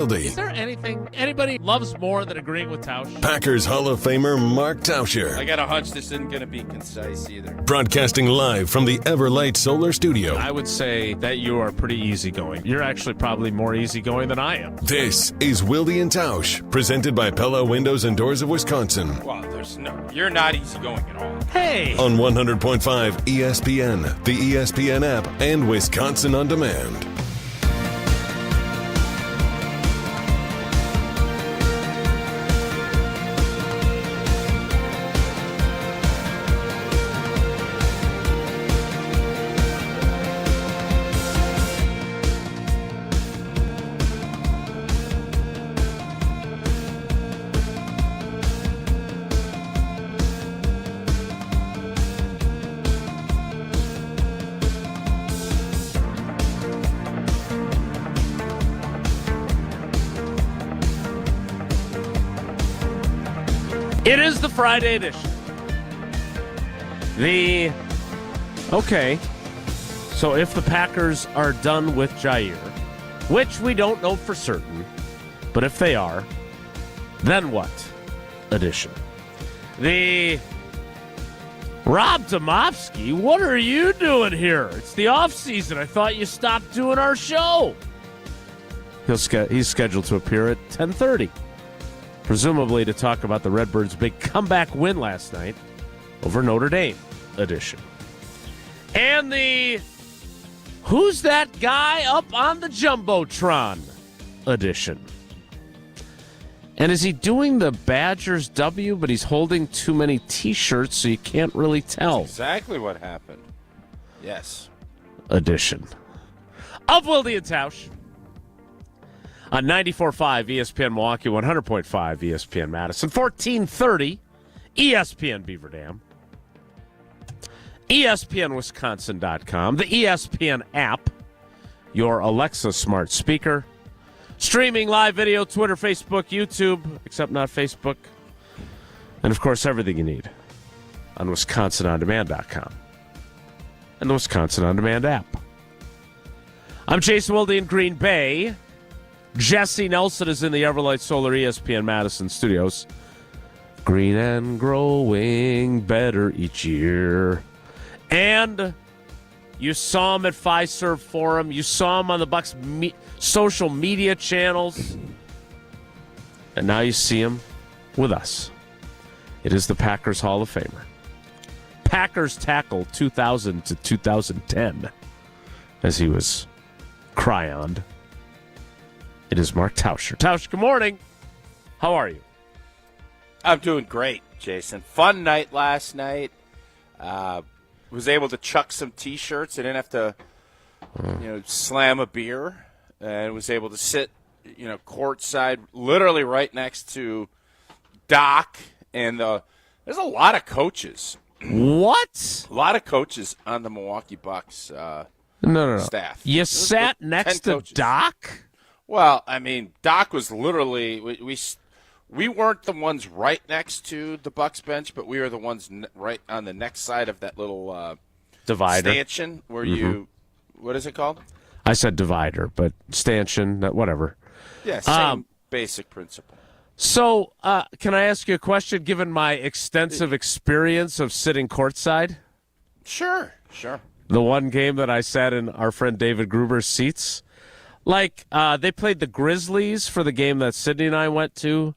Is there anything anybody loves more than agreeing with Tausch? Packers Hall of Famer Mark Tauscher. I got a hunch this isn't going to be concise either. Broadcasting live from the Everlight Solar Studio. I would say that you are pretty easygoing. You're actually probably more easygoing than I am. This is Wilde and Tausch, presented by Pella Windows and Doors of Wisconsin. Well, you're not easygoing at all. Hey! On 100.5 ESPN, the ESPN app, and Wisconsin On Demand. It is the Friday edition. Okay, so if the Packers are done with Jair, which we don't know for certain, but if they are, then what edition? The Rob Demovsky, what are you doing here? It's the off season. I thought you stopped doing our show. He's scheduled to appear at 10:30. Presumably to talk about the Redbirds' big comeback win last night over Notre Dame edition. And the Who's That Guy Up on the Jumbotron edition. And is he doing the Badgers W, but he's holding too many T-shirts so you can't really tell? That's exactly what happened. Yes. Edition of Wilde and Tausch. On 94.5 ESPN Milwaukee, 100.5 ESPN Madison, 1430 ESPN Beaver Dam, ESPNWisconsin.com, the ESPN app, your Alexa smart speaker, streaming live video, Twitter, Facebook, YouTube, except not Facebook, and, of course, everything you need on WisconsinOnDemand.com and the Wisconsin On Demand app. I'm Jason Wilde in Green Bay. Jesse Nelson is in the Everlight Solar ESPN Madison studios. Green and growing better each year. And you saw him at Fiserv Forum. You saw him on the Bucs social media channels. And now you see him with us. It is the Packers Hall of Famer. Packers tackle 2000 to 2010, as he was cryoned. It is Mark Tauscher. Tausch, good morning. How are you? I'm doing great, Jason. Fun night last night. Was able to chuck some T-shirts. I didn't have to, slam a beer. And was able to sit, courtside, literally right next to Doc. And there's a lot of coaches. What? A lot of coaches on the Milwaukee Bucks No. staff. You sat next to coaches. Doc? Well, I mean, Doc was literally we weren't the ones right next to the Bucs bench, but we were the ones right on the next side of that little Divider stanchion where you what is it called? I said divider, but stanchion, whatever. Yeah, same basic principle. So, can I ask you a question? Given my extensive experience of sitting courtside, Sure. the one game that I sat in our friend David Gruber's seats. They played the Grizzlies for the game that Sydney and I went to,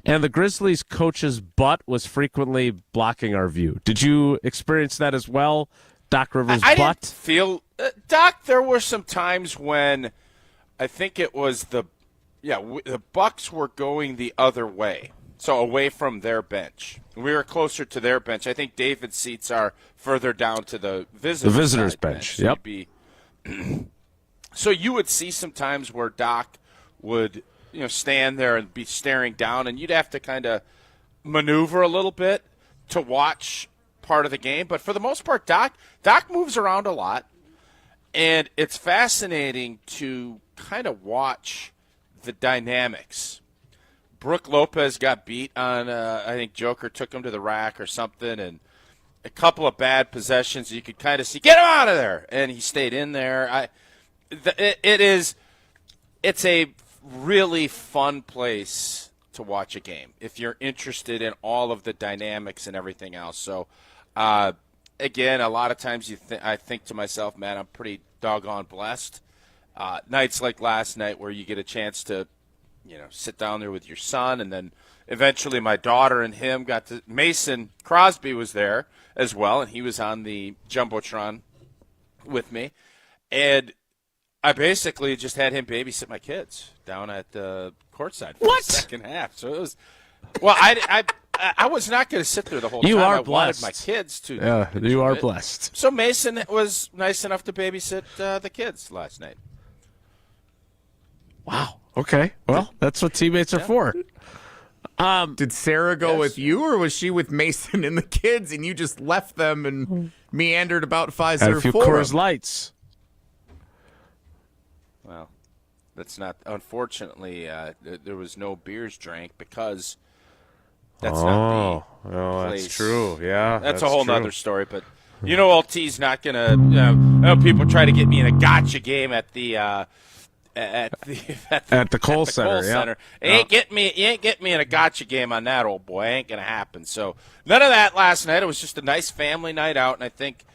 and the Grizzlies coach's butt was frequently blocking our view. Did you experience that as well, Doc Rivers' I butt? didn't feel Doc, there were some times when I think it was the Bucs were going the other way, so away from their bench. We were closer to their bench. I think David's seats are further down to the visitors' bench. So Yep. So you would see some times where Doc would, stand there and be staring down, and you'd have to kind of maneuver a little bit to watch part of the game. But for the most part, Doc moves around a lot, and it's fascinating to kind of watch the dynamics. Brooke Lopez got beat on, I think Joker took him to the rack or something, and a couple of bad possessions. You could kind of see, get him out of there, and he stayed in there. It's a really fun place to watch a game if you're interested in all of the dynamics and everything else. So, again, a lot of times I think to myself, man, I'm pretty doggone blessed. Nights like last night where you get a chance to, sit down there with your son, and then eventually my daughter and him got to – Mason Crosby was there as well, and he was on the Jumbotron with me. And I basically just had him babysit my kids down at Courtside for the second half. So it was – well, I was not going to sit there the whole time. You are I blessed. wanted my kids to. Yeah, you are blessed. So Mason was nice enough to babysit the kids last night. Wow. Okay. Well, that's what teammates are for. Did Sarah go with you, or was she with Mason and the kids, and you just left them and meandered about Fiserv Had a few Forum? Coors Lights. Well, that's not. Unfortunately, there was no beers drank because that's not the place. That's true. Yeah, that's a whole nother story. But old T's not gonna. I know people try to get me in a gotcha game at the. At the Kohl Center. You ain't getting me in a gotcha game on that, old boy. Ain't gonna happen. So none of that last night. It was just a nice family night out, and I think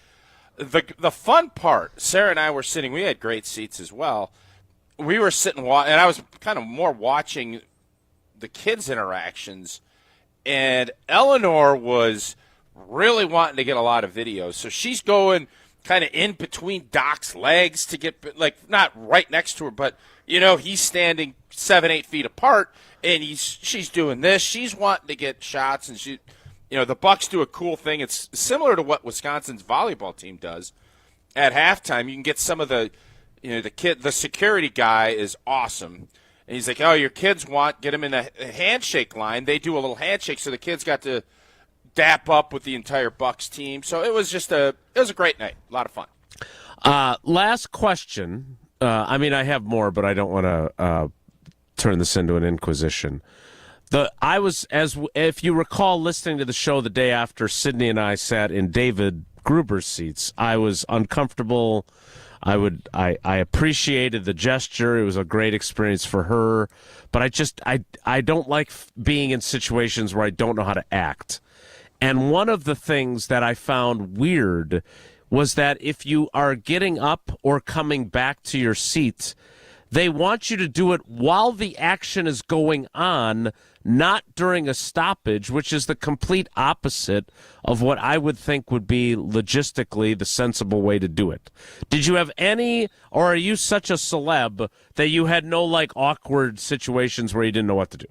the fun part. Sarah and I were sitting. We had great seats as well. We were sitting, and I was kind of more watching the kids' interactions, and Eleanor was really wanting to get a lot of videos, so she's going kind of in between Doc's legs to get, like, not right next to her, but, he's standing 7-8 feet apart, and she's doing this. She's wanting to get shots, and the Bucks do a cool thing. It's similar to what Wisconsin's volleyball team does. At halftime, you can get some of the, the security guy is awesome. And he's like, oh, your kids get them in the handshake line. They do a little handshake, so the kids got to dap up with the entire Bucks team. So it was a great night. A lot of fun. Last question. I have more, but I don't want to turn this into an inquisition. If you recall listening to the show the day after Sydney and I sat in David Gruber's seats, I was uncomfortable. I appreciated the gesture. It was a great experience for her, but I don't like being in situations where I don't know how to act. And one of the things that I found weird was that if you are getting up or coming back to your seat, they want you to do it while the action is going on, not during a stoppage, which is the complete opposite of what I would think would be logistically the sensible way to do it. Did you have any, or are you such a celeb that you had no awkward situations where you didn't know what to do?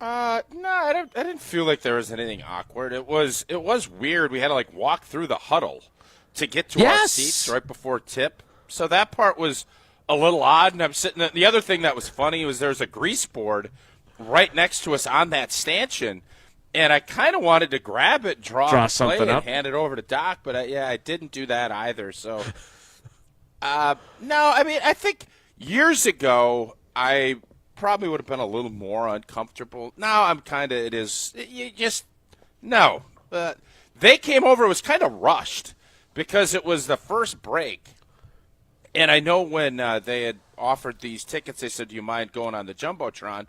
No, I didn't feel like there was anything awkward. It was weird. We had to walk through the huddle to get to our seats right before tip. So that part was a little odd. And I'm sitting there. The other thing that was funny was there was a grease board right next to us on that stanchion, and I kind of wanted to grab it, draw something play, up, and hand it over to Doc, but I didn't do that either. So, no, I think years ago I probably would have been a little more uncomfortable. Now I'm kind of, no. They came over, it was kind of rushed because it was the first break. And I know when they had offered these tickets, they said, do you mind going on the Jumbotron?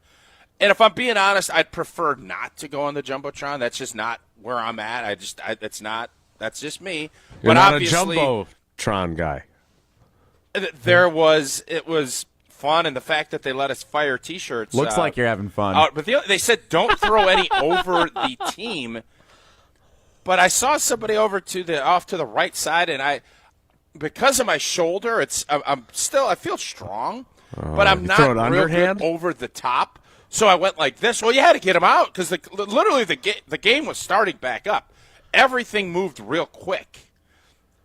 And if I'm being honest, I'd prefer not to go on the Jumbotron. That's just not where I'm at. That's just me. You're but not obviously, a Jumbotron guy. It was fun, and the fact that they let us fire T-shirts. Looks like you're having fun. But they said don't throw any over the team. But I saw somebody off to the right side, and because of my shoulder, I feel strong, but I'm not real good over the top. So I went like this. Well, you had to get him out because literally the game was starting back up. Everything moved real quick,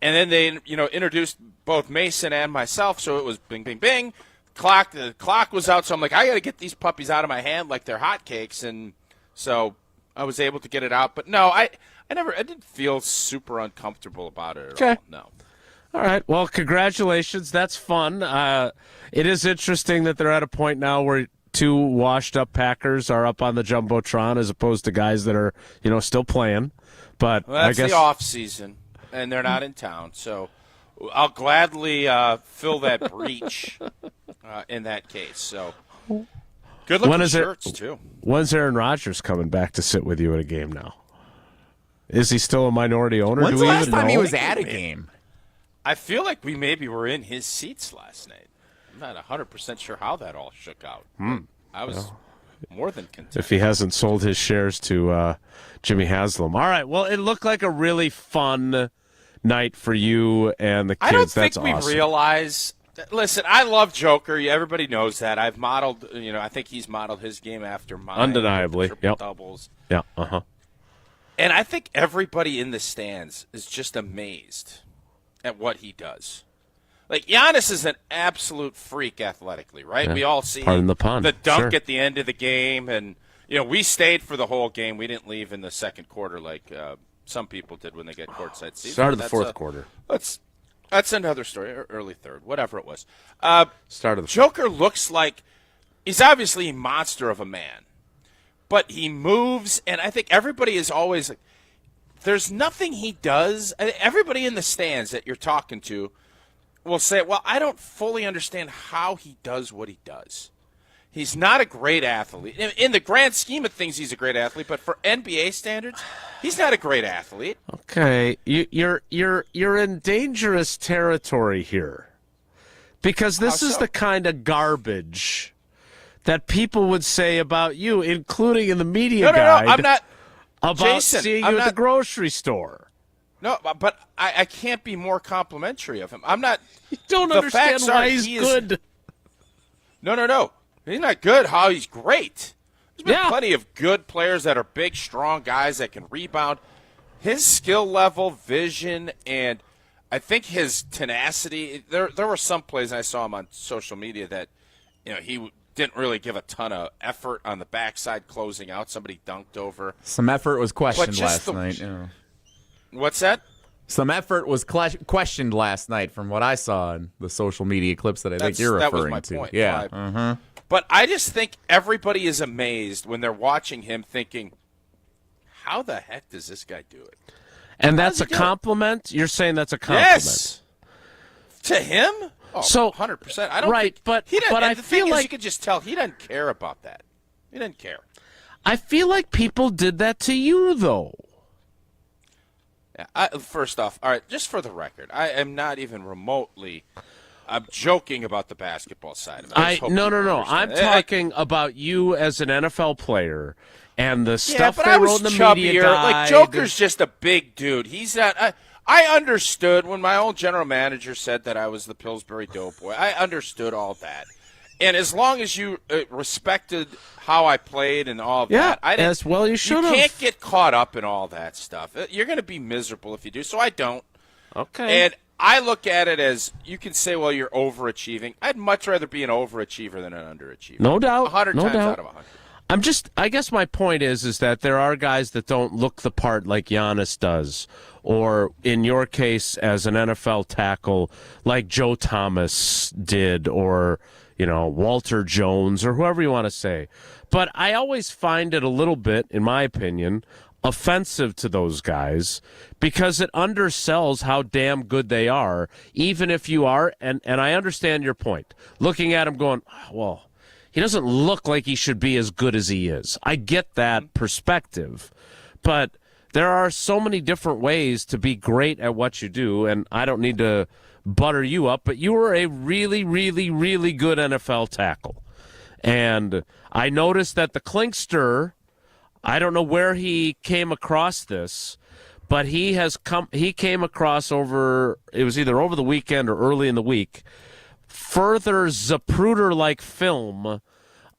and then they introduced both Mason and myself. So it was bing, bing, bing. The clock was out, so I'm like, I got to get these puppies out of my hand like they're hotcakes, and so I was able to get it out. But no, I didn't feel super uncomfortable about it at all. No. All right. Well, congratulations. That's fun. It is interesting that they're at a point now where two washed-up Packers are up on the Jumbotron as opposed to guys that are, still playing. But that's I guess the off season, and they're not in town. So I'll gladly fill that breach in that case. So good looking shirts too. When's Aaron Rodgers coming back to sit with you at a game now? Is he still a minority owner? When's the last time he was at a game? I feel like we maybe were in his seats last night. I'm not 100% sure how that all shook out. I was more than content. If he hasn't sold his shares to Jimmy Haslam. All right, well, it looked like a really fun night for you and the kids. I don't think That's we awesome. realize. Listen, I love Joker. Everybody knows that. I've modeled, I think he's modeled his game after mine. Undeniably. Triple Yep. doubles. Yeah, And I think everybody in the stands is just amazed at what he does. Like, Giannis is an absolute freak athletically, right? Yeah. We all see Pardon the pun. the dunk Sure. at the end of the game. And, we stayed for the whole game. We didn't leave in the second quarter like some people did when they get courtside seats. Start of the fourth quarter. That's another story, or early third, whatever it was. Start of the Joker looks like he's obviously a monster of a man, but he moves, and I think everybody is always like, there's nothing he does. Everybody in the stands that you're talking to will say, well, I don't fully understand how he does what he does. He's not a great athlete. In the grand scheme of things, he's a great athlete, but for NBA standards, he's not a great athlete. Okay, you're in dangerous territory here, because this is the kind of garbage that people would say about you, including in the media guide. No, I'm not. About Jason, seeing I'm you at the not- grocery store. No, but I can't be more complimentary of him. I'm not. You don't the understand facts why are he's he is- good. No. He's not good. How he's great. There's been Yeah. plenty of good players that are big, strong guys that can rebound. His skill level, vision, and I think his tenacity. There were some plays I saw him on social media that, he didn't really give a ton of effort on the backside closing out. Somebody dunked over. Some effort was questioned just last night. What's that? Some effort was questioned last night from what I saw in the social media clips that I think you're that was referring my to. point. Yeah. But I just think everybody is amazed when they're watching him thinking, how the heck does this guy do it? And that's does a he do it? compliment? You're saying that's a compliment? Yes. To him? Oh, So- 100%. I don't right, think, but- he doesn't, but and I the feel thing is, like- you could just tell he doesn't care about that. He doesn't care. I feel like people did that to you, though. Yeah, first off, all right, just for the record, I am not even remotely. I'm joking about the basketball side of it. I just hope No. people I'm understand. talking about you as an NFL player and the Yeah, stuff but they I wrote was in the chubbier. media guide. Like, Joker's just a big dude. He's not. I understood when my old general manager said that I was the Pillsbury Doughboy. I understood all that. And as long as you respected how I played and all of Yeah, that, I didn't, as well you should You have. can't get caught up in all that stuff. You're going to be miserable if you do. So I don't. Okay. And I look at it as you can say, well, you're overachieving. I'd much rather be an overachiever than an underachiever. No doubt. 100 no times doubt. out of 100. I guess my point is that there are guys that don't look the part like Giannis does, or in your case, as an NFL tackle, like Joe Thomas did, or, Walter Jones, or whoever you want to say. But I always find it a little bit, in my opinion, offensive to those guys because it undersells how damn good they are, even if you are, and I understand your point, looking at him going, well, he doesn't look like he should be as good as he is. I get that perspective, but there are so many different ways to be great at what you do, and I don't need to butter you up, but you were a really, really, really good NFL tackle. And I noticed that the Klinkster, I don't know where he came across this, but he came across it was either over the weekend or early in the week, further Zapruder-like film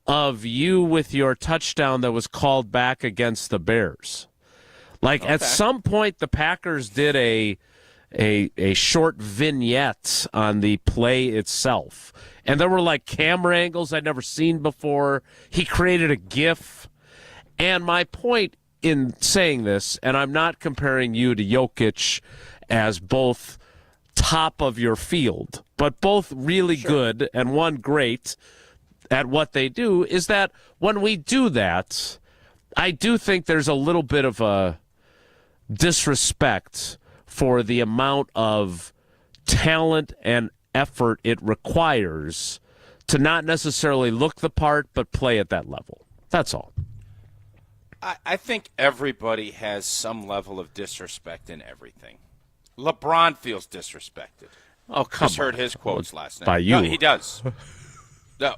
of you with your touchdown that was called back against the Bears. Like, at some point, the Packers did a short vignette on the play itself. And there were, like, camera angles I'd never seen before. He created a GIF. And my point in saying this, and I'm not comparing you to Jokic as both top of your field, but both really good and one great at what they do, is that when we do that, I do think there's a little bit of a disrespect for the amount of talent and effort it requires to not necessarily look the part, but play at that level. That's all. I think everybody has some level of disrespect in everything. LeBron feels disrespected. Oh, come on. Just heard his quotes last night. By you. No, he does. No,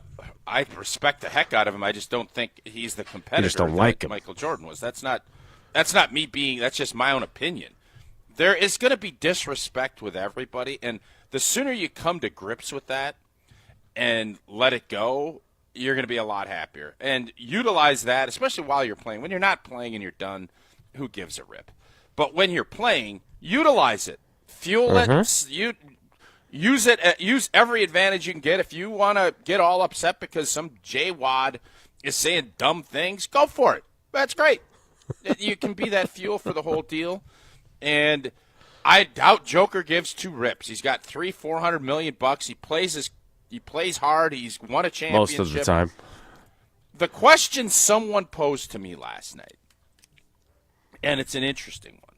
I respect the heck out of him. I just don't think he's the competitor just don't that like him. Michael Jordan was. That's not me being – that's just my own opinion. There is going to be disrespect with everybody, and the sooner you come to grips with that and let it go, you're going to be a lot happier. And utilize that, especially while you're playing. When you're not playing and you're done, who gives a rip? But when you're playing, utilize it. Fuel it. Use it. Use every advantage you can get. If you want to get all upset because some J-Wad is saying dumb things, go for it. That's great. You can be that fuel for the whole deal. And I doubt Joker gives two rips. He's got $400 million. He plays hard. He's won a championship most of the time. The question someone posed to me last night, and it's an interesting one,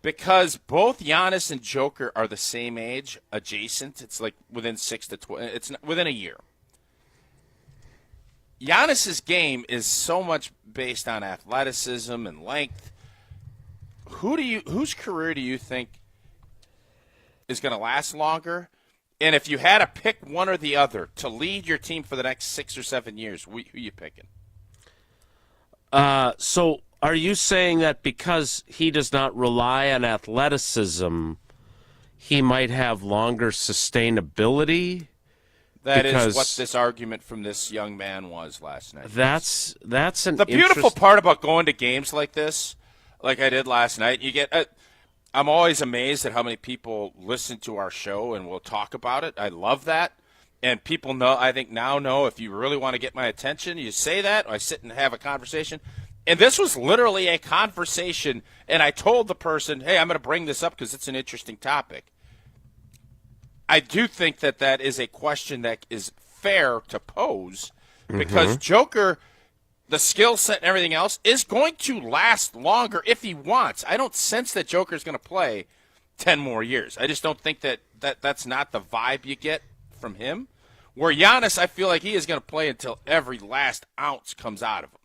because both Giannis and Joker are the same age, adjacent. It's like within 6 to 12. It's within a year. Giannis's game is so much based on athleticism and length. Whose career do you think is going to last longer? And if you had to pick one or the other to lead your team for the next 6 or 7 years, who are you picking? So are you saying that because he does not rely on athleticism, he might have longer sustainability? That is what this argument from this young man was last night. That's the beautiful part about going to games like this, like I did last night. You get. I'm always amazed at how many people listen to our show and will talk about it. I love that. And people know, I think now know, if you really want to get my attention, you say that, or I sit and have a conversation. And this was literally a conversation, and I told the person, hey, I'm going to bring this up because it's an interesting topic. I do think that is a question that is fair to pose because Joker, the skill set and everything else, is going to last longer if he wants. I don't sense that Joker's going to play 10 more years. I just don't think that's not the vibe you get from him. Where Giannis, I feel like he is going to play until every last ounce comes out of him.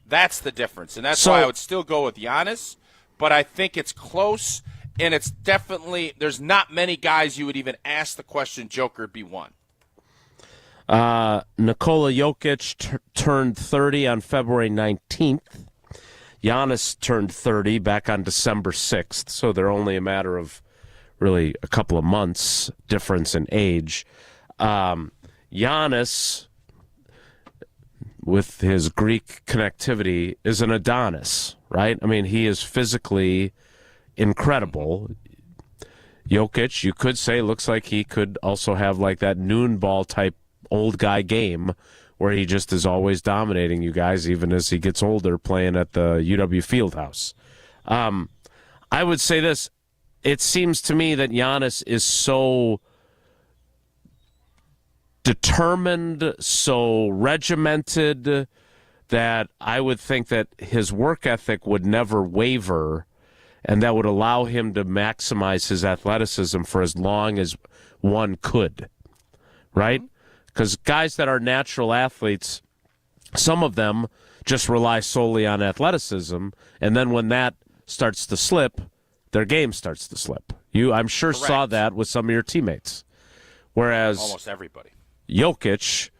That's the difference, and that's why I would still go with Giannis, but I think it's close, and it's definitely – there's not many guys you would even ask the question Joker would be one. Nikola Jokic turned 30 on February 19th. Giannis turned 30 back on December 6th, so they're only a matter of really a couple of months difference in age. Giannis, with his Greek connectivity, is an Adonis, right? I mean, he is physically incredible. Jokic, you could say, looks like he could also have like that noon ball type old guy game where he just is always dominating you guys, even as he gets older, playing at the UW Fieldhouse. I would say this. It seems to me that Giannis is so determined, so regimented, that I would think that his work ethic would never waver, and that would allow him to maximize his athleticism for as long as one could, right? Because guys that are natural athletes, some of them just rely solely on athleticism, and then when that starts to slip, their game starts to slip. You, I'm sure, Correct. saw that with some of your teammates. Whereas Almost everybody. Jokic,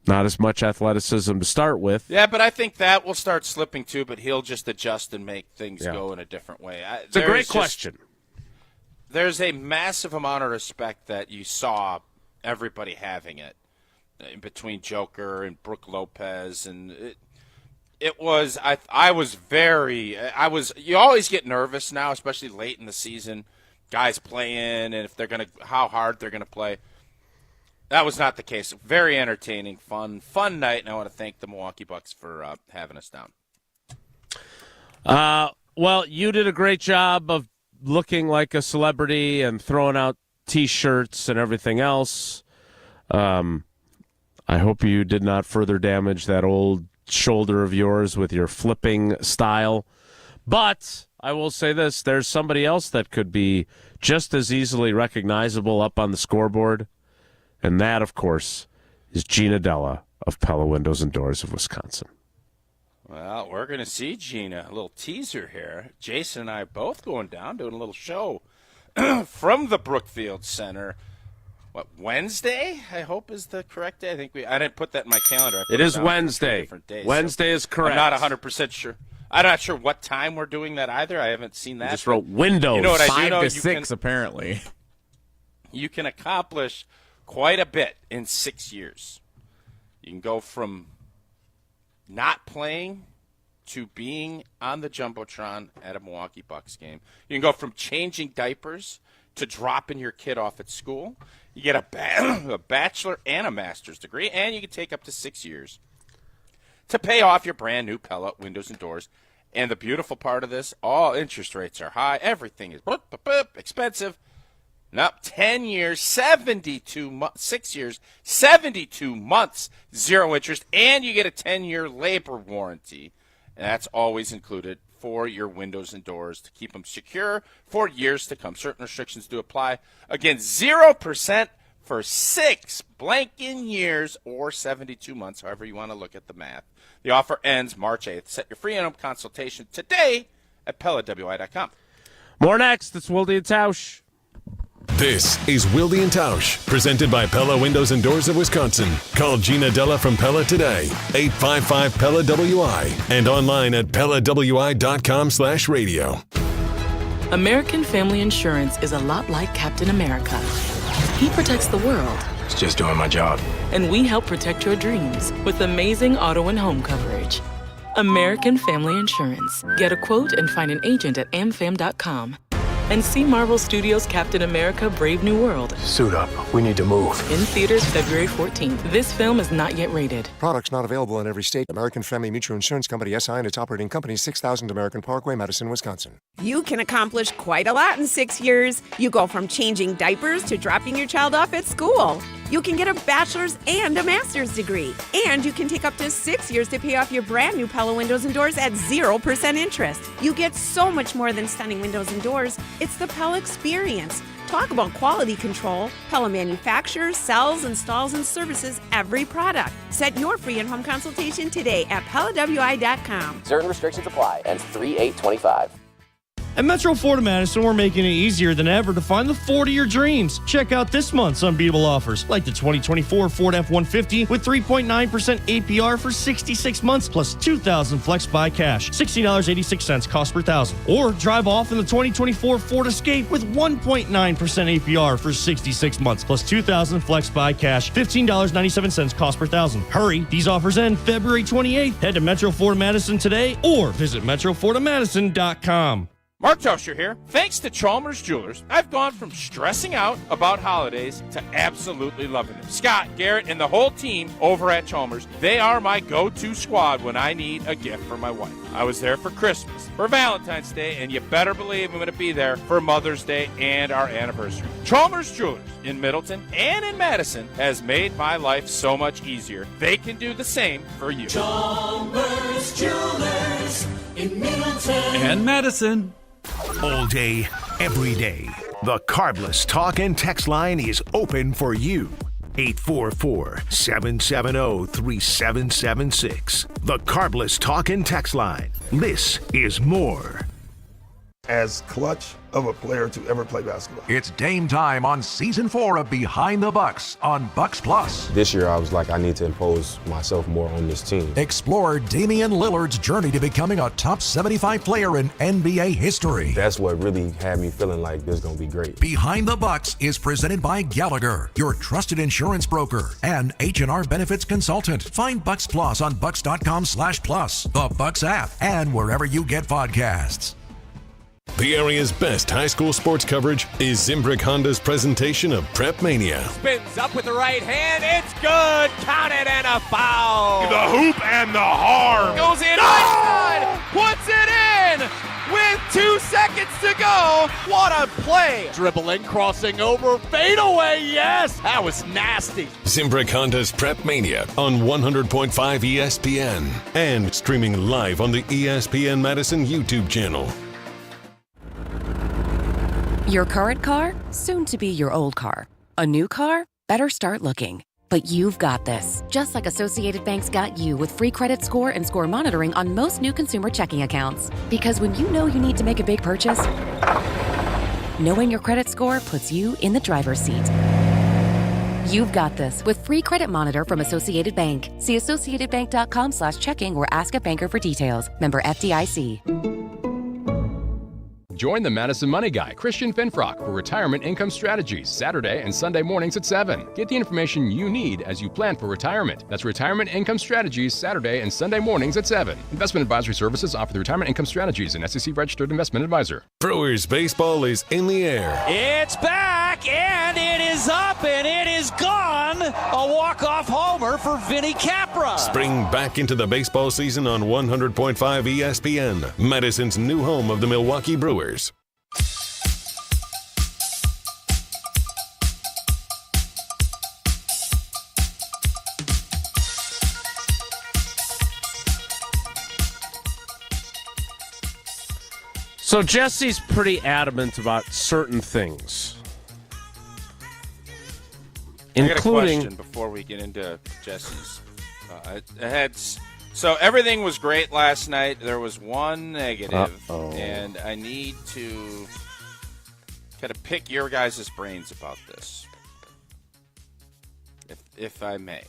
not as much athleticism to start with. Yeah, but I think that will start slipping too, but he'll just adjust and make things go in a different way. It's a great question. There's a massive amount of respect that you saw everybody having it in between Joker and Brook Lopez, and it was you always get nervous now, especially late in the season, guys playing and how hard they're gonna play. That was not the case. Very entertaining, fun night, and I want to thank the Milwaukee Bucks for having us down. Well, you did a great job of looking like a celebrity and throwing out T-shirts and everything else. I hope you did not further damage that old shoulder of yours with your flipping style. But I will say this. There's somebody else that could be just as easily recognizable up on the scoreboard, and that, of course, is Gina Della of Pella Windows and Doors of Wisconsin. Well, we're going to see Gina. A little teaser here. Jason and I are both going down, doing a little show from the Brookfield Center. What, Wednesday, I hope is the correct day? I didn't put that in my calendar. It is Wednesday. Wednesday is correct. I'm not 100% sure. I'm not sure what time we're doing that either. I haven't seen that. I just wrote Windows. You know what 5 to 6, apparently. You can accomplish quite a bit in 6 years. You can go from not playing to being on the Jumbotron at a Milwaukee Bucks game. You can go from changing diapers to dropping your kid off at school. You get a bachelor and a master's degree, and you can take up to 6 years to pay off your brand new Pella windows and doors. And the beautiful part of this, all interest rates are high. Everything is expensive. Nope, 10 years, 72 months, 6 years, 72 months, 0 interest, and you get a 10-year labor warranty. And that's always included for your windows and doors to keep them secure for years to come. Certain restrictions do apply. Again, 0% for 6 blanking years or 72 months, however you want to look at the math. The offer ends March 8th. Set your free in-home consultation today at PellaWI.com. More next. It's Wilde and Tausch. This is Wilde and Tausch, presented by Pella Windows and Doors of Wisconsin. Call Gina Della from Pella today, 855-PELLA-WI, and online at PellaWI.com/radio. American Family Insurance is a lot like Captain America. He protects the world. It's just doing my job. And we help protect your dreams with amazing auto and home coverage. American Family Insurance. Get a quote and find an agent at amfam.com. And see Marvel Studios' Captain America: Brave New World. Suit up. We need to move. In theaters February 14th. This film is not yet rated. Products not available in every state. American Family Mutual Insurance Company, SI, and its operating company, 6000 American Parkway, Madison, Wisconsin. You can accomplish quite a lot in 6 years. You go from changing diapers to dropping your child off at school. You can get a bachelor's and a master's degree. And you can take up to 6 years to pay off your brand new Pella windows and doors at 0% interest. You get so much more than stunning windows and doors. It's the Pella experience. Talk about quality control. Pella manufactures, sells, installs, and services every product. Set your free in-home consultation today at PellaWI.com. Certain restrictions apply. Ends 3/8/25. At Metro Ford of Madison, we're making it easier than ever to find the Ford of your dreams. Check out this month's unbeatable offers, like the 2024 Ford F-150 with 3.9% APR for 66 months, plus $2,000 flex buy cash, $60.86 cost per thousand. Or drive off in the 2024 Ford Escape with 1.9% APR for 66 months, plus $2,000 flex buy cash, $15.97 cost per thousand. Hurry, these offers end February 28th. Head to Metro Ford of Madison today or visit MetroFordofMadison.com. Mark Tauscher here. Thanks to Chalmers Jewelers, I've gone from stressing out about holidays to absolutely loving them. Scott, Garrett, and the whole team over at Chalmers, they are my go-to squad when I need a gift for my wife. I was there for Christmas, for Valentine's Day, and you better believe I'm going to be there for Mother's Day and our anniversary. Chalmers Jewelers in Middleton and in Madison has made my life so much easier. They can do the same for you. Chalmers Jewelers in Middleton and Madison. All day, every day, the Carbless Talk and Text line is open for you. 844-770-3776. The Carbless Talk and Text line. This is more. As clutch of a player to ever play basketball. It's game time on Season 4 of Behind the Bucks on Bucks Plus. This year I was like, I need to impose myself more on this team. Explore Damian Lillard's journey to becoming a top 75 player in NBA history. That's what really had me feeling like this is going to be great. Behind the Bucks is presented by Gallagher, your trusted insurance broker, and H&R Benefits Consultant. Find Bucks Plus on bucks.com/plus, the Bucks app, and wherever you get podcasts. The area's best high school sports coverage is Zimbrick Honda's presentation of Prep Mania. Spins up with the right hand. It's good. Count it and a foul. The hoop and the harm. Goes in. Einstein puts it in with 2 seconds to go. What a play. Dribbling, crossing over, fade away. Yes, that was nasty. Zimbrick Honda's Prep Mania on 100.5 ESPN and streaming live on the ESPN Madison YouTube channel. Your current car, soon to be your old car. A new car, better start looking. But you've got this, just like Associated Bank's got you with free credit score and score monitoring on most new consumer checking accounts. Because when you know you need to make a big purchase, knowing your credit score puts you in the driver's seat. You've got this with free credit monitor from Associated Bank. See associatedbank.com/checking or ask a banker for details. Member FDIC. Join the Madison Money Guy, Christian Finfrock, for Retirement Income Strategies, Saturday and Sunday mornings at 7. Get the information you need as you plan for retirement. That's Retirement Income Strategies, Saturday and Sunday mornings at 7. Investment advisory services offered through Retirement Income Strategies, an SEC-registered investment advisor. Brewers baseball is in the air. It's back, and it is up, and it is gone. A walk-off homer for Vinny Capra. Spring back into the baseball season on 100.5 ESPN, Madison's new home of the Milwaukee Brewers. So Jesse's pretty adamant about certain things, I got a including. question before we get into Jesse's. So everything was great last night. There was one negative, and I need to kind of pick your guys' brains about this, if I may.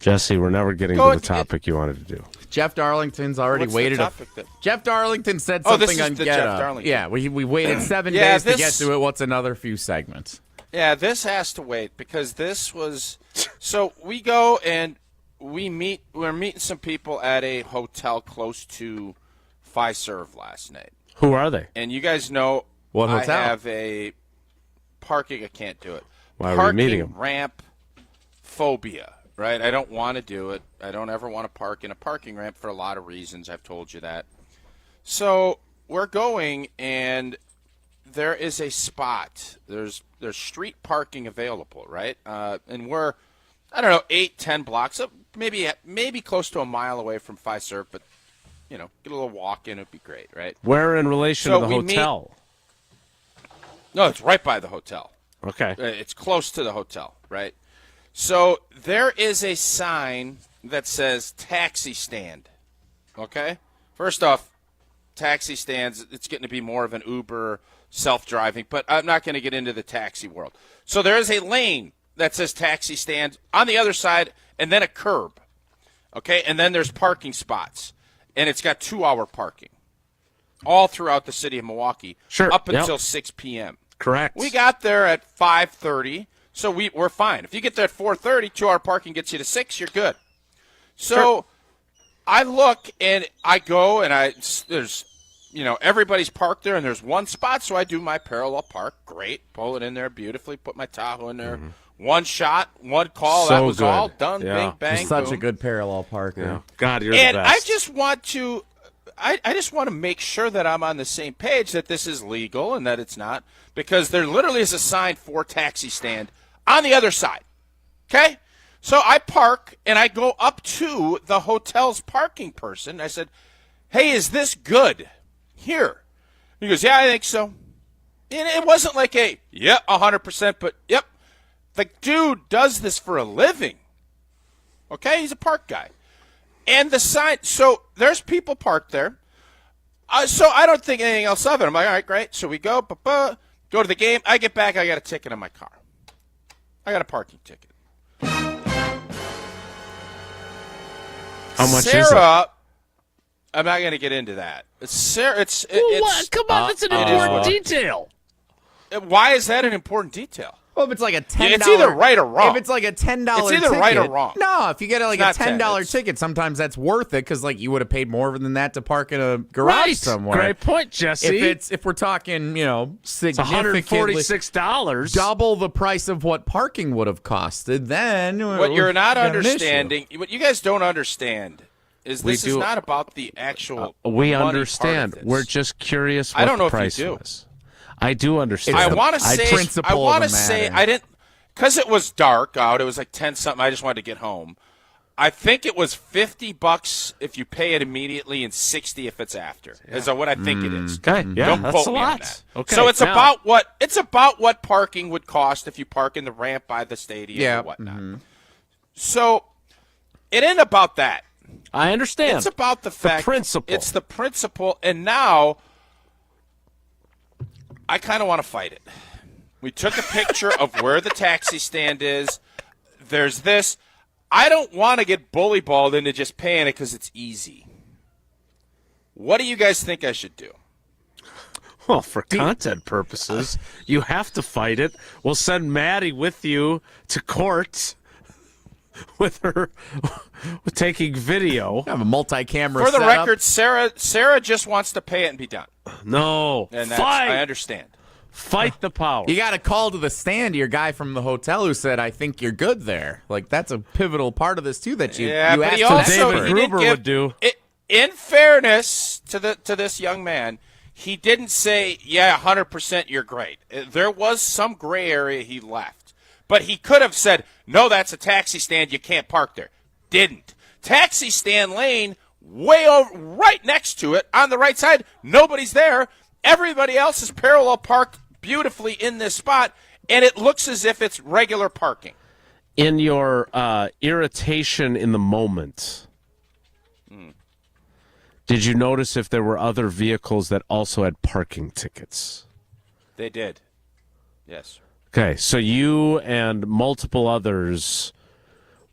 Jesse, we're never getting to the topic you wanted to do. Jeff Darlington's already What's waited. the topic Jeff Darlington said Oh, something this is on the Get Jeff Up. Darlington. Yeah, we waited 7 days to get to it. What's another few segments? Yeah, this has to wait because this was – so we go and we're meeting some people at a hotel close to Fiserv last night. Who are they? And you guys know What hotel? I have a parking – I can't do it. Why are we meeting them? Parking ramp phobia, right? I don't want to do it. I don't ever want to park in a parking ramp for a lot of reasons. I've told you that. So we're going and there is a spot. There's street parking available, right? And we're, I don't know, 8-10 blocks up, maybe close to a mile away from Fiserv, but get a little walk in, it'd be great, right? Where in relation to the hotel? No, it's right by the hotel. Okay. It's close to the hotel, right? So there is a sign that says taxi stand. Okay? First off, taxi stands, it's getting to be more of an Uber self-driving, but I'm not going to get into the taxi world. So there is a lane that says taxi stand on the other side and then a curb. Okay? And then there's parking spots. And it's got 2-hour parking all throughout the city of Milwaukee up until 6 p.m. Correct. We got there at 5:30, so we're fine. If you get there at 4:30, 2-hour parking gets you to 6, you're good. So I look and I go and there's everybody's parked there and there's one spot, so I do my parallel park. Great, pull it in there beautifully, put my Tahoe in there. One shot, one call, that was all done. Bing bang. You're such boom. a good parallel parker. Yeah. God, you're And the best. I just want to make sure that I'm on the same page that this is legal and that it's not, because there literally is a sign for taxi stand on the other side. Okay? So I park and I go up to the hotel's parking person. I said, "Hey, is this good here?" He goes, "Yeah, I think so." And it wasn't like 100%, but yep. The dude does this for a living. Okay? He's a park guy. And the sign, so there's people parked there. So I don't think anything else of it. I'm like, all right, great. So we go to the game. I get back. I got a ticket in my car. I got a parking ticket. How much Sarah, is it? I'm not going to get into that. Sarah, what? Come on, that's an important detail. Why is that an important detail? Well, if it's like a $10, it's either right or wrong. If it's like a $10 it's either ticket, right or wrong. No, if you get like a $10 10, ticket, sometimes that's worth it because like you would have paid more than that to park in a garage somewhere. Great point, Jesse. If we're talking, significantly $146, double the price of what parking would have costed, then what you're not understanding, what you guys don't understand, is this is not about the actual. We money understand. Part of this. We're just curious. What I don't know the price if you do. was. I do understand. I want to say matter. I didn't, because it was dark out. It was like 10 something. I just wanted to get home. I think it was $50 if you pay it immediately and $60 if it's after. Is what I think it is. Okay, yeah, Don't that's quote a me on lot. that. Okay, so it's now- about what parking would cost if you park in the ramp by the stadium or whatnot. So it ain't about that. I understand. It's about the fact. Principle. It's the principle, and now I kind of want to fight it. We took a picture of where the taxi stand is. There's this. I don't want to get bully-balled into just paying it because it's easy. What do you guys think I should do? Well, for content purposes, you have to fight it. We'll send Maddie with you to court with her taking video. I have a multi-camera For the setup. record, Sarah just wants to pay it and be done. No. And Fight. I understand. Fight the power. You got to call to the stand your guy from the hotel who said, I think you're good there. Like, that's a pivotal part of this, too, that you but asked he for. also David he didn't Gruber give- would do. In fairness to this young man, he didn't say, yeah, 100% you're great. There was some gray area he left. But he could have said, no, that's a taxi stand, you can't park there. Didn't. Taxi stand lane, way over, right next to it, on the right side, nobody's there. Everybody else is parallel parked beautifully in this spot, and it looks as if it's regular parking. In your irritation in the moment, did you notice if there were other vehicles that also had parking tickets? They did. Yes. Okay, so you and multiple others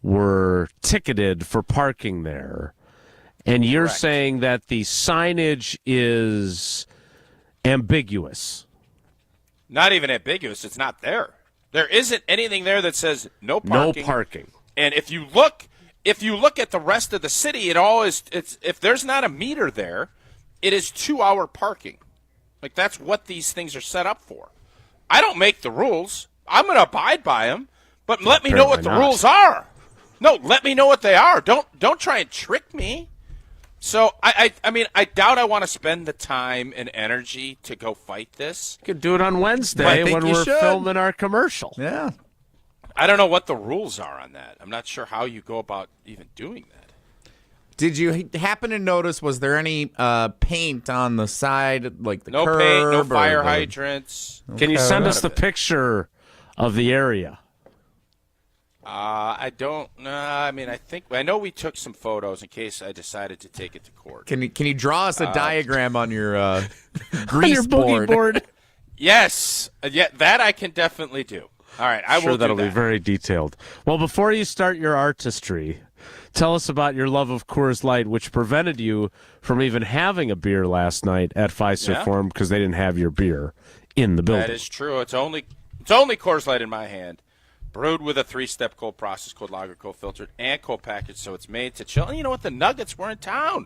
were ticketed for parking there, and you're Correct. saying that the signage is ambiguous. Not even ambiguous. It's not there. There isn't anything there that says no parking. No parking. And if you look at the rest of the city, it's if there's not a meter there, it is 2-hour parking. Like, that's what these things are set up for. I don't make the rules. I'm going to abide by them, but let me know what the rules are. No, let me know what they are. Don't try and trick me. So I mean, I doubt I want to spend the time and energy to go fight this. You could do it on Wednesday when we're filming our commercial. Yeah. I don't know what the rules are on that. I'm not sure how you go about even doing that. Did you happen to notice, was there any paint on the side, like the No curb? paint, no or fire the- hydrants. Can you Okay. send None us of the it. picture of the area? I don't. I mean, I know we took some photos in case I decided to take it to court. Can you draw us a diagram on your On grease your boogie board? Yes, yeah, that I can definitely do. All right, I Sure, will. that'll do be that. very detailed. Well, before you start your artistry, tell us about your love of Coors Light, which prevented you from even having a beer last night at Fiserv Forum because they didn't have your beer in the building. That is true. It's only Coors Light in my hand. Brewed with a 3-step cold process, cold lager, cold filtered, and cold packaged, so it's made to chill. And you know what? The Nuggets were in town.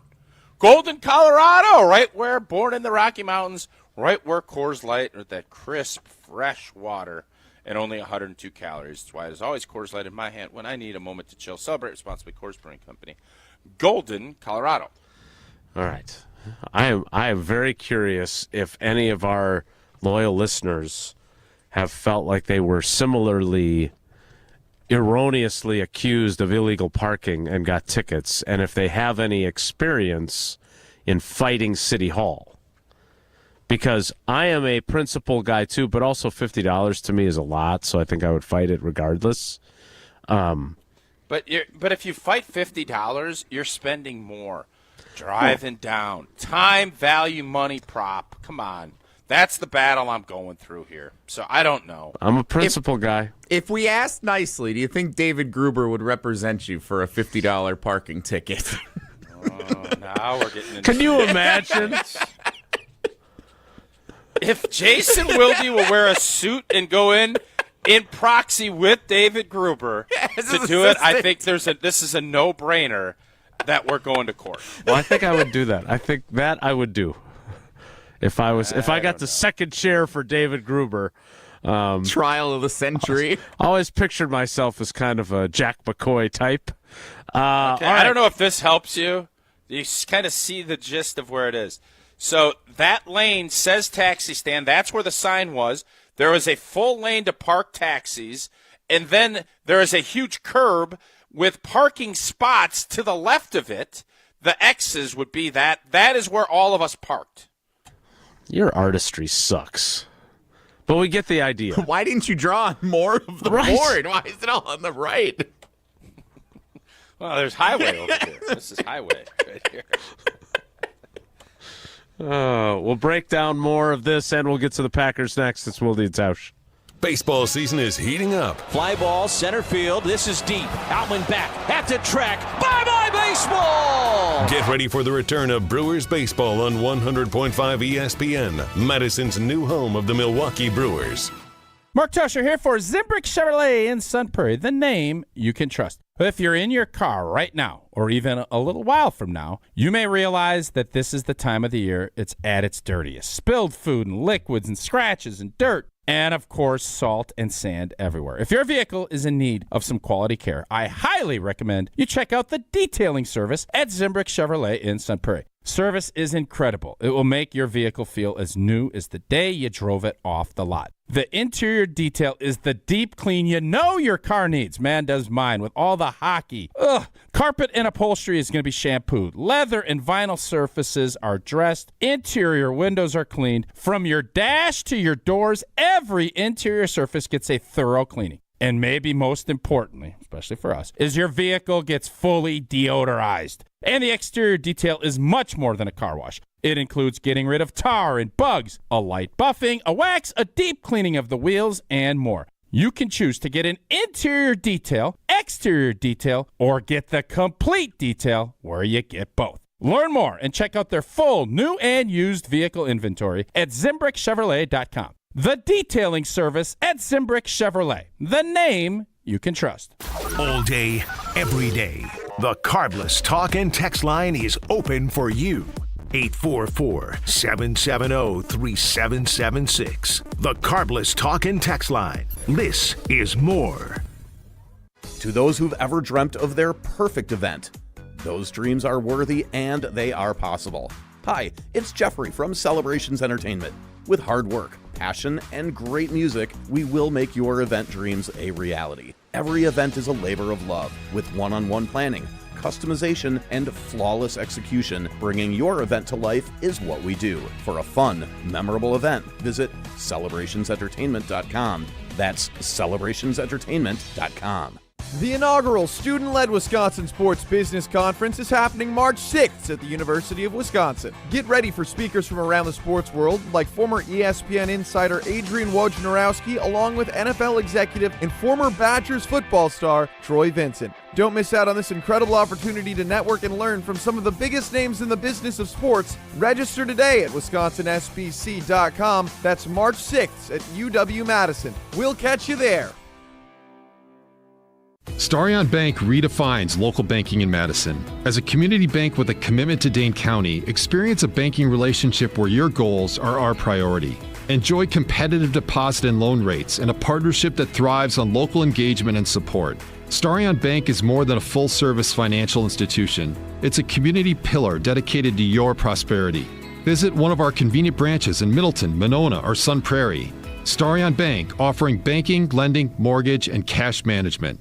Golden, Colorado, right where, born in the Rocky Mountains, right where Coors Light, or that crisp, fresh water, and only 102 calories. That's why there's always Coors Light in my hand when I need a moment to chill. Celebrate responsibly, Coors Brewing Company. Golden, Colorado. All right. I am very curious if any of our loyal listeners have felt like they were similarly erroneously accused of illegal parking and got tickets, and if they have any experience in fighting City Hall. Because I am a principal guy too, but also $50 to me is a lot, so I think I would fight it regardless. But if you fight $50, you're spending more. Driving down. Time, value, money, prop. Come on. That's the battle I'm going through here. So I don't know. I'm a principal guy. If we asked nicely, do you think David Gruber would represent you for a $50 parking ticket? Now we're getting into Can you imagine? If Jason Wilde will wear a suit and go in proxy with David Gruber to do it, I think this is a no-brainer that we're going to court. Well, I think I would do that. I think that I would do. If I got the second chair for David Gruber. Trial of the century. I always pictured myself as kind of a Jack McCoy type. Okay, I don't know if this helps you. You kind of see the gist of where it is. So that lane says taxi stand. That's where the sign was. There was a full lane to park taxis, and then there is a huge curb with parking spots to the left of it. The X's would be that. That is where all of us parked. Your artistry sucks. But we get the idea. Why didn't you draw more of the board? Why is it all on the right? Well, there's highway over here. This is highway right here. We'll break down more of this, and we'll get to the Packers next. It's Wilde and Tausch. Baseball season is heating up. Fly ball, center field. This is deep. Outman back at the track. Bye-bye baseball! Get ready for the return of Brewers baseball on 100.5 ESPN, Madison's new home of the Milwaukee Brewers. Mark Tauscher here for Zimbrick Chevrolet in Sun Prairie, the name you can trust. If you're in your car right now, or even a little while from now, you may realize that this is the time of the year it's at its dirtiest. Spilled food and liquids and scratches and dirt. And, of course, salt and sand everywhere. If your vehicle is in need of some quality care, I highly recommend you check out the detailing service at Zimbrick Chevrolet in Sun Prairie. Service is incredible. It will make your vehicle feel as new as the day you drove it off the lot. The interior detail is the deep clean you know your car needs. Man, does mine with all the hockey. Carpet and upholstery is going to be shampooed. Leather and vinyl surfaces are dressed. Interior windows are cleaned. From your dash to your doors, every interior surface gets a thorough cleaning. And maybe most importantly, especially for us, is your vehicle gets fully deodorized. And the exterior detail is much more than a car wash. It includes getting rid of tar and bugs, a light buffing, a wax, a deep cleaning of the wheels, and more. You can choose to get an interior detail, exterior detail, or get the complete detail where you get both. Learn more and check out their full new and used vehicle inventory at ZimbrickChevrolet.com. The detailing service at Zimbrick Chevrolet. The name you can trust. All day, every day. The Carbless Talk and Text line is open for you. 844-770-3776. The Carbless Talk and Text line. This is more. To those who've ever dreamt of their perfect event, those dreams are worthy and they are possible. Hi, it's Jeffrey from Celebrations Entertainment. With hard work, passion, and great music, we will make your event dreams a reality. Every event is a labor of love, with one-on-one planning, customization, and flawless execution. Bringing your event to life is what we do. For a fun, memorable event, visit celebrationsentertainment.com. That's celebrationsentertainment.com. The inaugural student-led Wisconsin Sports Business Conference is happening March 6th at the University of Wisconsin. Get ready for speakers from around the sports world like former ESPN insider Adrian Wojnarowski, along with NFL executive and former Badgers football star Troy Vincent. Don't miss out on this incredible opportunity to network and learn from some of the biggest names in the business of sports. Register today at wisconsinsbc.com. That's March 6th at UW-Madison. We'll catch you there. Starion Bank redefines local banking in Madison. As a community bank with a commitment to Dane County, experience a banking relationship where your goals are our priority. Enjoy competitive deposit and loan rates and a partnership that thrives on local engagement and support. Starion Bank is more than a full-service financial institution. It's a community pillar dedicated to your prosperity. Visit one of our convenient branches in Middleton, Monona, or Sun Prairie. Starion Bank, offering banking, lending, mortgage, and cash management.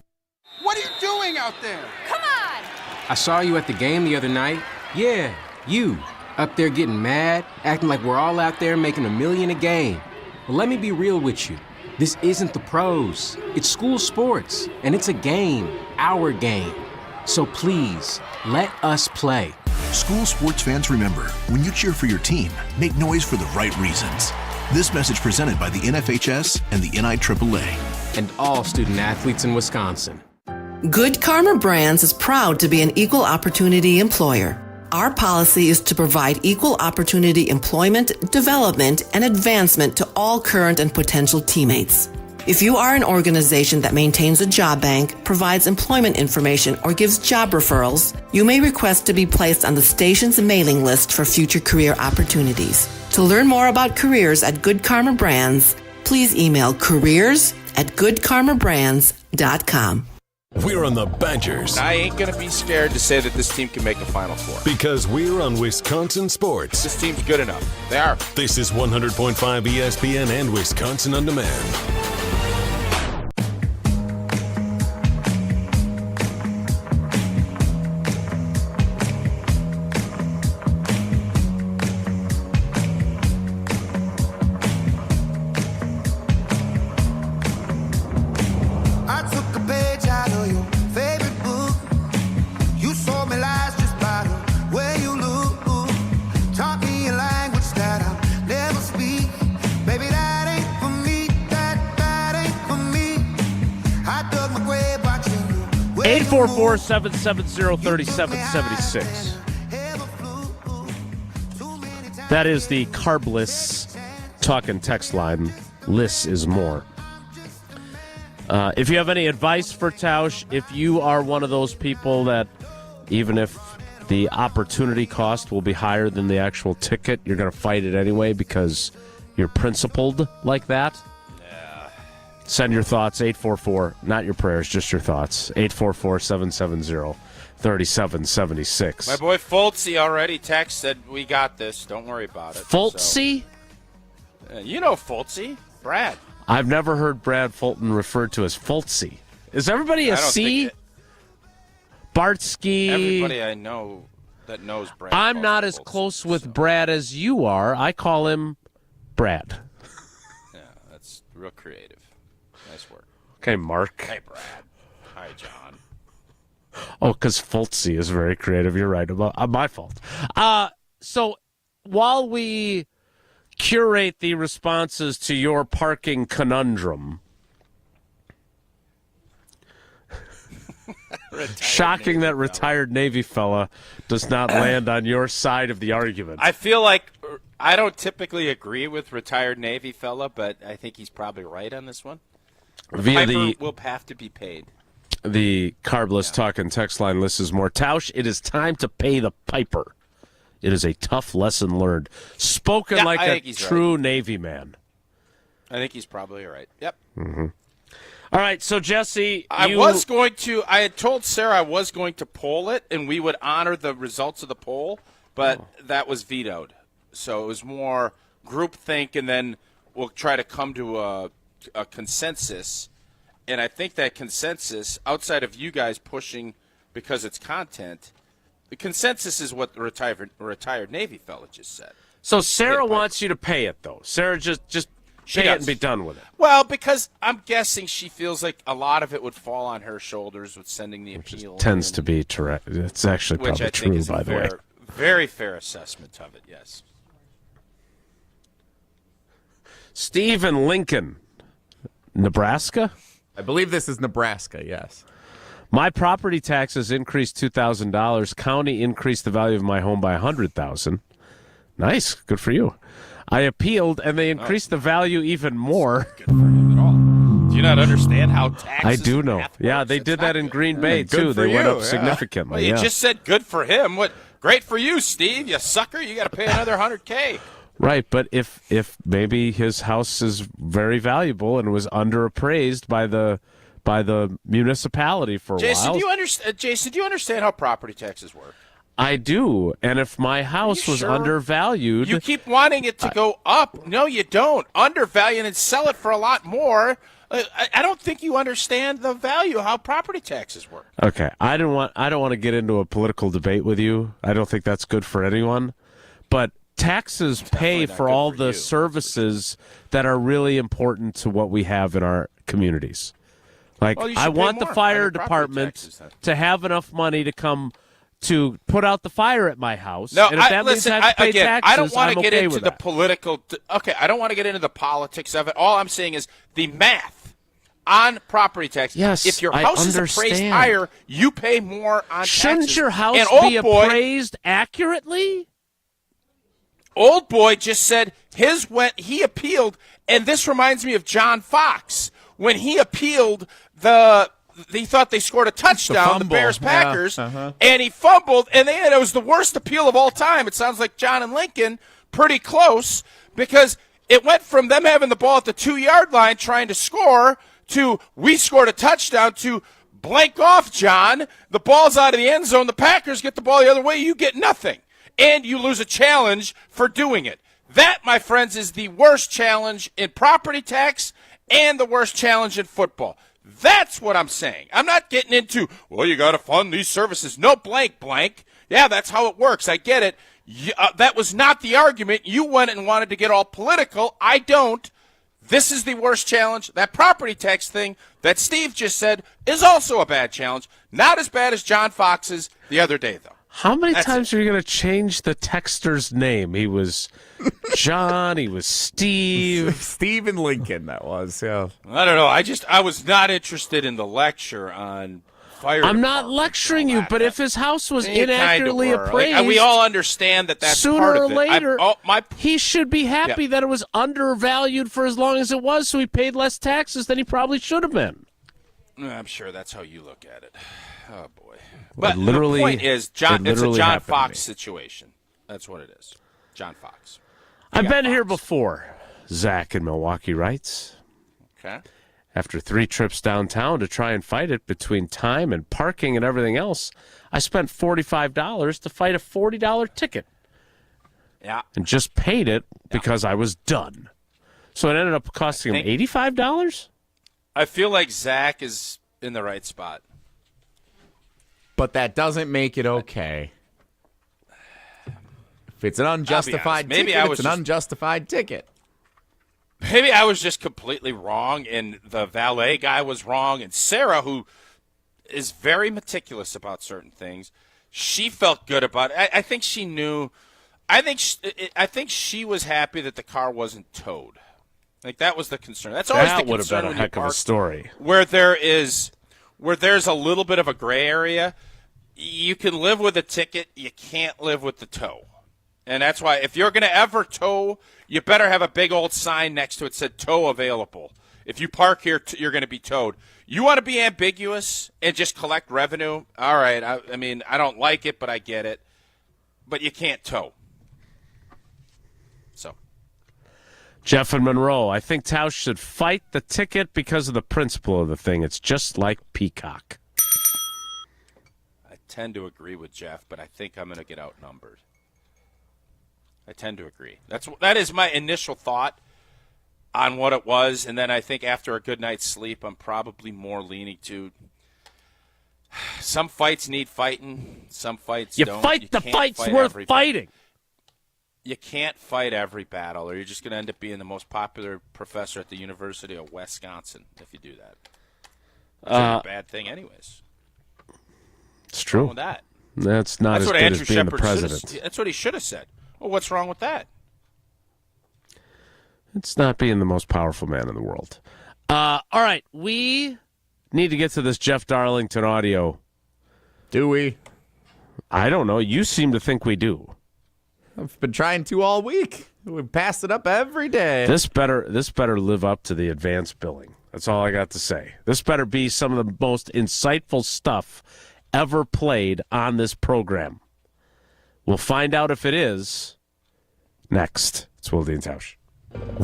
What are you doing out there? Come on! I saw you at the game the other night. Yeah, you. Up there getting mad, acting like we're all out there making $1 million a game. Well, let me be real with you. This isn't the pros. It's school sports, and it's a game, our game. So please, let us play. School sports fans, remember, when you cheer for your team, make noise for the right reasons. This message presented by the NFHS and the NIAAA. And all student athletes in Wisconsin. Good Karma Brands is proud to be an equal opportunity employer. Our policy is to provide equal opportunity employment, development, and advancement to all current and potential teammates. If you are an organization that maintains a job bank, provides employment information, or gives job referrals, you may request to be placed on the station's mailing list for future career opportunities. To learn more about careers at Good Karma Brands, please email careers@goodkarmabrands.com. We're on the Badgers. I ain't going to be scared to say that this team can make a Final Four. Because we're on Wisconsin Sports. This team's good enough. They are. This is 100.5 ESPN and Wisconsin On Demand. 844-770-3776. That is the carbless talk and text line. Less is more. If you have any advice for Tausch, if you are one of those people that even if the opportunity cost will be higher than the actual ticket, you're going to fight it anyway because you're principled like that, send your thoughts, 844, not your prayers, just your thoughts, 844-770-3776. My boy Fultzy already said, we got this, don't worry about it. Fultzy? So, you know Fultzy, Brad. I've never heard Brad Fulton referred to as Fultzy. Is everybody a C? Bartsky. Everybody I know that knows Brad. I'm not as close with Brad as you are. I call him Brad. Yeah, that's real creative. Nice work. Okay, Mark. Hey, Brad. Hi, John. Oh, because Fultzy is very creative. You're right. My fault. So while we curate the responses to your parking conundrum, shocking that retired Navy fella does not land on your side of the argument. I feel like I don't typically agree with retired Navy fella, but I think he's probably right on this one. Piper will have to be paid. The carbless talk and text line list is more. Tausch, it is time to pay the piper. It is a tough lesson learned. Spoken like a true right. Navy man. I think he's probably right. Yep. Mm-hmm. All right, so Jesse, I had told Sarah I was going to poll it, and we would honor the results of the poll, but that was vetoed. So it was more groupthink, and then we'll try to come to a consensus. And I think that consensus, outside of you guys pushing because it's content, the consensus is what the retired Navy fella just said. So Sarah wants you to pay it, though. Sarah just pay it and be done with it. Well, because I'm guessing she feels like a lot of it would fall on her shoulders with sending the appeal. Tends to be correct. It's actually probably true, by the way. Very fair assessment of it, yes. Steve in Lincoln, Nebraska? I believe this is Nebraska, yes. My property taxes increased $2,000. County increased the value of my home by $100,000. Nice. Good for you. I appealed, and they increased the value even more. Good for him at all. Do you not understand how taxes I do know. Yeah, they did that in Green Bay, too. They went up significantly. Well, you just said good for him. What? Great for you, Steve. You sucker. You got to pay another $100K. Right, but if maybe his house is very valuable and was underappraised by the municipality for a while. Jason, do you understand how property taxes work? I do, and if my house was undervalued... You keep wanting it to go up. No, you don't. Undervalue and sell it for a lot more. I don't think you understand the value of how property taxes work. Okay, I don't want to get into a political debate with you. I don't think that's good for anyone. But taxes pay for all the services that are really important to what we have in our communities. Like, I want the fire department to have enough money to come to put out the fire at my house. No, and if that means I have to pay taxes, I don't want to get into the that. political. Okay, I don't want to get into the politics of it. All I'm saying is the math on property tax. Yes, if your house is appraised higher, you pay more on taxes. Shouldn't your house be appraised accurately? Old boy just said he appealed, and this reminds me of John Fox when he appealed he thought they scored a touchdown, the Bears-Packers, and he fumbled, and it was the worst appeal of all time. It sounds like John and Lincoln, pretty close, because it went from them having the ball at the 2-yard line trying to score to we scored a touchdown to blank off, John. The ball's out of the end zone. The Packers get the ball the other way. You get nothing, and you lose a challenge for doing it. That, my friends, is the worst challenge in property tax and the worst challenge in football. That's what I'm saying. I'm not getting into, well, you got to fund these services. No, blank. Yeah, that's how it works. I get it. That was not the argument. You went and wanted to get all political. I don't. This is the worst challenge. That property tax thing that Steve just said is also a bad challenge. Not as bad as John Fox's the other day, though. How many times are you going to change the texter's name? He was John. He was Steve. Steve and Lincoln, that was, yeah. I don't know. I was not interested in the lecture on fire. I'm not lecturing you, but if his house was inaccurately appraised, like, we all understand that's sooner part or of it. later, he should be happy that it was undervalued for as long as it was, so he paid less taxes than he probably should have been. I'm sure that's how you look at it. Oh, boy. Well, But the point is, it's a John Fox situation. That's what it is. John Fox. I've been here before, Zach in Milwaukee writes. Okay. After 3 trips downtown to try and fight it between time and parking and everything else, I spent $45 to fight a $40 ticket. Yeah. And just paid it because I was done. So it ended up costing him $85? I feel like Zach is in the right spot. But that doesn't make it okay. If it's an unjustified ticket, it's an unjustified ticket. Maybe I was just completely wrong, and the valet guy was wrong, and Sarah, who is very meticulous about certain things, she felt good about it. I think she knew. I think she was happy that the car wasn't towed. Like, that was the concern. That's always the concern. That would have been a heck of a story. Where there's a little bit of a gray area, you can live with a ticket, you can't live with the tow. And that's why if you're going to ever tow, you better have a big old sign next to it that said tow available. If you park here, you're going to be towed. You want to be ambiguous and just collect revenue? All right. I mean, I don't like it, but I get it. But you can't tow. So. Jeff and Monroe, I think Tausch should fight the ticket because of the principle of the thing. It's just like Peacock. I tend to agree with Jeff, but I think I'm going to get outnumbered. I tend to agree. That is my initial thought on what it was, and then I think after a good night's sleep, I'm probably more leaning to some fights need fighting, some fights don't. You can't fights worth fighting. You can't fight every battle, or you're just going to end up being the most popular professor at the University of Wisconsin if you do that. That's a bad thing anyways. It's true. What's wrong with that? That's not as good as being the president. That's what he should have said. Well, what's wrong with that? It's not being the most powerful man in the world. All right, we need to get to this Jeff Darlington audio. Do we? I don't know. You seem to think we do. I've been trying to all week. We passed it up every day. This better live up to the advanced billing. That's all I got to say. This better be some of the most insightful stuff ever played on this program. We'll find out if it is next. It's Wilde and Tausch.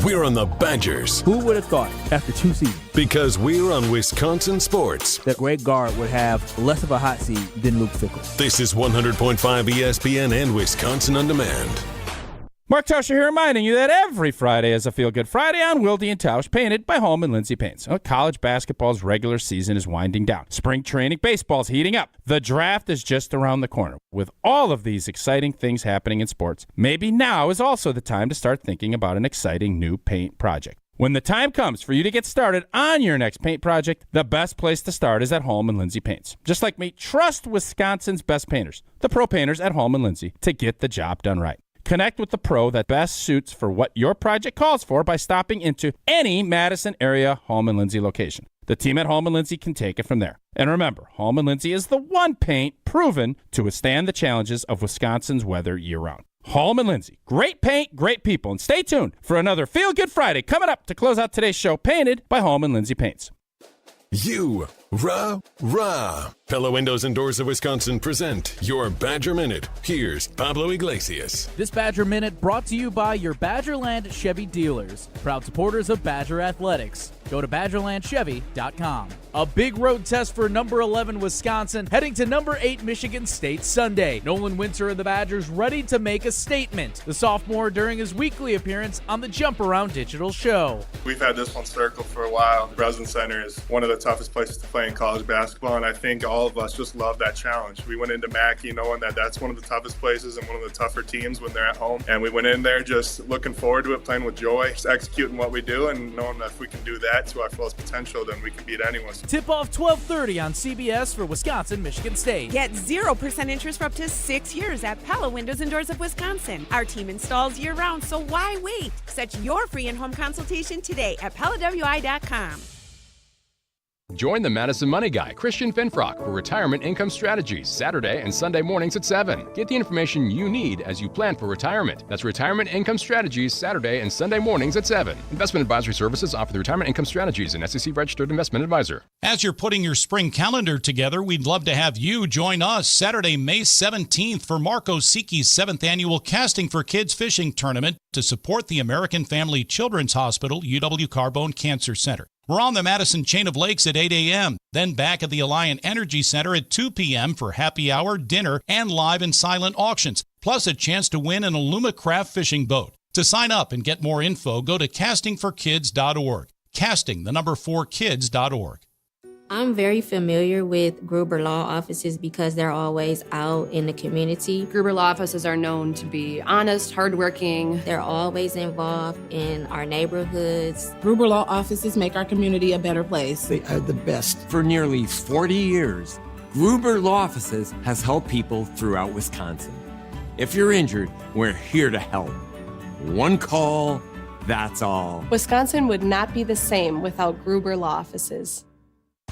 We're on the Badgers. Who would have thought after 2 seasons? Because we're on Wisconsin sports. That Greg Gard would have less of a hot seat than Luke Fickell. This is 100.5 ESPN and Wisconsin On Demand. Mark Tauscher here reminding you that every Friday is a Feel Good Friday on Wilde and Tausch, painted by Home and Lindsay Paints. College basketball's regular season is winding down. Spring training baseball's heating up. The draft is just around the corner. With all of these exciting things happening in sports, maybe now is also the time to start thinking about an exciting new paint project. When the time comes for you to get started on your next paint project, the best place to start is at Home and Lindsay Paints. Just like me, trust Wisconsin's best painters, the pro painters at Home and Lindsay, to get the job done right. Connect with the pro that best suits for what your project calls for by stopping into any Madison area Home and Lindsay location. The team at Home and Lindsay can take it from there. And remember, Home and Lindsay is the one paint proven to withstand the challenges of Wisconsin's weather year-round. Home and Lindsay, great paint, great people. And stay tuned for another Feel Good Friday coming up to close out today's show, painted by Home and Lindsay Paints. Pella Windows and Doors of Wisconsin present your Badger Minute. Here's Pablo Iglesias. This Badger Minute brought to you by your Badgerland Chevy dealers, proud supporters of Badger Athletics. Go to BadgerlandChevy.com. A big road test for number 11 Wisconsin, heading to number 8 Michigan State Sunday. Nolan Winter and the Badgers ready to make a statement. The sophomore during his weekly appearance on the Jump Around Digital Show. We've had this one circled for a while. Breslin Center is one of the toughest places to play playing college basketball, and I think all of us just love that challenge. We went into Mackey knowing that that's one of the toughest places and one of the tougher teams when they're at home, and we went in there just looking forward to it, playing with joy, just executing what we do, and knowing that if we can do that to our fullest potential, then we can beat anyone. Tip-off 12:30 on CBS for Wisconsin-Michigan State. Get 0% interest for up to 6 years at Pella Windows and Doors of Wisconsin. Our team installs year-round, so why wait? Set your free in-home consultation today at PellaWI.com. Join the Madison Money Guy, Christian Finfrock, for Retirement Income Strategies, Saturday and Sunday mornings at 7. Get the information you need as you plan for retirement. That's Retirement Income Strategies, Saturday and Sunday mornings at 7. Investment advisory services offer the Retirement Income Strategies, an SEC-registered investment advisor. As you're putting your spring calendar together, we'd love to have you join us Saturday, May 17th for Mark Osiki's 7th Annual Casting for Kids Fishing Tournament to support the American Family Children's Hospital, UW Carbone Cancer Center. We're on the Madison Chain of Lakes at 8 a.m., then back at the Alliant Energy Center at 2 p.m. for happy hour, dinner, and live and silent auctions, plus a chance to win an Alumacraft fishing boat. To sign up and get more info, go to castingforkids.org. Casting, 4kids.org. I'm very familiar with Gruber Law Offices because they're always out in the community. Gruber Law Offices are known to be honest, hardworking. They're always involved in our neighborhoods. Gruber Law Offices make our community a better place. They are the best. For nearly 40 years, Gruber Law Offices has helped people throughout Wisconsin. If you're injured, we're here to help. One call, that's all. Wisconsin would not be the same without Gruber Law Offices.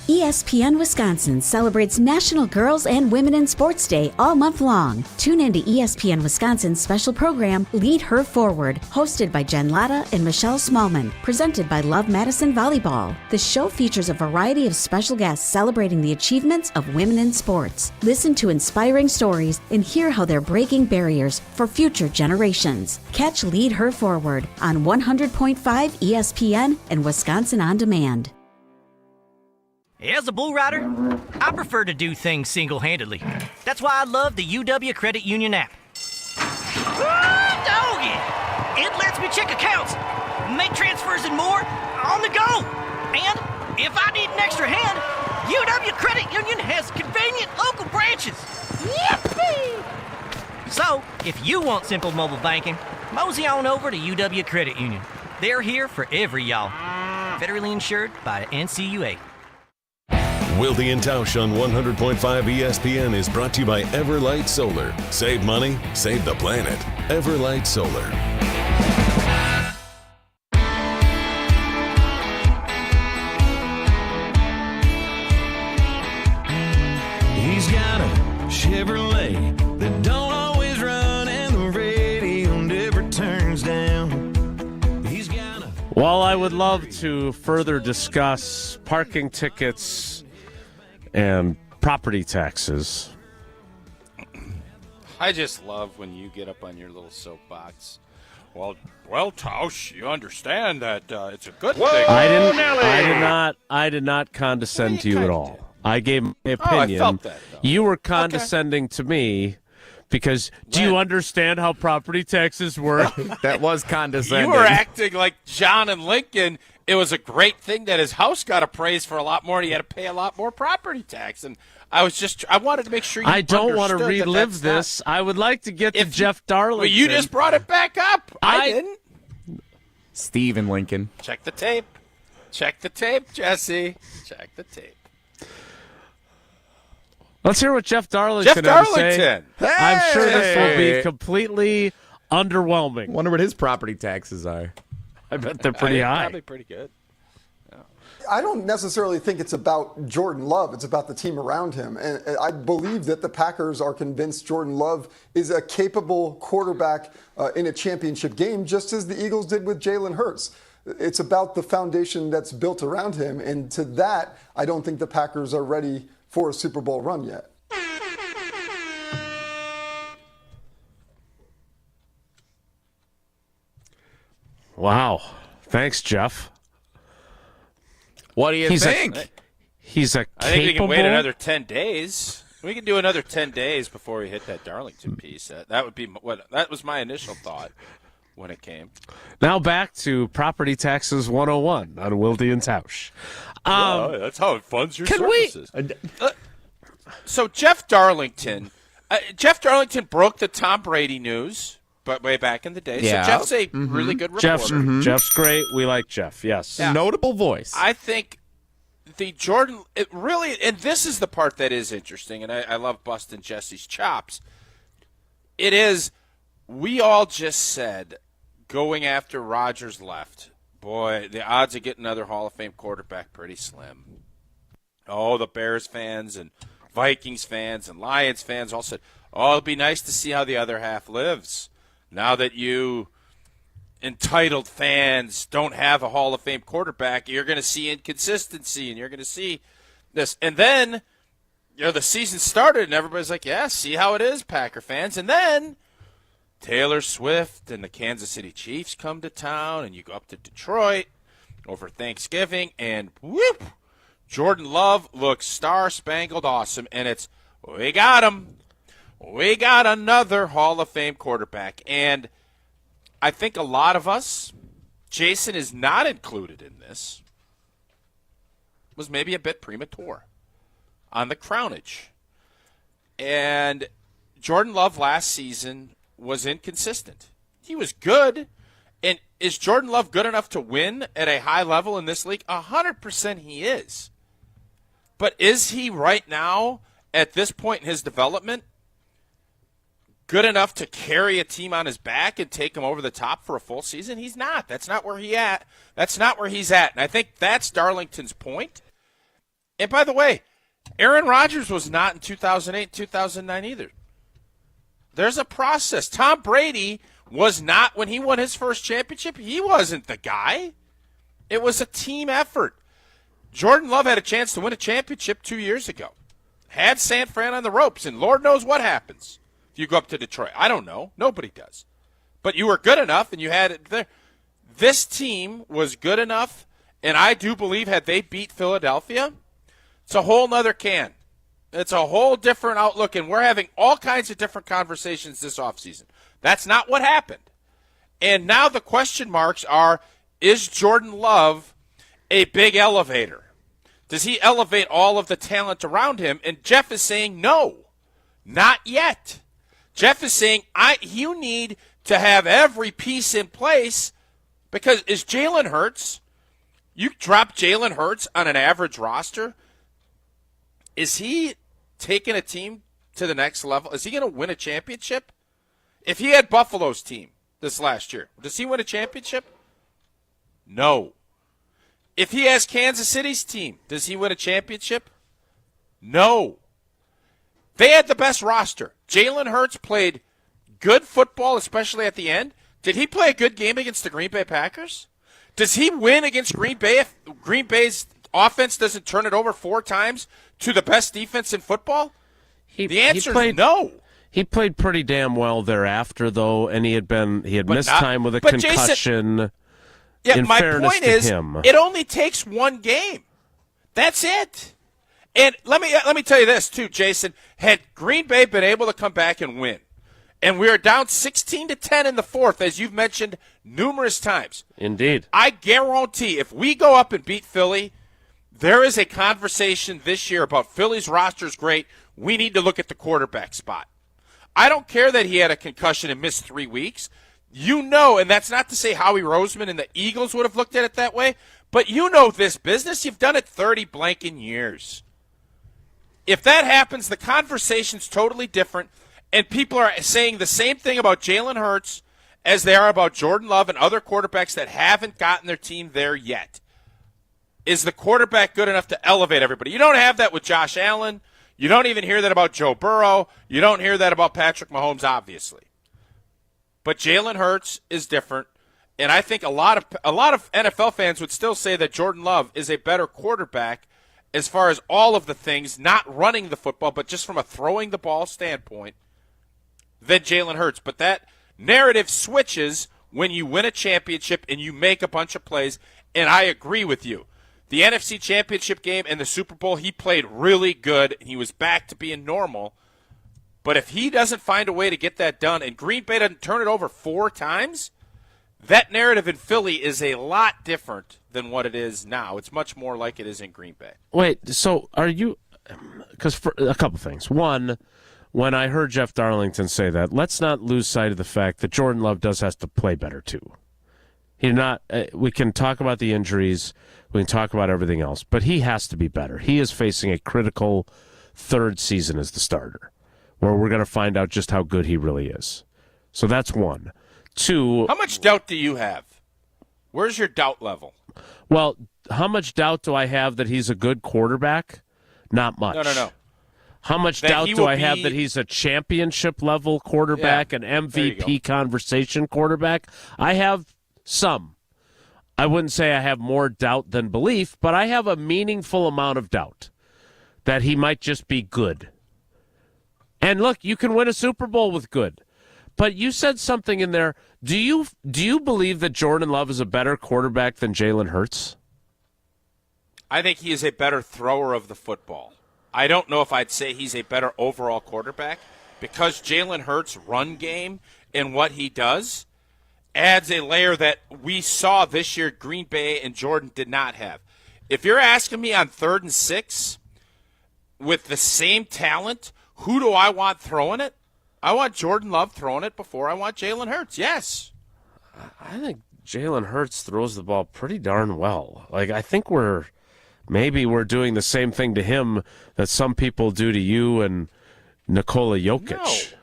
ESPN Wisconsin celebrates National Girls and Women in Sports Day all month long. Tune in to ESPN Wisconsin's special program, Lead Her Forward, hosted by Jen Latta and Michelle Smallman, presented by Love Madison Volleyball. The show features a variety of special guests celebrating the achievements of women in sports. Listen to inspiring stories and hear how they're breaking barriers for future generations. Catch Lead Her Forward on 100.5 ESPN and Wisconsin On Demand. As a bull rider, I prefer to do things single-handedly. That's why I love the UW Credit Union app. Doggy! It lets me check accounts, make transfers and more on the go. And if I need an extra hand, UW Credit Union has convenient local branches. Yippee! So, if you want simple mobile banking, mosey on over to UW Credit Union. They're here for every y'all. Federally insured by NCUA. Wilde and Tausch on 100.5 ESPN is brought to you by Everlight Solar. Save money, save the planet. Everlight Solar. He's got a Chevrolet that don't always run and the radio never turns down. He's got a... While I would love to further discuss parking tickets and property taxes, I just love when you get up on your little soapbox. Well, Tausch, you understand that it's a good thing. I did not condescend to you at all. I gave my opinion. I felt that, though. You were condescending to me because do you understand how property taxes work? That was condescending. You were acting like John and Lincoln. It was a great thing that his house got appraised for a lot more and he had to pay a lot more property tax. And I wanted to make sure you I don't want to understood relive this. I would like to get to Jeff Darlington. Well, you just brought it back up. I didn't. Steve and Lincoln. Check the tape. Check the tape, Jesse. Check the tape. Let's hear what Jeff Darlington has to say. Hey! I'm sure this will be completely underwhelming. Wonder what his property taxes are. I bet they're pretty high. Probably pretty good. I don't necessarily think it's about Jordan Love. It's about the team around him. And I believe that the Packers are convinced Jordan Love is a capable quarterback in a championship game, just as the Eagles did with Jalen Hurts. It's about the foundation that's built around him. And to that, I don't think the Packers are ready for a Super Bowl run yet. Wow. Thanks, Jeff. What do you think? He's a I think we can wait another 10 days. We can do another 10 days before we hit that Darlington piece. That would be that was my initial thought. when it came. Now back to Property Taxes 101 on Wilde and Tausch. That's how it funds your can services. So Jeff Darlington broke the Tom Brady news, but way back in the day. Yeah. So Jeff's a really good reporter. Jeff's great. We like Jeff. Yes. Yeah. Notable voice. I think the Jordan, it really, and this is the part that is interesting, and I love busting Jesse's chops. It is, we all just said, going after Rodgers left, boy, the odds of getting another Hall of Fame quarterback pretty slim. Oh, the Bears fans and Vikings fans and Lions fans all said, oh, it'd be nice to see how the other half lives. Now that you entitled fans don't have a Hall of Fame quarterback, you're going to see inconsistency and you're going to see this. And then, the season started and everybody's like, yeah, see how it is, Packer fans. And then Taylor Swift and the Kansas City Chiefs come to town and you go up to Detroit over Thanksgiving and whoop, Jordan Love looks star-spangled awesome. And it's, we got him. We got another Hall of Fame quarterback. And I think a lot of us, Jason is not included in this, was maybe a bit premature on the crownage. And Jordan Love last season was inconsistent. He was good. And is Jordan Love good enough to win at a high level in this league? 100% he is. But is he right now, at this point in his development, good enough to carry a team on his back and take him over the top for a full season? He's not. That's not where he's at. And I think that's Darlington's point. And by the way, Aaron Rodgers was not in 2008, 2009 either. There's a process. Tom Brady was not, when he won his first championship, he wasn't the guy. It was a team effort. Jordan Love had a chance to win a championship 2 years ago. Had San Fran on the ropes, and Lord knows what happens if you go up to Detroit. I don't know. Nobody does. But you were good enough, and you had it there. This team was good enough, and I do believe had they beat Philadelphia, it's a whole nother can. It's a whole different outlook, and we're having all kinds of different conversations this offseason. That's not what happened. And now the question marks are, is Jordan Love a big elevator? Does he elevate all of the talent around him? And Jeff is saying no, not yet. Jeff is saying you need to have every piece in place, because is Jalen Hurts, you drop Jalen Hurts on an average roster, is he taking a team to the next level? Is he going to win a championship? If he had Buffalo's team this last year, does he win a championship? No. If he has Kansas City's team, does he win a championship? No. They had the best roster. Jalen Hurts played good football, especially at the end. Did he play a good game against the Green Bay Packers? Does he win against Green Bay if Green Bay's offense doesn't turn it over 4 times to the best defense in football? The answer is no. He played pretty damn well thereafter, though, and he had missed time with a concussion. Jason, my point is, it only takes one game. That's it. And let me tell you this too, Jason. Had Green Bay been able to come back and win, and we are down 16-10 in the fourth, as you've mentioned numerous times. Indeed. I guarantee if we go up and beat Philly, there is a conversation this year about Philly's roster's great. We need to look at the quarterback spot. I don't care that he had a concussion and missed 3 weeks. And that's not to say Howie Roseman and the Eagles would have looked at it that way, but you know this business. You've done it 30 blanking years. If that happens, the conversation's totally different, and people are saying the same thing about Jalen Hurts as they are about Jordan Love and other quarterbacks that haven't gotten their team there yet. Is the quarterback good enough to elevate everybody? You don't have that with Josh Allen. You don't even hear that about Joe Burrow. You don't hear that about Patrick Mahomes, obviously. But Jalen Hurts is different, and I think a lot of NFL fans would still say that Jordan Love is a better quarterback as far as all of the things, not running the football, but just from a throwing the ball standpoint, than Jalen Hurts. But that narrative switches when you win a championship and you make a bunch of plays, and I agree with you. The NFC Championship game and the Super Bowl, he played really good. He was back to being normal. But if he doesn't find a way to get that done, and Green Bay doesn't turn it over 4 times, that narrative in Philly is a lot different than what it is now. It's much more like it is in Green Bay. Wait, so are you – because for a couple things. One, when I heard Jeff Darlington say that, let's not lose sight of the fact that Jordan Love does have to play better too. We can talk about the injuries, we can talk about everything else, but he has to be better. He is facing a critical third season as the starter, where we're going to find out just how good he really is. So that's one. Two. How much doubt do you have? Where's your doubt level? Well, how much doubt do I have that he's a good quarterback? Not much. No. How much doubt do I have that he's a championship-level quarterback, an MVP conversation quarterback? I have some. I wouldn't say I have more doubt than belief, but I have a meaningful amount of doubt that he might just be good. And look, you can win a Super Bowl with good. But you said something in there. Do you believe that Jordan Love is a better quarterback than Jalen Hurts? I think he is a better thrower of the football. I don't know if I'd say he's a better overall quarterback because Jalen Hurts' run game and what he does adds a layer that we saw this year Green Bay and Jordan did not have. If you're asking me on 3rd and 6 with the same talent, who do I want throwing it? I want Jordan Love throwing it before I want Jalen Hurts. Yes. I think Jalen Hurts throws the ball pretty darn well. I think we're doing the same thing to him that some people do to you and Nikola Jokic. No.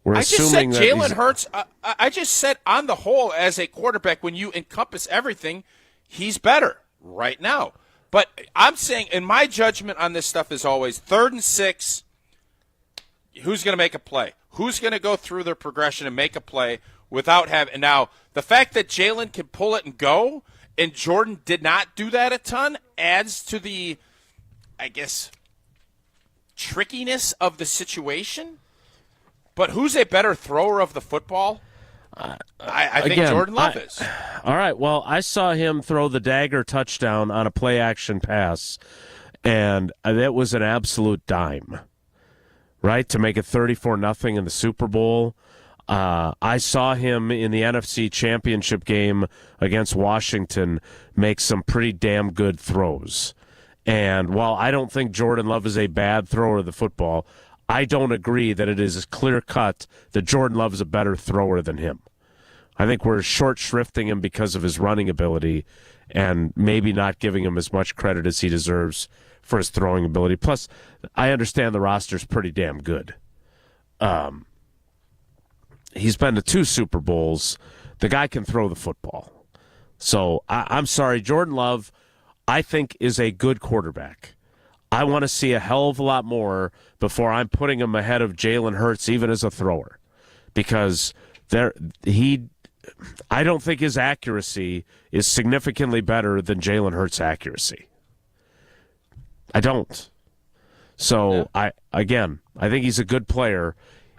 We're assuming that Jalen Hurts. I just said on the whole, as a quarterback, when you encompass everything, he's better right now. But I'm saying, in my judgment on this stuff is always 3rd and 6. Who's going to make a play? Who's going to go through their progression and make a play without having? Now, the fact that Jalen can pull it and go, and Jordan did not do that a ton, adds to the, I guess, trickiness of the situation. But who's a better thrower of the football? I think Jordan Love is. All right, well, I saw him throw the dagger touchdown on a play-action pass, and that was an absolute dime. Right, to make it 34-0 in the Super Bowl. I saw him in the NFC Championship game against Washington make some pretty damn good throws. And while I don't think Jordan Love is a bad thrower of the football, I don't agree that it is clear-cut that Jordan Love is a better thrower than him. I think we're short-shrifting him because of his running ability and maybe not giving him as much credit as he deserves for his throwing ability. Plus, I understand the roster's pretty damn good. He's been to 2 Super Bowls. The guy can throw the football. So I'm sorry, Jordan Love, I think, is a good quarterback. I want to see a hell of a lot more before I'm putting him ahead of Jalen Hurts, even as a thrower, because I don't think his accuracy is significantly better than Jalen Hurts' accuracy. I don't. So, I think he's a good player.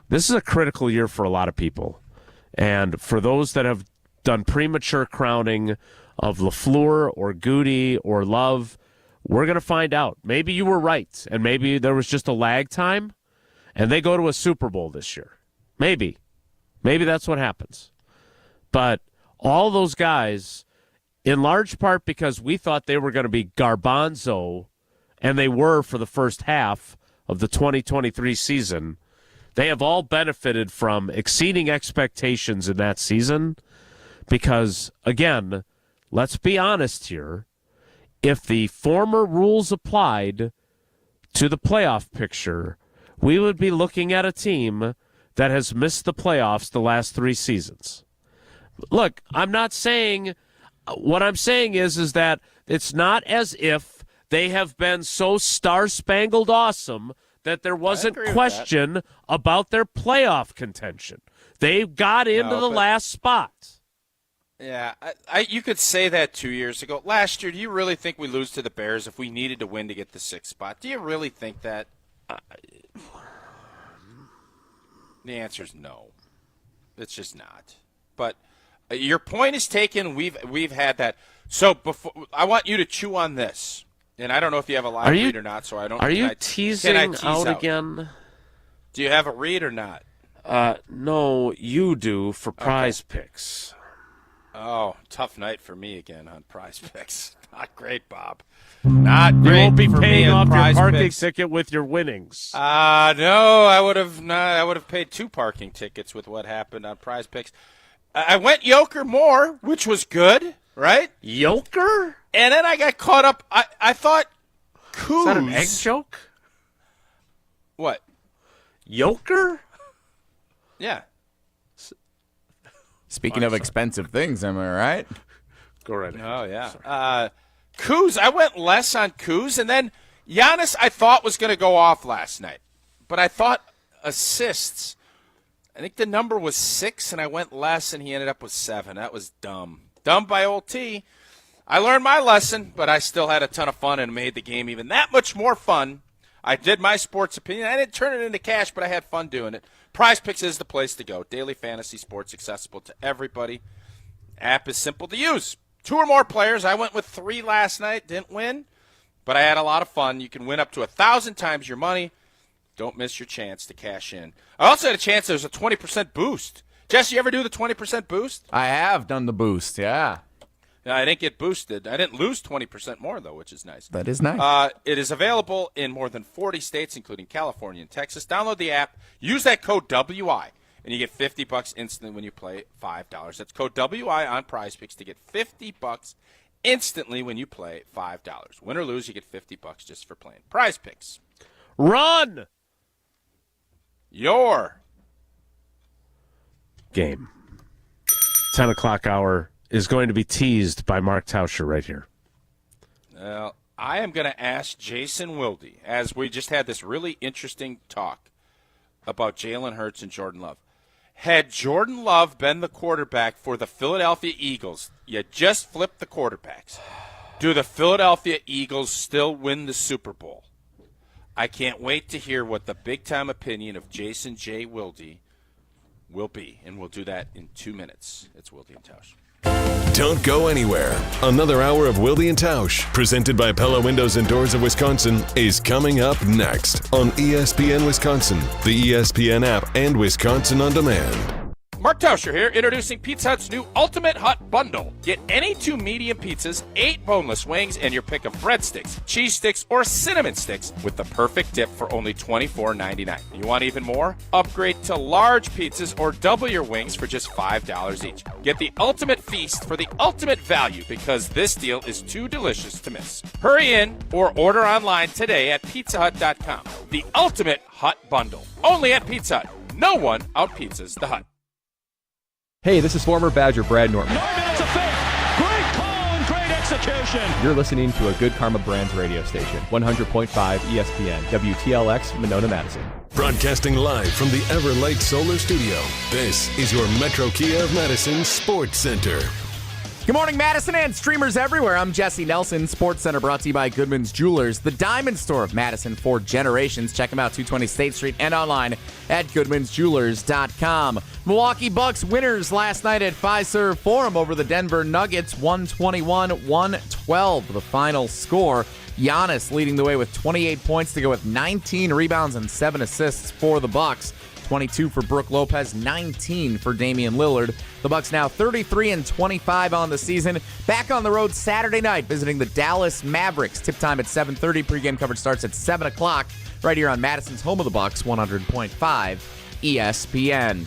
This is a critical year for a lot of people. And for those that have done premature crowning of LaFleur or Goody or Love, we're going to find out. Maybe you were right, and maybe there was just a lag time, and they go to a Super Bowl this year. Maybe. Maybe that's what happens. But all those guys, in large part because we thought they were going to be garbanzo, and they were for the first half of the 2023 season, they have all benefited from exceeding expectations in that season because, again, let's be honest here, if the former rules applied to the playoff picture, we would be looking at a team that has missed the playoffs the last 3 seasons. Look, I'm not saying – what I'm saying is that it's not as if they have been so star-spangled awesome that there wasn't question about their playoff contention. They got into the last spot. Yeah, you could say that 2 years ago. Last year, do you really think we lose to the Bears if we needed to win to get the 6th spot? Do you really think that? The answer is no. It's just not. But your point is taken. We've had that. So before, I want you to chew on this. And I don't know if you have a live read or not, so I don't. Are you teasing out again? Do you have a read or not? No, you do for Prize Picks. Oh, tough night for me again on Prize Picks. Not great, Bob. Not great. You won't be for paying me off your Prize parking Picks. ticket with your winnings. No, I would have not. I would have paid 2 parking tickets with what happened on Prize Picks. I went Joker more, which was good, right? Joker? And then I got caught up. I thought Coos. Is that an egg joke? What? Joker? Yeah. Speaking of expensive things, am I right? Go right ahead. Oh, yeah. Coos, I went less on Coos, and then Giannis I thought was going to go off last night. But I thought assists, I think the number was 6, and I went less, and he ended up with 7. That was dumb. Dumb by old T. I learned my lesson, but I still had a ton of fun and made the game even that much more fun. I did my sports opinion. I didn't turn it into cash, but I had fun doing it. Prize Picks is the place to go. Daily fantasy sports accessible to everybody. App is simple to use. 2 or more players. I went with 3 last night. Didn't win, but I had a lot of fun. You can win up to 1,000 times your money. Don't miss your chance to cash in. I also had a chance there's a 20% boost. Jesse, you ever do the 20% boost? I have done the boost, yeah. No, I didn't get boosted. I didn't lose 20% more, though, which is nice. That is nice. It is available in more than 40 states, including California and Texas. Download the app. Use that code WI, and you get $50 instantly when you play $5. That's code WI on Prize Picks to get $50 instantly when you play $5. Win or lose, you get $50 just for playing. Prize Picks. Run! Your game. 10 o'clock hour is going to be teased by Mark Tauscher right here. Well, I am going to ask Jason Wilde, as we just had this really interesting talk about Jalen Hurts and Jordan Love. Had Jordan Love been the quarterback for the Philadelphia Eagles, you just flipped the quarterbacks. Do the Philadelphia Eagles still win the Super Bowl? I can't wait to hear what the big-time opinion of Jason J. Wilde will be, and we'll do that in 2 minutes. It's Wilde and Tausch. Don't go anywhere. Another hour of Wilde and Tausch, presented by Pella Windows and Doors of Wisconsin, is coming up next on ESPN Wisconsin, the ESPN app, and Wisconsin On Demand. Mark Tauscher here, introducing Pizza Hut's new Ultimate Hut Bundle. Get any 2 medium pizzas, 8 boneless wings, and your pick of breadsticks, cheese sticks, or cinnamon sticks with the perfect dip for only $24.99. You want even more? Upgrade to large pizzas or double your wings for just $5 each. Get the ultimate feast for the ultimate value because this deal is too delicious to miss. Hurry in or order online today at pizzahut.com. The Ultimate Hut Bundle. Only at Pizza Hut. No one out-pizzas the Hut. Hey, this is former Badger Brad Norton. 9 minutes of fake. Great call and great execution. You're listening to a Good Karma Brands radio station, 100.5 ESPN, WTLX, Monona, Madison. Broadcasting live from the Everlight Solar Studio, this is your Metro Kia of Madison Sports Center. Good morning, Madison and streamers everywhere. I'm Jesse Nelson, Sports Center, brought to you by Goodman's Jewelers, the diamond store of Madison for generations. Check them out, 220 State Street and online at goodmansjewelers.com. Milwaukee Bucks winners last night at Fiserv Forum over the Denver Nuggets, 121-112, the final score. Giannis leading the way with 28 points to go with 19 rebounds and 7 assists for the Bucks. 22 for Brook Lopez, 19 for Damian Lillard. The Bucks now 33-25 on the season. Back on the road Saturday night, visiting the Dallas Mavericks. Tip time at 7:30. Pregame coverage starts at 7 o'clock right here on Madison's home of the Bucks, 100.5 ESPN.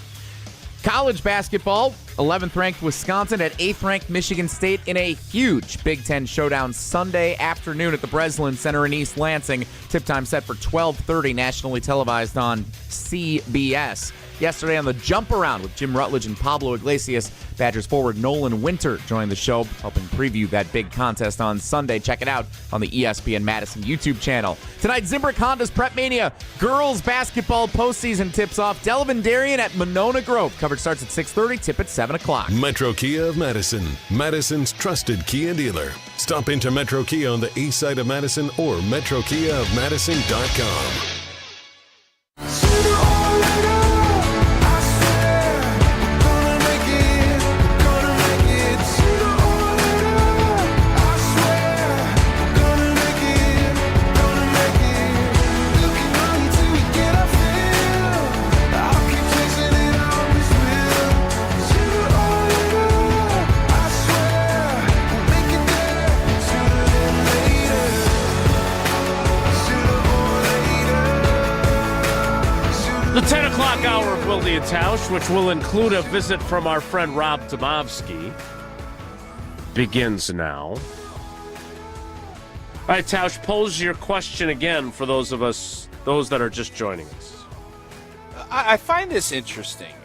College basketball, 11th-ranked Wisconsin at 8th-ranked Michigan State in a huge Big Ten showdown Sunday afternoon at the Breslin Center in East Lansing. Tip time set for 12:30, nationally televised on CBS. Yesterday on the Jump Around with Jim Rutledge and Pablo Iglesias, Badgers forward Nolan Winter joined the show, helping preview that big contest on Sunday. Check it out on the ESPN Madison YouTube channel. Tonight, Zimbrick Honda's Prep Mania girls basketball postseason tips off. Delavan Darien at Monona Grove. Coverage starts at 6:30, tip at 7 o'clock. Metro Kia of Madison, Madison's trusted Kia dealer. Stop into Metro Kia on the east side of Madison or metrokiaofmadison.com. The 10 o'clock hour of Wilde and Tausch, which will include a visit from our friend Rob Demovsky, begins now. All right, Tausch, pose your question again for those that are just joining us. I find this interesting.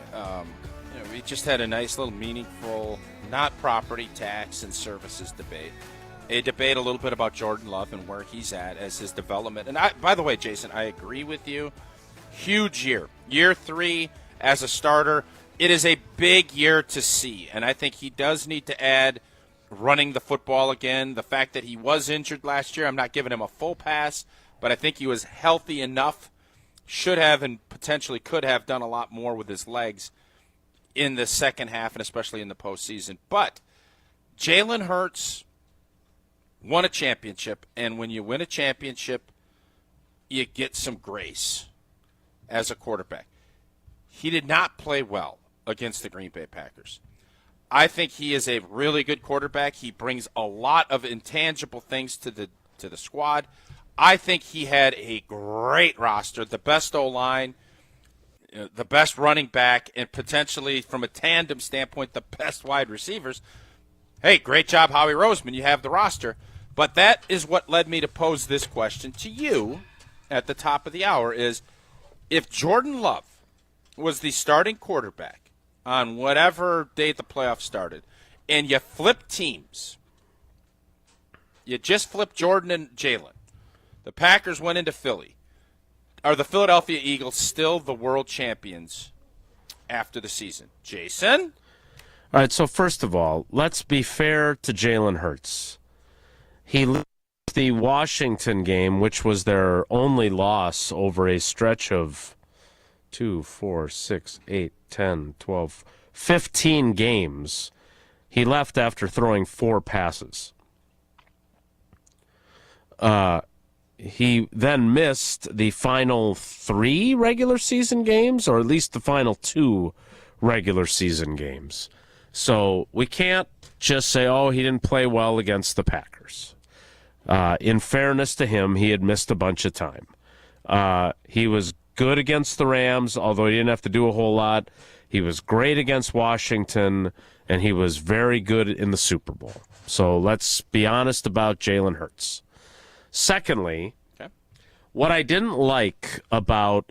We just had a nice little meaningful, not property tax and services debate. A debate a little bit about Jordan Love and where he's at as his development. And by the way, Jason, I agree with you. Huge year. Year 3 as a starter. It is a big year to see. And I think he does need to add running the football again. The fact that he was injured last year, I'm not giving him a full pass, but I think he was healthy enough, should have and potentially could have done a lot more with his legs in the second half and especially in the postseason. But Jalen Hurts won a championship, and when you win a championship, you get some grace as a quarterback. He did not play well against the Green Bay Packers. I think he is a really good quarterback. He brings a lot of intangible things to the squad. I think he had a great roster, the best O-line, the best running back, and potentially from a tandem standpoint, the best wide receivers. Hey, great job, Howie Roseman. You have the roster. But that is what led me to pose this question to you at the top of the hour is, if Jordan Love was the starting quarterback on whatever day the playoffs started, and you flip teams, you just flipped Jordan and Jalen, the Packers went into Philly, are the Philadelphia Eagles still the world champions after the season? Jason? All right, so first of all, let's be fair to Jalen Hurts. He left the Washington game, which was their only loss over a stretch of 2, 4, 6, 8, 10, 12, 15 games. He left after throwing 4 passes. He then missed the final 3 regular season games, or at least the final 2 regular season games. So we can't just say, oh, he didn't play well against the Packers. In fairness to him, he had missed a bunch of time. He was good against the Rams, although he didn't have to do a whole lot. He was great against Washington, and he was very good in the Super Bowl. So let's be honest about Jalen Hurts. Secondly, what I didn't like about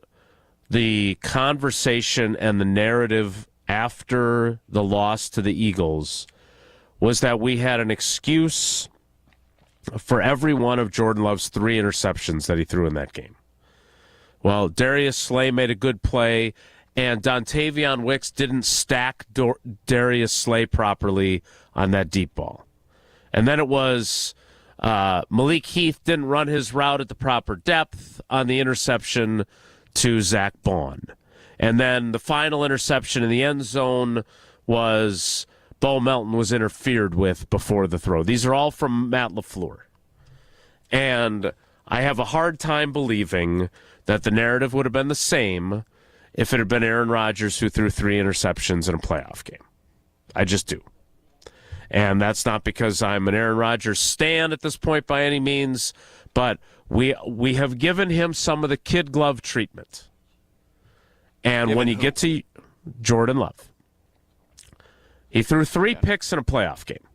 the conversation and the narrative after the loss to the Eagles was that we had an excuse for every one of Jordan Love's 3 interceptions that he threw in that game. Well, Darius Slay made a good play, and Dontavion Wicks didn't stack Darius Slay properly on that deep ball. And then it was Malik Heath didn't run his route at the proper depth on the interception to Zach Bond. And then the final interception in the end zone was Bo Melton was interfered with before the throw. These are all from Matt LaFleur. And I have a hard time believing that the narrative would have been the same if it had been Aaron Rodgers who threw 3 interceptions in a playoff game. I just do. And that's not because I'm an Aaron Rodgers stan at this point by any means, but we have given him some of the kid glove treatment. And when you get to Jordan Love, he threw 3 picks in a playoff game.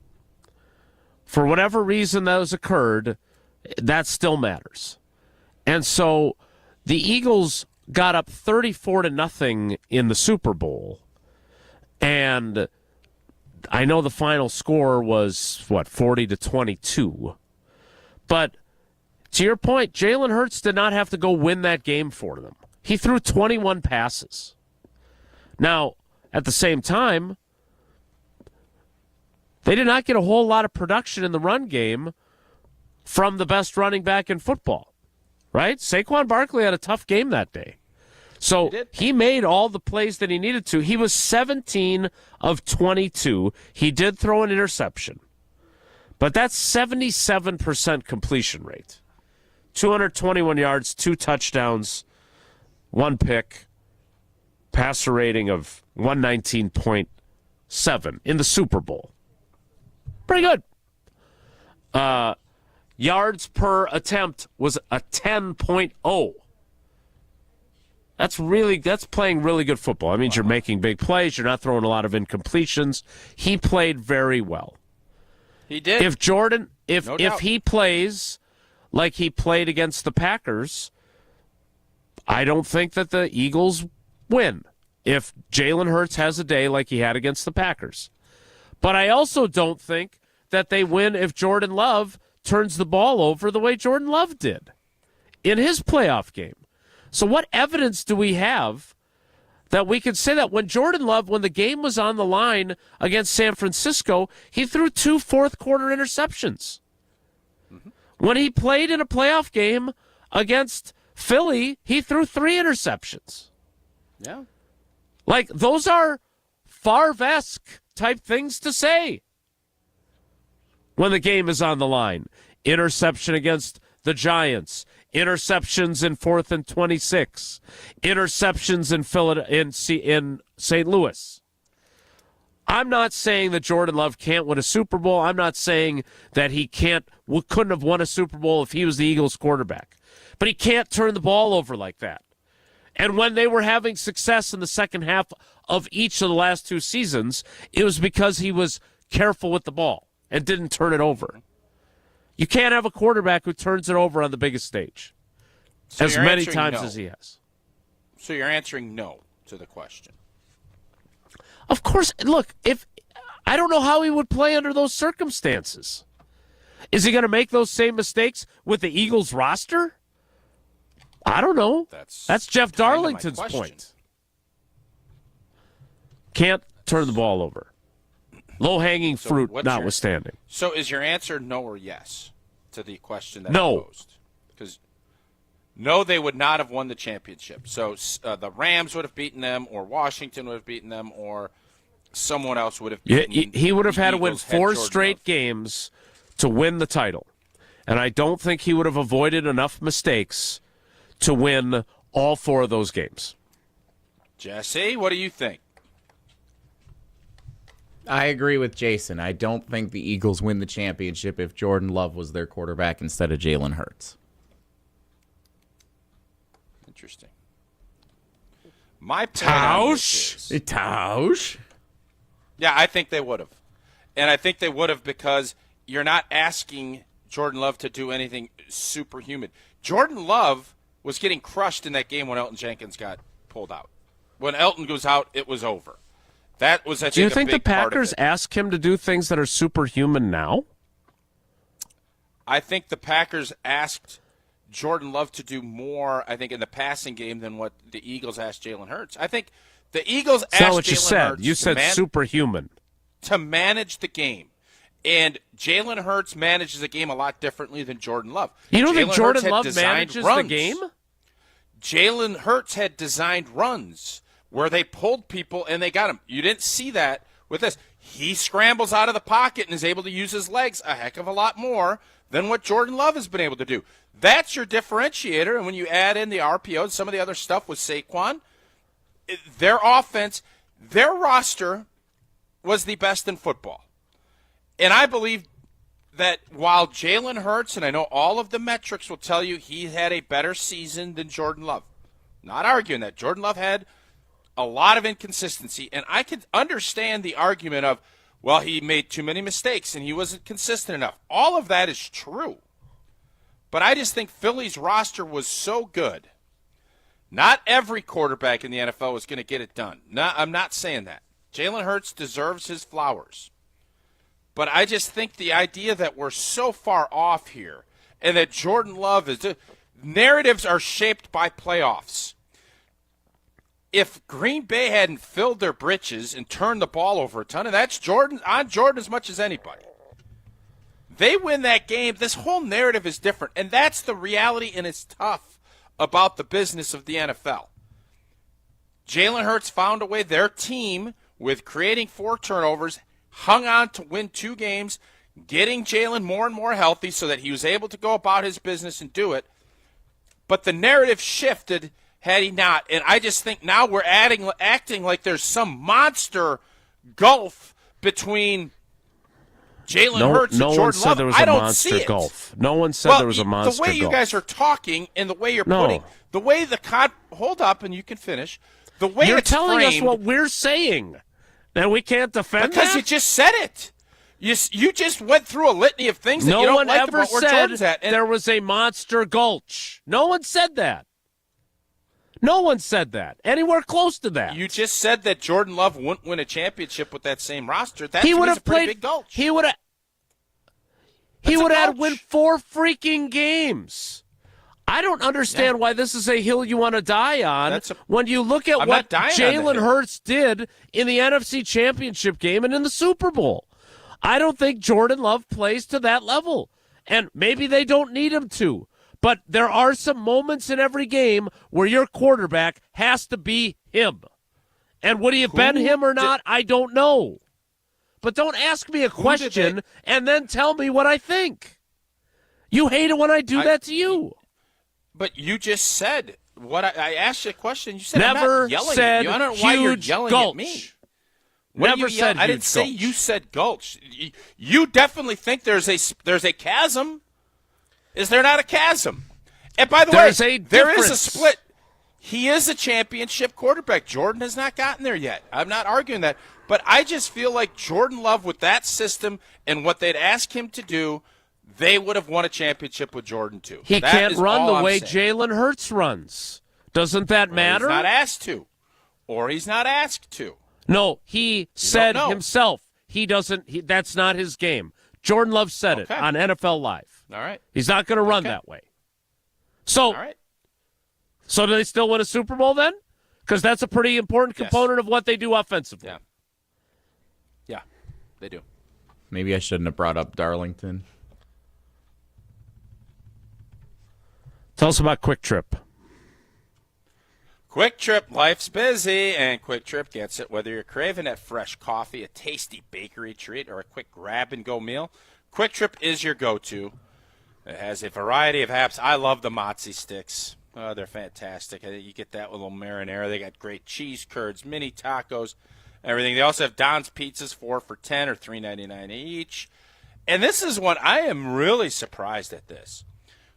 For whatever reason those occurred, that still matters. And so the Eagles got up 34-0 in the Super Bowl. And I know the final score was, 40-22. But to your point, Jalen Hurts did not have to go win that game for them. He threw 21 passes. Now, at the same time, they did not get a whole lot of production in the run game from the best running back in football, right? Saquon Barkley had a tough game that day. So he made all the plays that he needed to. He was 17 of 22. He did throw an interception, but that's 77% completion rate. 221 yards, 2 touchdowns, 1 pick, passer rating of 119.7 in the Super Bowl. Pretty good. Yards per attempt was a 10.0. That's playing really good football. That means you're making big plays. You're not throwing a lot of incompletions. He played very well. He did. If Jordan, if he plays like he played against the Packers, I don't think that the Eagles win if Jalen Hurts has a day like he had against the Packers. But I also don't think that they win if Jordan Love turns the ball over the way Jordan Love did in his playoff game. So what evidence do we have that we could say that when Jordan Love, when the game was on the line against San Francisco, he threw 2 fourth-quarter interceptions? Mm-hmm. When he played in a playoff game against Philly, he threw 3 interceptions. Yeah. Like, those are Favre-esque type things to say when the game is on the line. Interception against the Giants. Interceptions in 4th and 26. Interceptions in St. Louis. I'm not saying that Jordan Love can't win a Super Bowl. I'm not saying that he couldn't have won a Super Bowl if he was the Eagles quarterback. But he can't turn the ball over like that. And when they were having success in the second half of each of the last 2 seasons, it was because he was careful with the ball and didn't turn it over. You can't have a quarterback who turns it over on the biggest stage as many times as he has. So you're answering no to the question. Of course. Look, I don't know how he would play under those circumstances. Is he going to make those same mistakes with the Eagles roster? I don't know. That's Jeff Darlington's point. Can't turn the ball over. Low-hanging fruit notwithstanding. So is your answer no or yes to the question that I posed? Because no, they would not have won the championship. So the Rams would have beaten them, or Washington would have beaten them, or someone else would have beaten them. He would have had to win 4 straight games to win the title. And I don't think he would have avoided enough mistakes to win all 4 of those games. Jesse, what do you think? I agree with Jason. I don't think the Eagles win the championship if Jordan Love was their quarterback instead of Jalen Hurts. Interesting. My point on this is, Tausch? Yeah, I think they would have. And I think they would have because you're not asking Jordan Love to do anything superhuman. Jordan Love was getting crushed in that game when Elton Jenkins got pulled out. When Elton goes out, it was over. That was, I think, do you think the big part of Packers it. ask him to do things that are superhuman now? I think the Packers asked Jordan Love to do more, I think, in the passing game than what the Eagles asked Jalen Hurts. I think the Eagles asked Jalen Hurts You said superhuman. To manage the game. And Jalen Hurts manages the game a lot differently than Jordan Love. You don't think Jordan Love manages runs. the game? Jalen Hurts had designed runs where they pulled people and they got him. You didn't see that with this. He scrambles out of the pocket and is able to use his legs a heck of a lot more than what Jordan Love has been able to do. That's your differentiator. And when you add in the RPO and some of the other stuff with Saquon, their offense, their roster was the best in football. And I believe that while Jalen Hurts, and I know all of the metrics will tell you he had a better season than Jordan Love. Not arguing that. Jordan Love had a lot of inconsistency, and I could understand the argument of, well, he made too many mistakes and he wasn't consistent enough. All of that is true. But I just think Philly's roster was so good. Not every quarterback in the NFL was going to get it done. No, I'm not saying that. Jalen Hurts deserves his flowers. But I just think the idea that we're so far off here and that Jordan Love is – narratives are shaped by playoffs. If Green Bay hadn't filled their britches and turned the ball over a ton, and that's Jordan as much as anybody. They win that game, this whole narrative is different. And that's the reality, and it's tough about the business of the NFL. Jalen Hurts found a way, their team, with creating 4 turnovers, hung on to win 2 games, getting Jalen more and more healthy so that he was able to go about his business and do it. But the narrative shifted had he not. And I just think now we're acting like there's some monster gulf between Jalen Hurts and Jordan one said Love, there was I a don't monster see it. gulf. No one said there was a monster gulf. The way you guys are talking and the way you're putting, the way hold up and you can finish. The way you're it's telling framed, us what we're saying, and we can't defend because that? you just said it. You just went through a litany of things that no you don't one like ever about where said Jordan's at. And there was a monster gulch. No one said that. No one said that. Anywhere close to that. you just said that Jordan Love wouldn't win a championship with that same roster. That's he would a have pretty played. big gulch. He would have. He would have win 4 freaking games. I don't understand why this is a hill you want to die on when you look at what Jalen Hurts did in the NFC Championship game and in the Super Bowl. I don't think Jordan Love plays to that level, and maybe they don't need him to. But there are some moments in every game where your quarterback has to be him. And would he have been him or not? I don't know. But don't ask me a question and then tell me what I think. You hate it when I do that to you. But you just said what I asked you a question. You said never I'm not yelling said at you. I don't know why you're yelling gulch. at me. Never said I didn't say gulch. you said gulch. You definitely think there's a chasm. Is there not a chasm? And by the way, there is a split. He is a championship quarterback. Jordan has not gotten there yet. I'm not arguing that. But I just feel like Jordan Love, with that system and what they'd ask him to do, they would have won a championship with Jordan too. He can't run the way Jalen Hurts runs. Doesn't that matter? He's not asked to. Or he's not asked to. No, he said himself he doesn't. That's not his game. Jordan Love said it on NFL Live. All right. He's not going to run that way. So, so do they still win a Super Bowl then? Because that's a pretty important component of what they do offensively. Yeah, they do. Maybe I shouldn't have brought up Darlington. Tell us about Quick Trip. Quick Trip, life's busy, and Quick Trip gets it. Whether you're craving that fresh coffee, a tasty bakery treat, or a quick grab-and-go meal, Quick Trip is your go-to. It has a variety of apps. I love the mozzie sticks. Oh, they're fantastic. You get that with a little marinara. They got great cheese curds, mini tacos, everything. They also have Don's pizzas, 4 for $10 or $3.99 each. And this is one I am really surprised at this.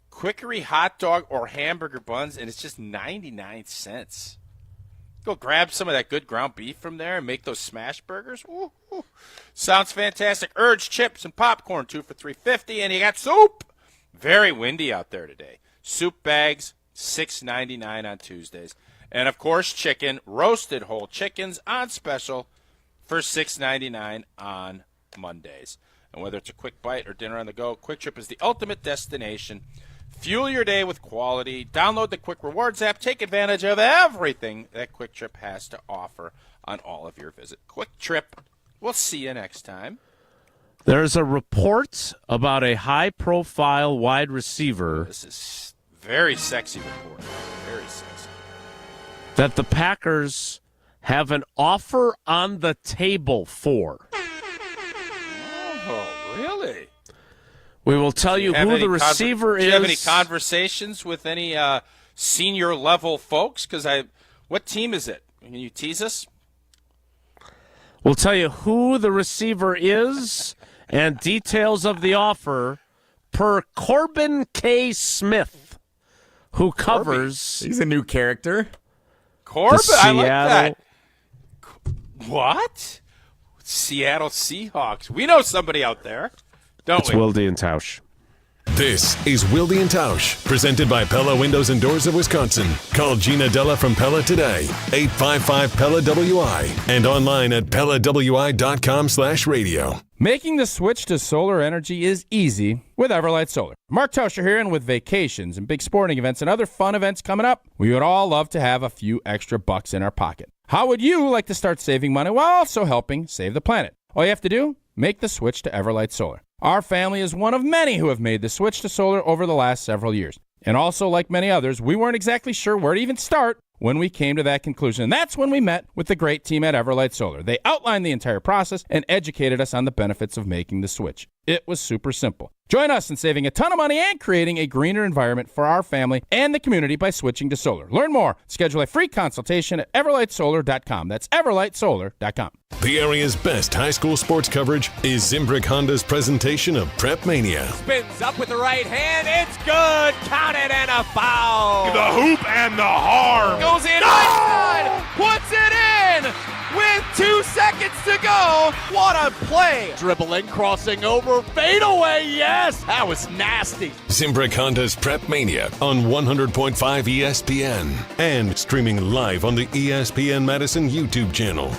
Quickery hot dog or hamburger buns, and it's just 99 cents. Go grab some of that good ground beef from there and make those smash burgers. Woo, woo. Sounds fantastic. Urge chips and popcorn, 2 for $3.50, and you got soup. Very windy out there today. Soup bags, $6.99 on Tuesdays. And, of course, chicken, roasted whole chickens on special for $6.99 on Mondays. And whether it's a quick bite or dinner on the go, Quick Trip is the ultimate destination. Fuel your day with quality. Download the Quick Rewards app. Take advantage of everything that Quick Trip has to offer on all of your visit. Quick Trip. We'll see you next time. There's a report about a high-profile wide receiver. This is very sexy report. Very sexy. That the Packers have an offer on the table for. Oh, really? We will tell you who the receiver is. Do you have any conversations with any senior-level folks? Because what team is it? Can you tease us? We'll tell you who the receiver is and details of the offer per Corbin K. Smith, who covers... He's a new character. Corbin? I like that. What? Seattle Seahawks. We know somebody out there, don't It's we? Wilde and Tausch. This is Wilde and Tausch, presented by Pella Windows and Doors of Wisconsin. Call Gina Della from Pella today, 855-PELLA-WI, and online at PellaWI.com/radio. Making the switch to solar energy is easy with Everlight Solar. Mark Tauscher here, and with vacations and big sporting events and other fun events coming up, we would all love to have a few extra bucks in our pocket. How would you like to start saving money while also helping save the planet? All you have to do, make the switch to Everlight Solar. Our family is one of many who have made the switch to solar over the last several years. And also, like many others, we weren't exactly sure where to even start when we came to that conclusion. And that's when we met with the great team at Everlight Solar. They outlined the entire process and educated us on the benefits of making the switch. It was super simple. Join us in saving a ton of money and creating a greener environment for our family and the community by switching to solar. Learn more. Schedule a free consultation at everlightsolar.com. That's everlightsolar.com. The area's best high school sports coverage is Zimbrick Honda's presentation of Prep Mania. Spins up with the right hand. It's good. Count it and a foul. The hoop and the harm. Goes in right side. Puts it in with 2 seconds to go. What a play. Dribbling, crossing over, fade away. Yes, that was nasty. Zimbrick Honda's Prep Mania on 100.5 ESPN and streaming live on the ESPN Madison YouTube channel.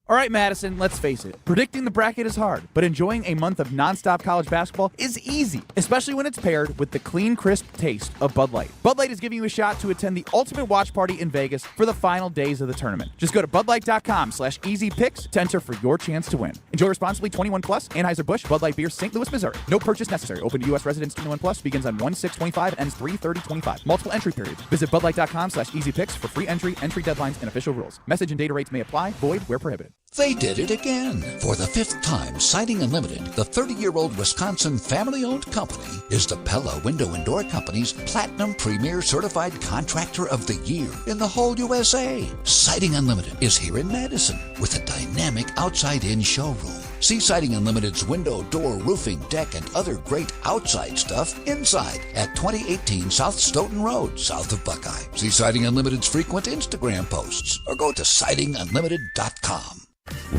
All right, Madison, let's face it. Predicting the bracket is hard, but enjoying a month of nonstop college basketball is easy, especially when it's paired with the clean, crisp taste of Bud Light. Bud Light is giving you a shot to attend the ultimate watch party in Vegas for the final days of the tournament. Just go to budlight.com/easypicks to enter for your chance to win. Enjoy responsibly. 21 plus. Anheuser-Busch Bud Light Beer, St. Louis, Missouri. No purchase necessary. Open to U.S. residents 21 plus. Begins on 1/6/25 and ends 3/30/25. Multiple entry periods. Visit budlight.com/easypicks for free entry deadlines, and official rules. Message and data rates may apply. Void where prohibited. They did it again. For the 5th time, Siding Unlimited, the 30-year-old Wisconsin family-owned company, is the Pella Window and Door Company's Platinum Premier Certified Contractor of the Year in the whole USA. Siding Unlimited is here in Madison with a dynamic outside-in showroom. See Siding Unlimited's window, door, roofing, deck, and other great outside stuff inside at 2018 South Stoughton Road, south of Buckeye. See Siding Unlimited's frequent Instagram posts or go to sidingunlimited.com.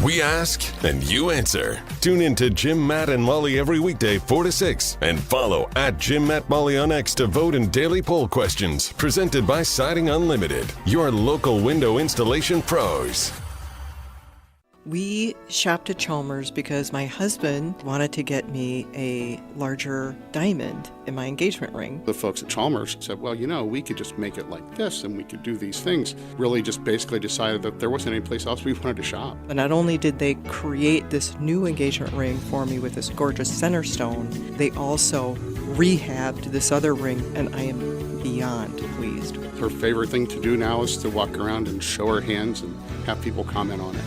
We ask and you answer. Tune in to Jim, Matt, and Molly every weekday 4 to 6 and follow at Jim, Matt, Molly on X to vote in daily poll questions presented by Siding Unlimited, your local window installation pros. We shopped at Chalmers because my husband wanted to get me a larger diamond in my engagement ring. The folks at Chalmers said, well, we could just make it like this and we could do these things. Really just basically decided that there wasn't any place else we wanted to shop. And not only did they create this new engagement ring for me with this gorgeous center stone, they also rehabbed this other ring, and I am beyond pleased. Her favorite thing to do now is to walk around and show her hands and have people comment on it.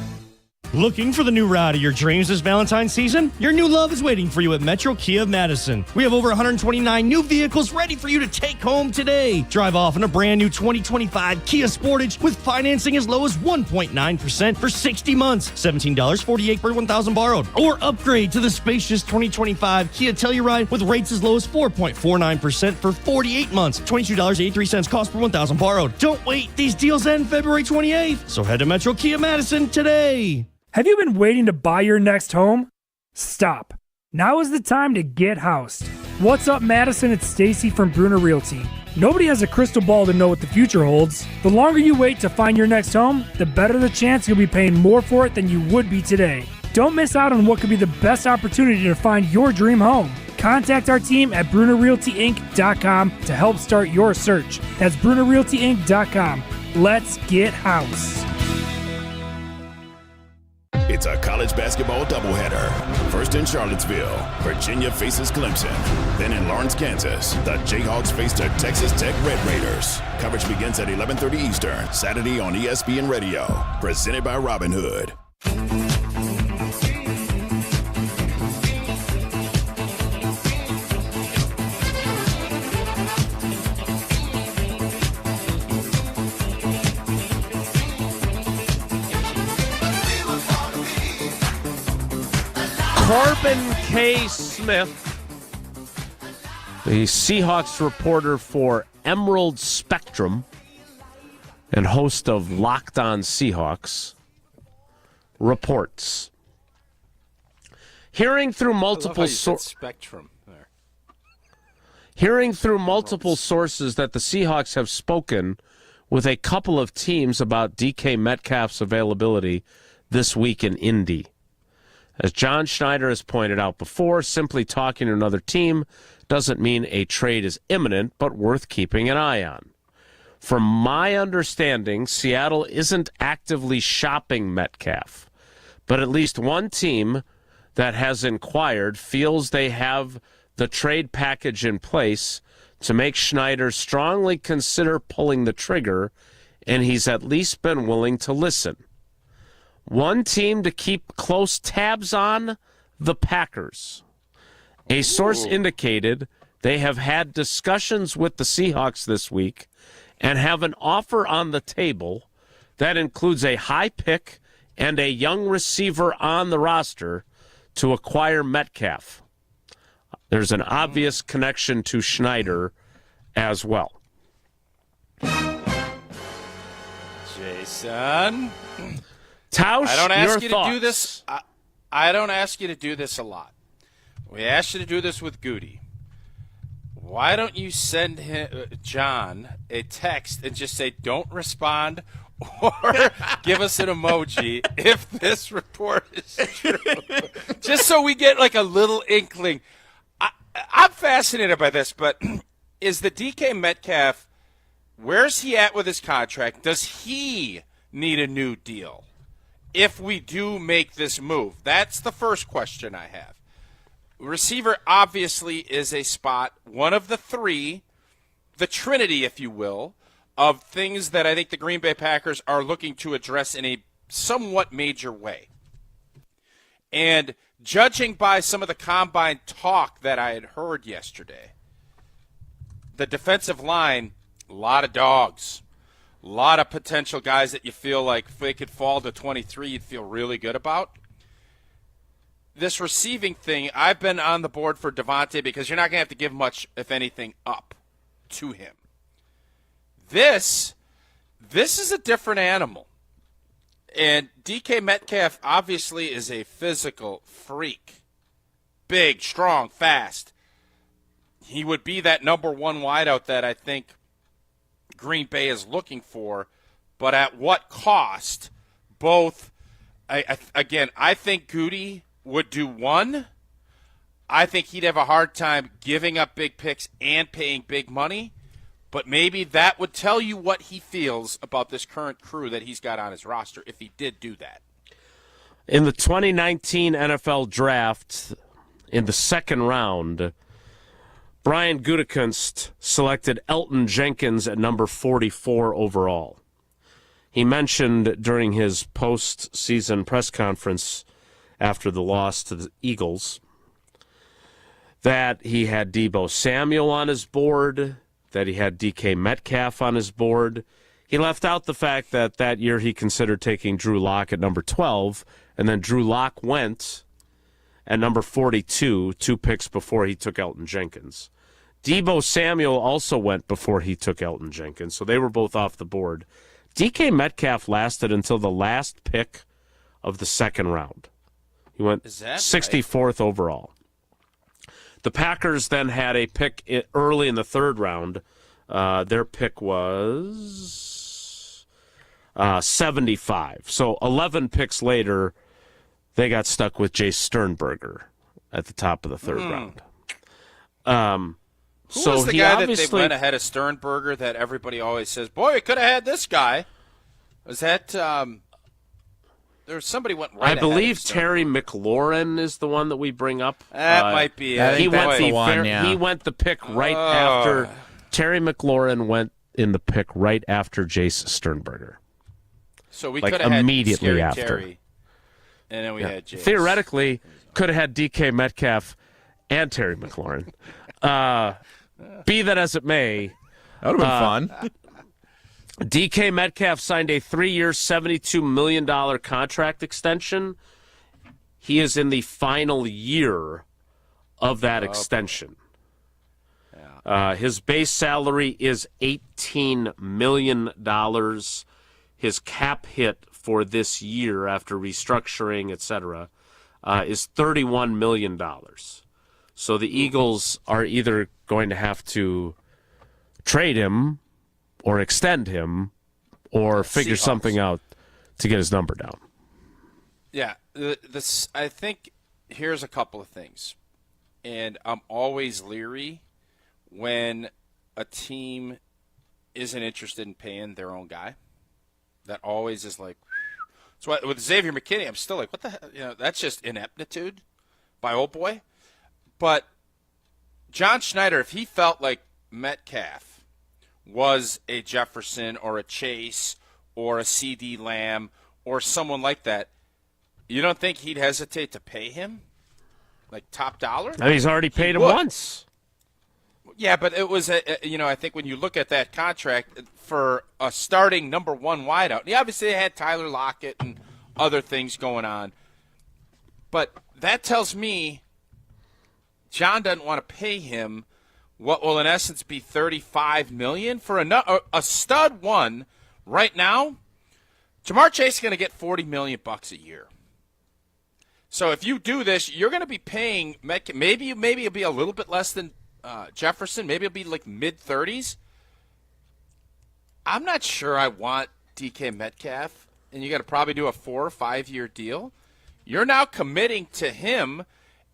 Looking for the new ride of your dreams this Valentine's season? Your new love is waiting for you at Metro Kia of Madison. We have over 129 new vehicles ready for you to take home today. Drive off in a brand new 2025 Kia Sportage with financing as low as 1.9% for 60 months, $17.48 per 1,000 borrowed. Or upgrade to the spacious 2025 Kia Telluride with rates as low as 4.49% for 48 months, $22.83 cost per 1,000 borrowed. Don't wait, these deals end February 28th. So head to Metro Kia Madison today. Have you been waiting to buy your next home? Stop. Now is the time to get housed. What's up, Madison? It's Stacy from Bruner Realty. Nobody has a crystal ball to know what the future holds. The longer you wait to find your next home, the better the chance you'll be paying more for it than you would be today. Don't miss out on what could be the best opportunity to find your dream home. Contact our team at BrunerRealtyInc.com to help start your search. That's BrunerRealtyInc.com. Let's get housed. It's a college basketball doubleheader. First in Charlottesville, Virginia faces Clemson. Then in Lawrence, Kansas, the Jayhawks face the Texas Tech Red Raiders. Coverage begins at 11:30 Eastern, Saturday on ESPN Radio. Presented by Robinhood. Corbin K. Smith, the Seahawks reporter for Emerald Spectrum and host of Locked On Seahawks, reports. Hearing through multiple sources that the Seahawks have spoken with a couple of teams about DK Metcalf's availability this week in Indy. As John Schneider has pointed out before, simply talking to another team doesn't mean a trade is imminent, but worth keeping an eye on. From my understanding, Seattle isn't actively shopping Metcalf, but at least one team that has inquired feels they have the trade package in place to make Schneider strongly consider pulling the trigger, and he's at least been willing to listen. One team to keep close tabs on, the Packers. A source indicated they have had discussions with the Seahawks this week and have an offer on the table that includes a high pick and a young receiver on the roster to acquire Metcalf. There's an obvious connection to Schneider as well. Jason, Tausch, I don't ask your you thoughts. to do this. I don't ask you to do this a lot. We asked you to do this with Goody. Why don't you send John a text and just say, don't respond or give us an emoji if this report is true? Just so we get like a little inkling. I'm fascinated by this, but is the DK Metcalf, where's he at with his contract? Does he need a new deal if we do make this move? That's the first question I have. Receiver obviously is a spot, one of the three, the trinity, if you will, of things that I think the Green Bay Packers are looking to address in a somewhat major way. And judging by some of the combine talk that I had heard yesterday, the defensive line, a lot of dogs, a lot of potential guys that you feel like if they could fall to 23, you'd feel really good about. This receiving thing, I've been on the board for Devontae because you're not going to have to give much, if anything, up to him. This is a different animal. And DK Metcalf obviously is a physical freak. Big, strong, fast. He would be that number one wideout that I think Green Bay is looking for. But at what cost? Both, I think Goody would do one. I think he'd have a hard time giving up big picks and paying big money. But maybe that would tell you what he feels about this current crew that he's got on his roster if he did do that. In the 2019 NFL Draft, in the second round, Brian Gutekunst selected Elton Jenkins at number 44 overall. He mentioned during his post-season press conference after the loss to the Eagles that he had Deebo Samuel on his board, that he had DK Metcalf on his board. He left out the fact that that year he considered taking Drew Lock at number 12, and then Drew Lock went at number 42, 2 picks before he took Elton Jenkins. Deebo Samuel also went before he took Elton Jenkins, so they were both off the board. DK Metcalf lasted until the last pick of the second round. He went 64th overall. The Packers then had a pick early in the third round. Their pick was 75. So 11 picks later, they got stuck with Jace Sternberger at the top of the third round. Who was the guy that they went ahead of Sternberger that everybody always says, boy, you could have had this guy? Was that there's somebody went right ahead. I believe Terry McLaurin is the one that we bring up. That might be it. He went the pick right after Terry McLaurin went in the pick right after Jace Sternberger. So we could have had immediately after. Terry, and then we had Jace. Theoretically, could have had DK Metcalf and Terry McLaurin. Be that as it may, that would have been fun. DK Metcalf signed a 3-year, $72 million contract extension. He is in the final year of that extension. His base salary is $18 million. His cap hit for this year after restructuring, etc., is $31 million. So the Eagles are either going to have to trade him or extend him, or figure something out to get his number down. Yeah, I think here's a couple of things. And I'm always leery when a team isn't interested in paying their own guy. That always is like, so with Xavier McKinney, I'm still like, what the hell? That's just ineptitude by old boy. But John Schneider, if he felt like Metcalf was a Jefferson or a Chase or a CD Lamb or someone like that, you don't think he'd hesitate to pay him? like top dollar? I mean, he's already paid him once. Yeah, but it was, I think when you look at that contract for a starting number one wideout, obviously they had Tyler Lockett and other things going on, but that tells me John doesn't want to pay him what will in essence be $35 million for a stud one right now. Jamar Chase is going to get $40 million a year. So if you do this, you're going to be paying maybe it'll be a little bit less than Jefferson. Maybe it'll be like mid-30s. I'm not sure I want DK Metcalf, and you got to probably do a 4 or 5 year deal. You're now committing to him,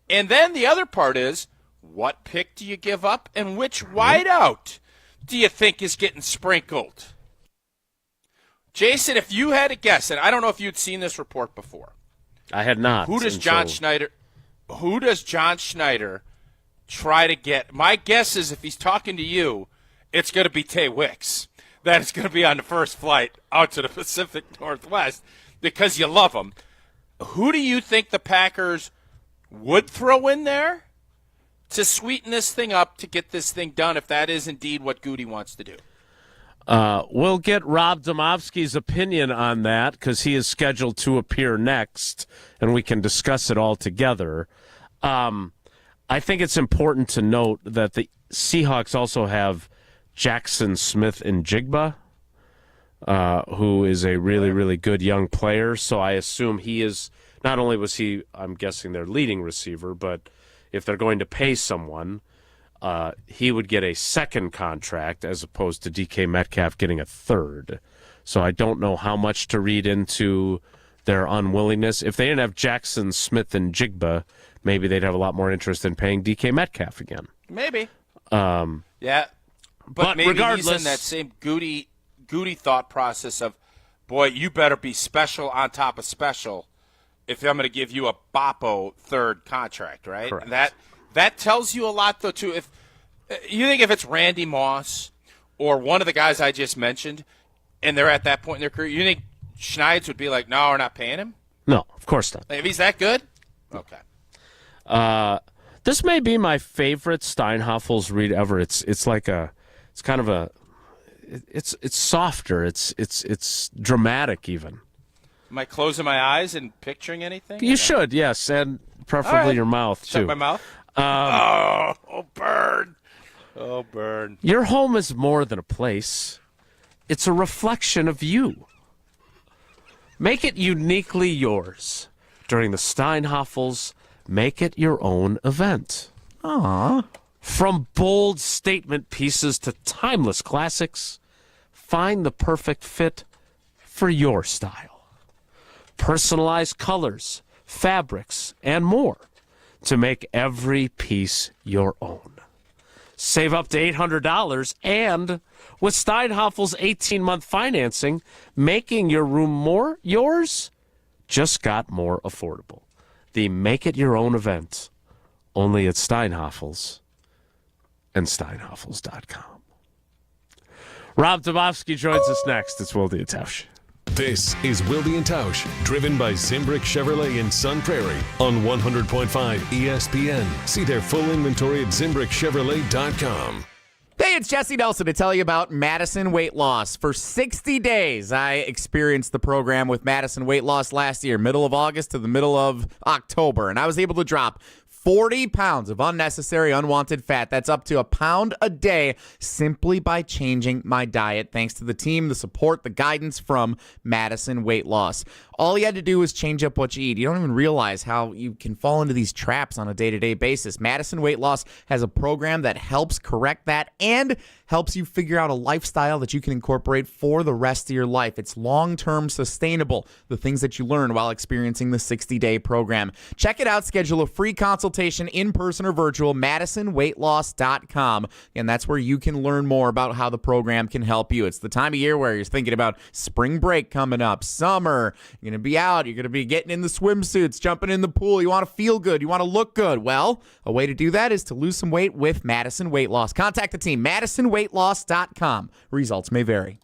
and then the other part is, what pick do you give up, and which wideout do you think is getting sprinkled? Jason, if you had to guess, and I don't know if you'd seen this report before. I had not. Who does John Schneider try to get? My guess is if he's talking to you, it's going to be Tay Wicks. That is going to be on the first flight out to the Pacific Northwest because you love him. Who do you think the Packers would throw in there to sweeten this thing up to get this thing done if that is indeed what Goody wants to do? We'll get Rob Demovsky's opinion on that because he is scheduled to appear next, and we can discuss it all together. I think it's important to note that the Seahawks also have Jackson Smith-Njigba, who is a really, really good young player. So I assume he is, not only was he, I'm guessing, their leading receiver, but if they're going to pay someone, he would get a second contract as opposed to DK Metcalf getting a third. So I don't know how much to read into their unwillingness. If they didn't have Jackson Smith-Njigba, maybe they'd have a lot more interest in paying DK Metcalf again. Maybe. Yeah. But maybe regardless, he's in that same Goody thought process of, boy, you better be special on top of special if I'm going to give you a Boppo third contract, right? Correct. That tells you a lot, though, too. If you think if it's Randy Moss or one of the guys I just mentioned, and they're at that point in their career, you think Schneids would be like, no, we're not paying him? No, of course not. If he's that good? Okay. This may be my favorite Steinhafels read ever. It's softer. It's dramatic even. Am I closing my eyes and picturing anything? You should, yes, and preferably your mouth too. Shut my mouth. Burn! Oh, burn! Your home is more than a place; it's a reflection of you. Make it uniquely yours during the Steinhafels Make It Your Own event. Aww. From bold statement pieces to timeless classics, find the perfect fit for your style. Personalized colors, fabrics, and more to make every piece your own. Save up to $800 and with Steinhafels 18-month financing, making your room more yours just got more affordable. The Make It Your Own event, only at Steinhafels and Steinhafels.com. Rob Demovsky joins us next. It's Wilde and Tausch. This is Wilde and Tausch, driven by Zimbrick Chevrolet in Sun Prairie on 100.5 ESPN. See their full inventory at ZimbrickChevrolet.com. Hey, it's Jesse Nelson to tell you about Madison Weight Loss. For 60 days, I experienced the program with Madison Weight Loss last year, middle of August to the middle of October, and I was able to drop 40 pounds of unnecessary, unwanted fat. That's up to a pound a day simply by changing my diet, thanks to the team, the support, the guidance from Madison Weight Loss. All you had to do was change up what you eat. You don't even realize how you can fall into these traps on a day-to-day basis. Madison Weight Loss has a program that helps correct that and helps you figure out a lifestyle that you can incorporate for the rest of your life. It's long-term sustainable, the things that you learn while experiencing the 60-day program. Check it out. Schedule a free consultation, in-person or virtual, MadisonWeightLoss.com. And that's where you can learn more about how the program can help you. It's the time of year where you're thinking about spring break coming up, summer. You're going to be out. You're going to be getting in the swimsuits, jumping in the pool. You want to feel good. You want to look good. Well, a way to do that is to lose some weight with Madison Weight Loss. Contact the team, MadisonWeightLoss.com. Results may vary.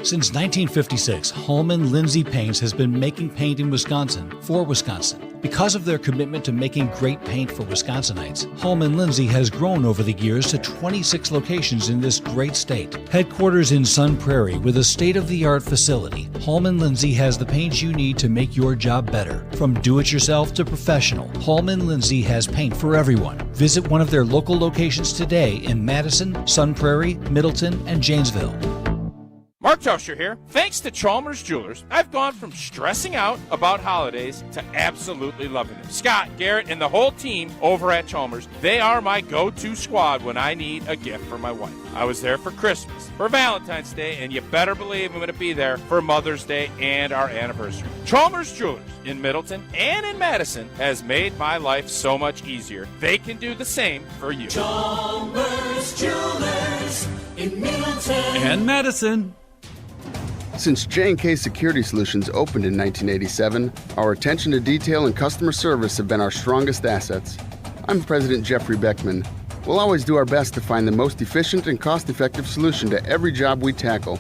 Since 1956, Holman Lindsay Paints has been making paint in Wisconsin for Wisconsin. Because of their commitment to making great paint for Wisconsinites, Holman Lindsay has grown over the years to 26 locations in this great state. Headquarters in Sun Prairie with a state-of-the-art facility, Holman Lindsay has the paint you need to make your job better. From do-it-yourself to professional, Holman Lindsay has paint for everyone. Visit one of their local locations today in Madison, Sun Prairie, Middleton, and Janesville. Mark Tauscher here. Thanks to Chalmers Jewelers, I've gone from stressing out about holidays to absolutely loving them. Scott, Garrett, and the whole team over at Chalmers, they are my go-to squad when I need a gift for my wife. I was there for Christmas, for Valentine's Day, and you better believe I'm going to be there for Mother's Day and our anniversary. Chalmers Jewelers in Middleton and in Madison has made my life so much easier. They can do the same for you. Chalmers Jewelers in Middleton and Madison. Since J&K Security Solutions opened in 1987, our attention to detail and customer service have been our strongest assets. I'm President Jeffrey Beckman. We'll always do our best to find the most efficient and cost-effective solution to every job we tackle.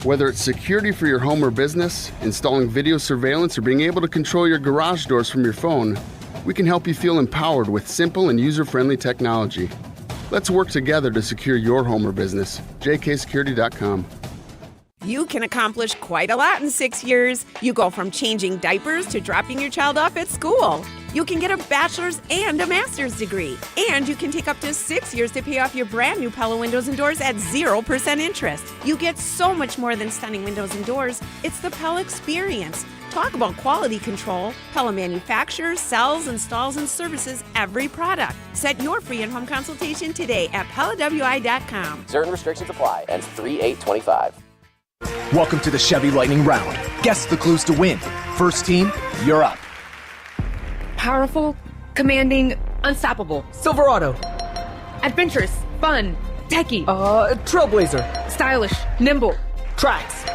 Whether it's security for your home or business, installing video surveillance, or being able to control your garage doors from your phone, we can help you feel empowered with simple and user-friendly technology. Let's work together to secure your home or business. jksecurity.com. You can accomplish quite a lot in 6 years. You go from changing diapers to dropping your child off at school. You can get a bachelor's and a master's degree. And you can take up to 6 years to pay off your brand new Pella windows and doors at 0% interest. You get so much more than stunning windows and doors. It's the Pella experience. Talk about quality control. Pella manufactures, sells, installs, and services every product. Set your free in-home consultation today at PellaWI.com. Certain restrictions apply. Ends 3/8/25. Welcome to the Chevy Lightning Round. Guess the clues to win. First team, you're up. Powerful, commanding, unstoppable. Silverado. Adventurous, fun, techie. Trailblazer. Stylish, nimble. Trax.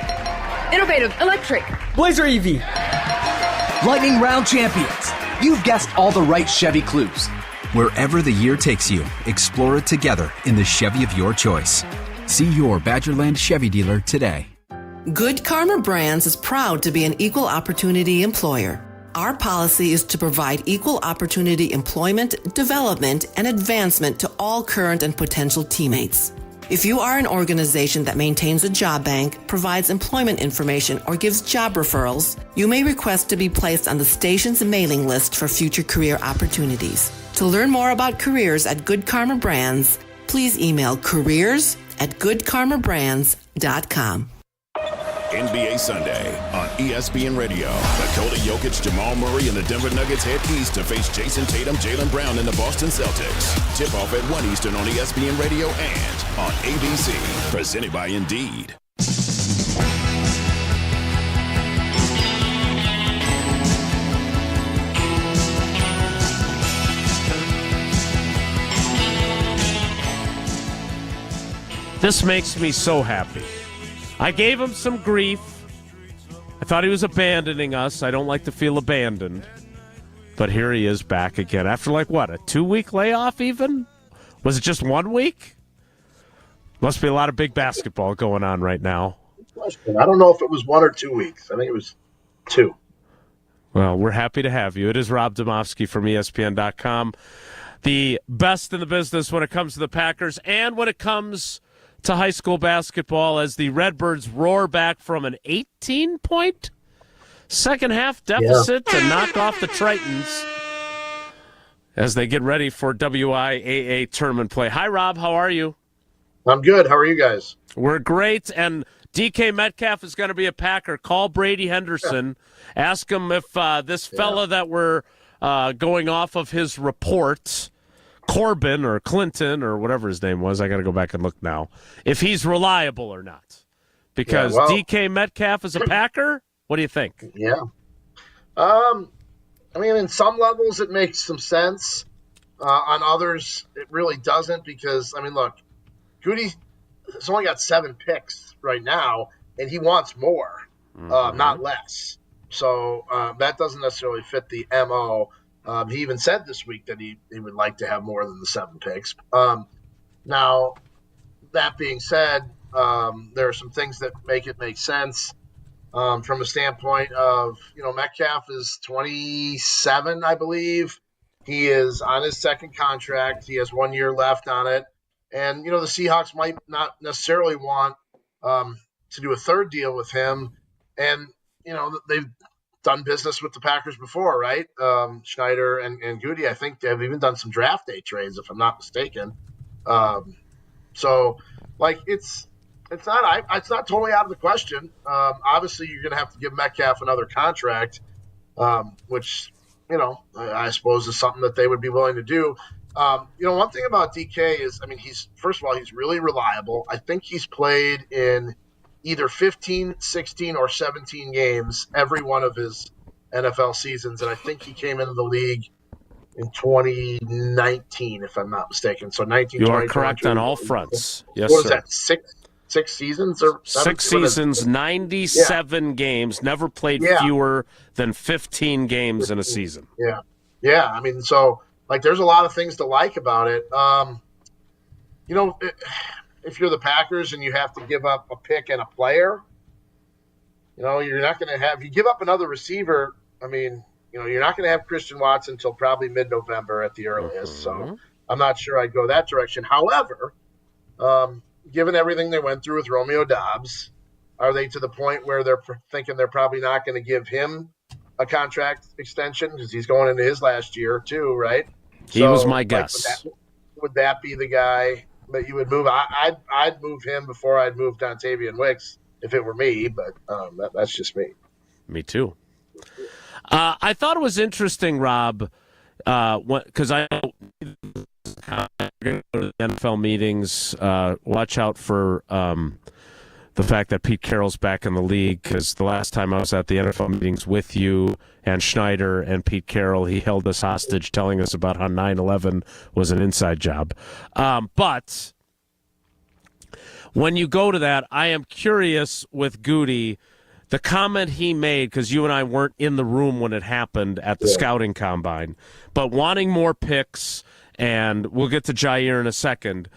Innovative, electric. Blazer EV. Lightning Round champions. You've guessed all the right Chevy clues. Wherever the year takes you, explore it together in the Chevy of your choice. See your Badgerland Chevy dealer today. Good Karma Brands is proud to be an equal opportunity employer. Our policy is to provide equal opportunity employment, development, and advancement to all current and potential teammates. If you are an organization that maintains a job bank, provides employment information, or gives job referrals, you may request to be placed on the station's mailing list for future career opportunities. To learn more about careers at Good Karma Brands, please email careers@goodkarmabrands.com. NBA Sunday on ESPN Radio. Nikola Jokic, Jamal Murray, and the Denver Nuggets head east to face Jason Tatum, Jalen Brown, and the Boston Celtics. Tip off at 1 Eastern on ESPN Radio and on ABC. Presented by Indeed. This makes me so happy. I gave him some grief. I thought he was abandoning us. I don't like to feel abandoned. But here he is back again. After a 2-week layoff even? Was it just 1 week? Must be a lot of big basketball going on right now. I don't know if it was 1 or 2 weeks. I think it was 2. Well, we're happy to have you. It is Rob Demovsky from ESPN.com. The best in the business when it comes to the Packers and when it comes to high school basketball as the Redbirds roar back from an 18-point second-half deficit to knock off the Tritons as they get ready for WIAA tournament play. Hi, Rob. How are you? I'm good. How are you guys? We're great, and DK Metcalf is going to be a Packer. Call Brady Henderson. Ask him if this fella that we're going off of his report, Corbin or Clinton or whatever his name was, I got to go back and look now, if he's reliable or not. Because DK Metcalf is a Packer? What do you think? Yeah. In some levels it makes some sense. On others, it really doesn't because, look, Goody has only got 7 picks right now, and he wants more, not less. So that doesn't necessarily fit the MO. He even said this week that he would like to have more than the 7 picks. Now, that being said, there are some things that make it make sense. from a standpoint of, Metcalf is 27, I believe. He is on his second contract. He has 1 year left on it. And, the Seahawks might not necessarily want to do a third deal with him. And, they've done business with the Packers before, right? Schneider and Goody, I think they've even done some draft day trades, if I'm not mistaken. So, it's not totally out of the question. Obviously, you're going to have to give Metcalf another contract, which, I suppose is something that they would be willing to do. One thing about DK is, he's really reliable. I think he's played in either 15, 16, or 17 games every one of his NFL seasons, and I think he came into the league in 2019, if I'm not mistaken. So 19. You are correct on all fronts. Yes, what sir. What is that? Six seasons or 6 seasons, 97 games. Never played fewer than 15 games in a season. Yeah. So there's a lot of things to like about it. If you're the Packers and you have to give up a pick and a player, you're not going to have. You give up another receiver. You're not going to have Christian Watson until probably mid-November at the earliest. So I'm not sure I'd go that direction. However, given everything they went through with Romeo Doubs, are they to the point where they're thinking they're probably not going to give him a contract extension because he's going into his last year too, right? He was my guess. Would that be the guy that you would move? I'd move him before I'd move Dontavian Wicks if it were me, but that's just me. Me too. I thought it was interesting, Rob, because I know go to NFL meetings. Watch out for the fact that Pete Carroll's back in the league, because the last time I was at the NFL meetings with you and Schneider and Pete Carroll, he held us hostage telling us about how 9/11 was an inside job. But when you go to that, I am curious with Goody, the comment he made, because you and I weren't in the room when it happened at the scouting combine, but wanting more picks, and we'll get to Jair in a second.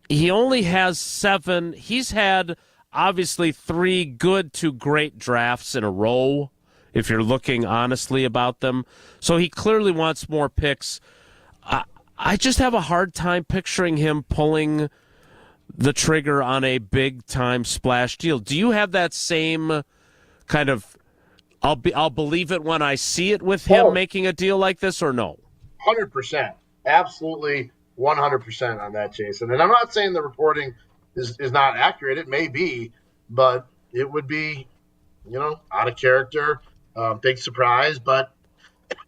He only has 7. He's had, obviously, 3 good to great drafts in a row, if you're looking honestly about them. So he clearly wants more picks. I just have a hard time picturing him pulling the trigger on a big-time splash deal. Do you have that same kind of, I'll believe it when I see it with him making a deal like this, or no? 100%. Absolutely 100% on that, Jason. And I'm not saying the reporting is not accurate. It may be, but it would be, out of character, big surprise. But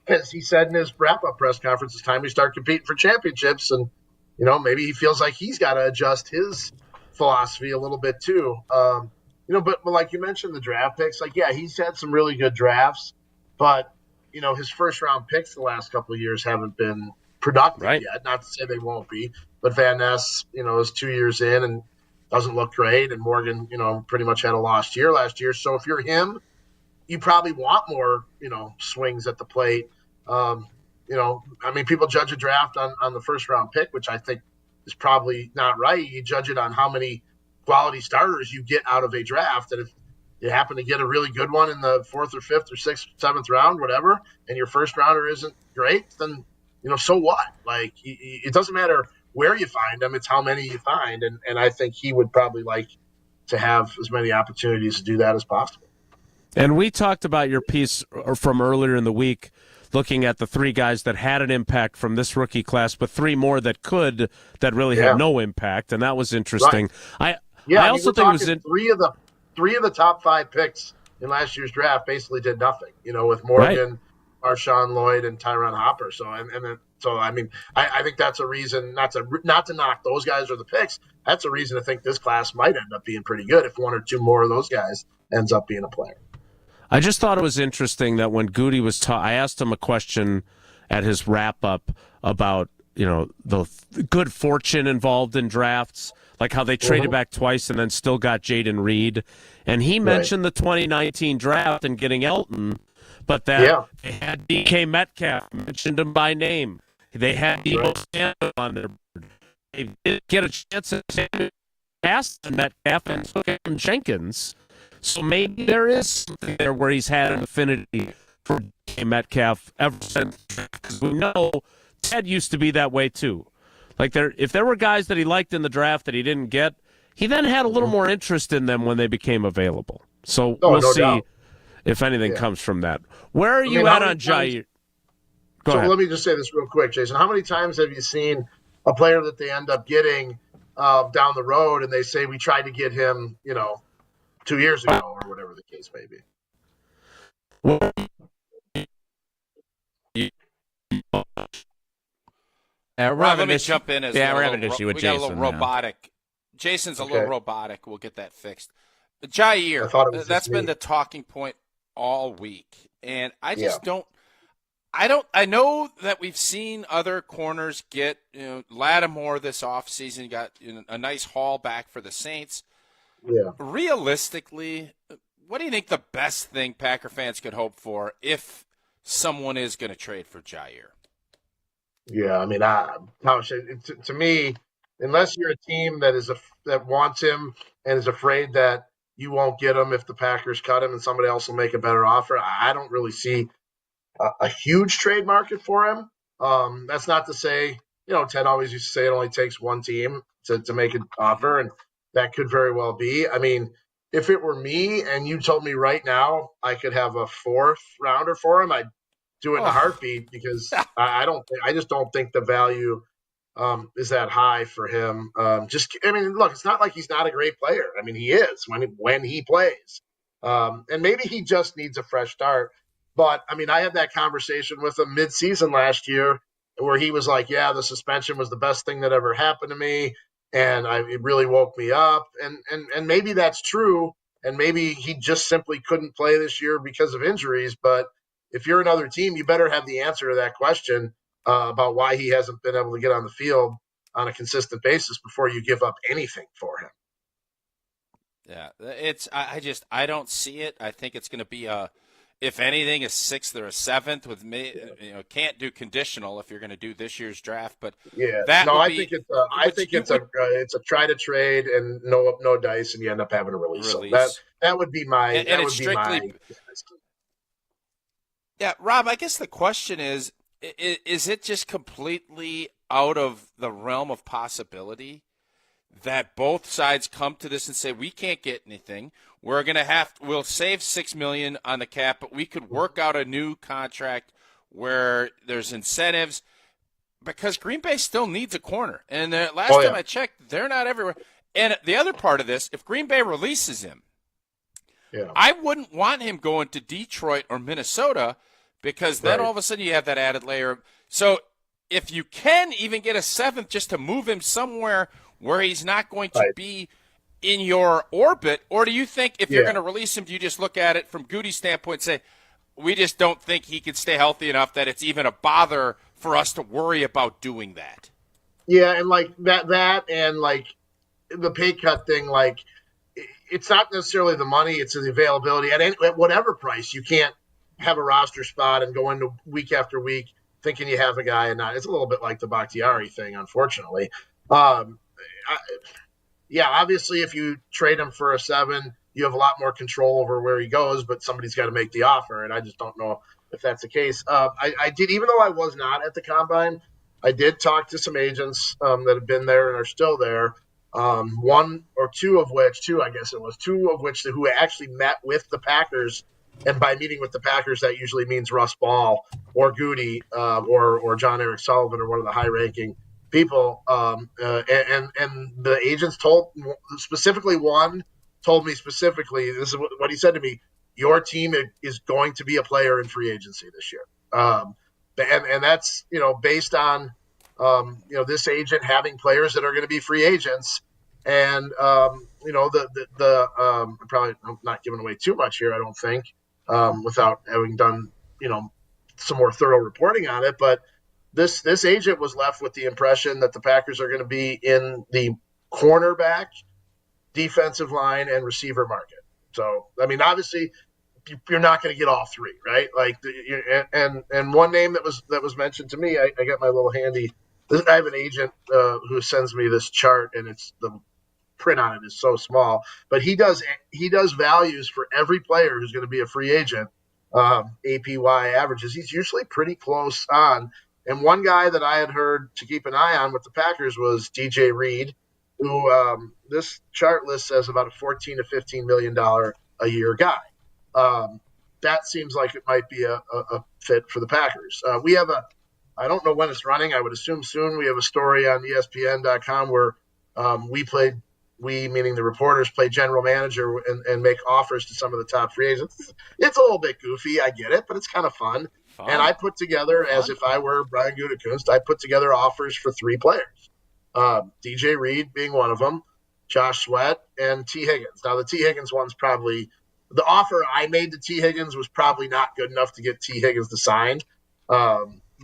as he said in his wrap-up press conference, it's time we start competing for championships. And, maybe he feels like he's got to adjust his philosophy a little bit too. But like you mentioned, the draft picks, he's had some really good drafts, but, his first-round picks the last couple of years haven't been productive yet. Not to say they won't be, but Van Ness, is 2 years in and doesn't look great, and Morgan, pretty much had a lost year last year. So if you're him, you probably want more, swings at the plate. People judge a draft on the first round pick, which I think is probably not right. You judge it on how many quality starters you get out of a draft, and if you happen to get a really good one in the 4th or 5th or 6th, 7th round, whatever, and your first rounder isn't great, then so what? It doesn't matter where you find them; it's how many you find, and I think he would probably like to have as many opportunities to do that as possible. And we talked about your piece from earlier in the week, looking at the 3 guys that had an impact from this rookie class, but 3 more that really had no impact, and that was interesting. Right. I also think it was three of the top 5 picks in last year's draft basically did nothing. With Morgan, Marshawn Lloyd, and Tyron Hopper. So I think that's a reason not to knock those guys or the picks. That's a reason to think this class might end up being pretty good if 1 or 2 more of those guys ends up being a player. I just thought it was interesting that when Goody was I asked him a question at his wrap-up about, the good fortune involved in drafts, like how they traded back twice and then still got Jaden Reed. And he mentioned the 2019 draft and getting Elton, but that they had DK Metcalf, mentioned him by name. They had Debo on their board. They didn't get a chance to pass Metcalf and took him Jenkins. So maybe there is something there where he's had an affinity for DK Metcalf ever since. Because we know Ted used to be that way too. Like if there were guys that he liked in the draft that he didn't get, he then had a little more interest in them when they became available. So we'll see if anything comes from that. Where are you at on Jair? Go ahead. Let me just say this real quick, Jason. How many times have you seen a player that they end up getting down the road and they say, we tried to get him, 2 years ago or whatever the case may be? Let me jump in. We're having an issue with Jason. We got a little robotic. Jason's a little robotic. We'll get that fixed. Jair, that's been the talking point all week. And I just don't – I know that we've seen other corners get, Lattimore this offseason got a nice haul back for the Saints. Yeah. Realistically, what do you think the best thing Packer fans could hope for if someone is going to trade for Jair? Yeah, I mean, to me, unless you're a team that wants him and is afraid that you won't get him if the Packers cut him and somebody else will make a better offer, I don't really see a huge trade market for him. That's not to say, Ted always used to say it only takes one team to make an offer, and that could very well be. I mean, if it were me and you told me right now I could have a fourth rounder for him, I'd do it in a heartbeat because I just don't think the value is that high for him. Look, it's not like he's not a great player. I mean, he is when he plays. And maybe he just needs a fresh start. But, I mean, I had that conversation with him mid-season last year where he was like, yeah, the suspension was the best thing that ever happened to me, and it really woke me up. And maybe that's true, and maybe he just simply couldn't play this year because of injuries. But if you're another team, you better have the answer to that question about why he hasn't been able to get on the field on a consistent basis before you give up anything for him. Yeah, I don't see it. I think it's going to be if anything, a sixth or a seventh with me. Can't do conditional if you're going to do this year's draft. But I think it's a try to trade and no dice, and you end up having a release. So that would be my. And that would be my. Yeah, Rob. I guess the question is it just completely out of the realm of possibility that both sides come to this and say, we can't get anything. We'll save $6 million on the cap, but we could work out a new contract where there's incentives because Green Bay still needs a corner. And the last time I checked, they're not everywhere. And the other part of this, if Green Bay releases him, I wouldn't want him going to Detroit or Minnesota because then all of a sudden you have that added layer. So if you can even get a seventh just to move him somewhere where he's not going to be in your orbit, or do you think if you're going to release him, do you just look at it from Goody's standpoint and say, we just don't think he can stay healthy enough that it's even a bother for us to worry about doing that? Yeah, and like that and like the pay cut thing, like it's not necessarily the money, it's the availability. At whatever price, you can't have a roster spot and go into week after week thinking you have a guy and not. It's a little bit like the Bakhtiari thing, unfortunately. Obviously, if you trade him for a 7, you have a lot more control over where he goes, but somebody's got to make the offer, and I just don't know if that's the case. I did, even though I was not at the Combine, I did talk to some agents that have been there and are still there, one or two of which who actually met with the Packers, and by meeting with the Packers, that usually means Russ Ball or Goody or John Eric Sullivan or one of the high-ranking people, and the agents told me specifically, this is what he said to me: your team is going to be a player in free agency this year, and that's based on this agent having players that are going to be free agents, and I'm not giving away too much here, I don't think, without having done some more thorough reporting on it, but. This agent was left with the impression that the Packers are going to be in the cornerback, defensive line, and receiver market. So, I mean, obviously, you're not going to get all three, right? Like, and one name that was mentioned to me, I got my little handy. I have an agent who sends me this chart, and it's the print on it is so small. But he does values for every player who's going to be a free agent. APY averages. He's usually pretty close on. And one guy that I had heard to keep an eye on with the Packers was DJ Reed, who this chart list says about a $14 to $15 million a year guy. That seems like it might be a fit for the Packers. We have I don't know when it's running. I would assume soon. We have a story on ESPN.com where we, meaning the reporters, play general manager and make offers to some of the top free agents. It's a little bit goofy, I get it, but it's kind of fun. And I put together, as if I were Brian Gutekunst, I put together offers for 3 players. DJ Reed being one of them, Josh Sweat, and T. Higgins. Now, the T. Higgins one's probably – the offer I made to T. Higgins was probably not good enough to get T. Higgins to sign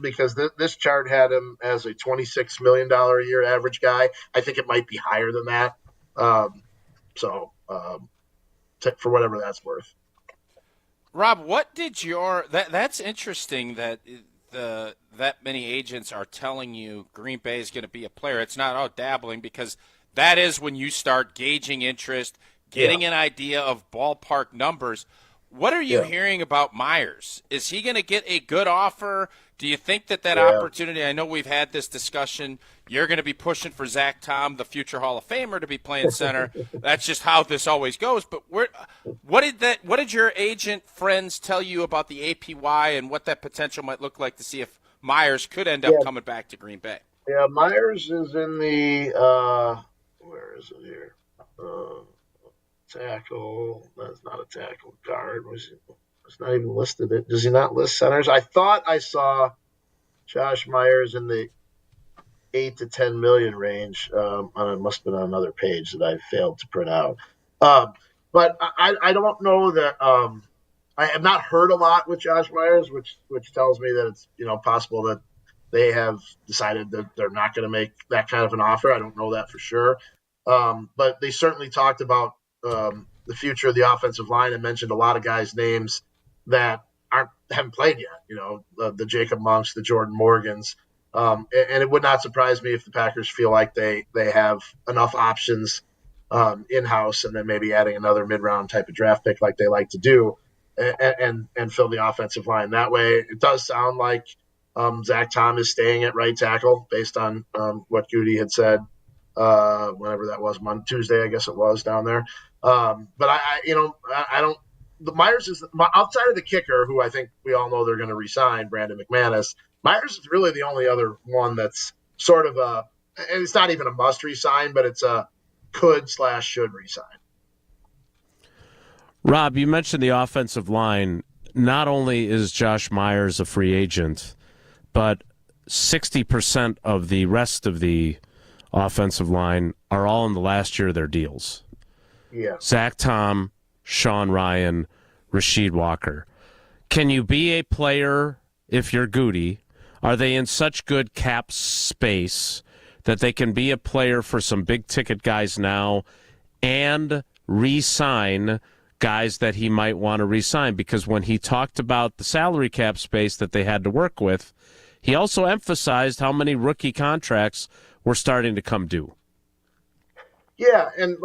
because this chart had him as a $26 million a year average guy. I think it might be higher than that. For whatever that's worth. Rob, what did that's interesting that that many agents are telling you Green Bay is going to be a player. It's not dabbling, because that is when you start gauging interest, getting an idea of ballpark numbers. What are you hearing about Myers? Is he going to get a good offer? Do you think that opportunity – I know we've had this discussion. You're going to be pushing for Zach Tom, the future Hall of Famer, to be playing center. That's just how this always goes. But what did your agent friends tell you about the APY and what that potential might look like to see if Myers could end up coming back to Green Bay? Yeah, Myers is in the where is it here? Tackle. That's not a tackle. Guard. It's not even listed. Does he not list centers? I thought I saw Josh Myers in the 8 to 10 million range. It must have been on another page that I failed to print out. But I don't know that. I have not heard a lot with Josh Myers, which tells me that it's possible that they have decided that they're not going to make that kind of an offer. I don't know that for sure. But they certainly talked about the future of the offensive line and mentioned a lot of guys' names that haven't played yet. The Jacob Monks, the Jordan Morgans, and it would not surprise me if the Packers feel like they have enough options in-house, and then maybe adding another mid-round type of draft pick like they like to do, and fill the offensive line that way. It does sound like Zach Tom is staying at right tackle based on what Goody had said. Whenever that was, Tuesday, I guess it was down there. But I don't. The Myers is outside of the kicker, who I think we all know they're going to re-sign, Brandon McManus. Myers is really the only other one that's sort of and it's not even a must re-sign, but it's a could/should re-sign. Rob, you mentioned the offensive line. Not only is Josh Myers a free agent, but 60% of the rest of the offensive line are all in the last year of their deals. Yeah. Zach Tom, Sean Ryan, Rasheed Walker. Can you be a player if you're Goody? Are they in such good cap space that they can be a player for some big-ticket guys now and re-sign guys that he might want to re-sign? Because when he talked about the salary cap space that they had to work with, he also emphasized how many rookie contracts were starting to come due. Yeah, and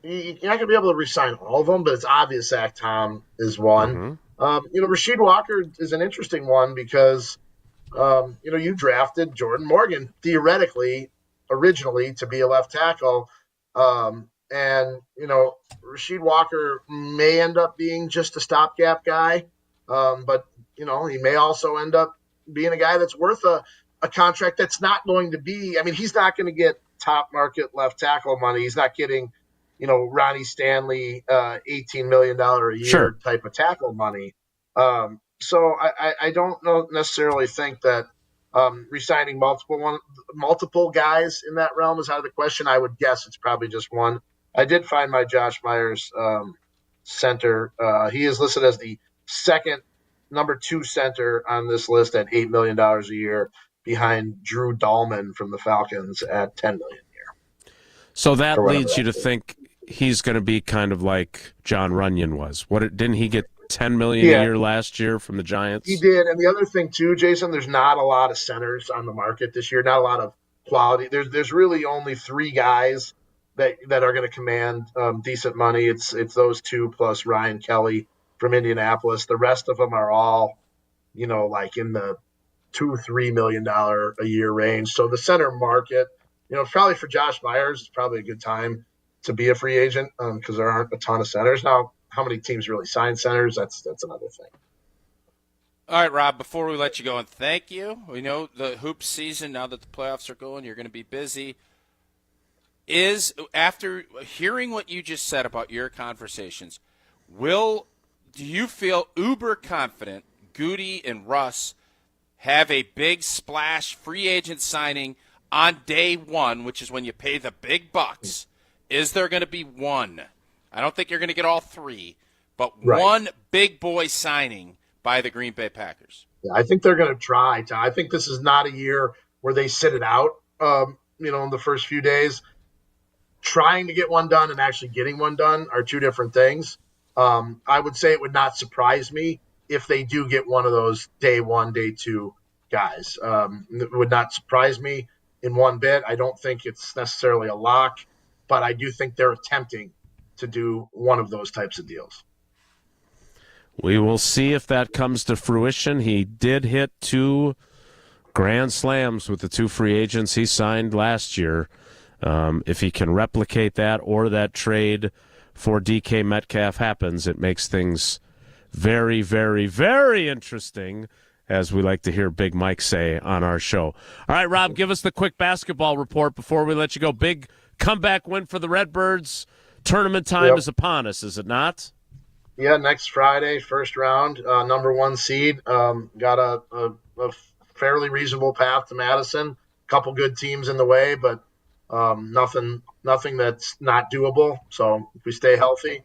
you're not going to be able to re-sign all of them, but it's obvious Zach Tom is one. Mm-hmm. Rasheed Walker is an interesting one because, you drafted Jordan Morgan theoretically, originally, to be a left tackle. And Rasheed Walker may end up being just a stopgap guy, but, he may also end up being a guy that's worth a contract that's not going to be – he's not going to get top market left tackle money. He's not getting – Ronnie Stanley, $18 million a year type of tackle money. So I don't necessarily think that re-signing multiple guys in that realm is out of the question. I would guess it's probably just one. I did find my Josh Myers center. He is listed as the second number 2 center on this list at $8 million a year, behind Drew Dahlman from the Falcons at $10 million a year. So that leads you to think he's going to be kind of like John Runyon was. Didn't he get $10 million a year last year from the Giants? He did. And the other thing too, Jason, there's not a lot of centers on the market this year. Not a lot of quality. There's really only 3 guys that are going to command decent money. It's those two plus Ryan Kelly from Indianapolis. The rest of them are all, like in the $2-3 million a year range. So the center market, probably for Josh Myers, it's probably a good time to be a free agent because there aren't a ton of centers. Now, how many teams really sign centers? That's another thing. All right, Rob, before we let you go, and thank you. We know the hoops season, now that the playoffs are going, you're going to be busy. After hearing what you just said about your conversations, do you feel uber confident Goody and Russ have a big splash free agent signing on day one, which is when you pay the big bucks? Is there going to be one? I don't think you're going to get all three, but one big boy signing by the Green Bay Packers. Yeah, I think they're going to try to. I think this is not a year where they sit it out, in the first few days. Trying to get one done and actually getting one done are two different things. I would say it would not surprise me if they do get one of those day one, day two guys. It would not surprise me in one bit. I don't think it's necessarily a lock, but I do think they're attempting to do one of those types of deals. We will see if that comes to fruition. He did hit 2 grand slams with the 2 free agents he signed last year. If he can replicate that or that trade for DK Metcalf happens, it makes things very, very, very interesting, as we like to hear Big Mike say on our show. All right, Rob, give us the quick basketball report before we let you go. Big comeback win for the Redbirds. Tournament time is upon us, is it not? Yeah, next Friday, first round, number 1 seed. Got a fairly reasonable path to Madison. Couple good teams in the way, but nothing that's not doable. So if we stay healthy,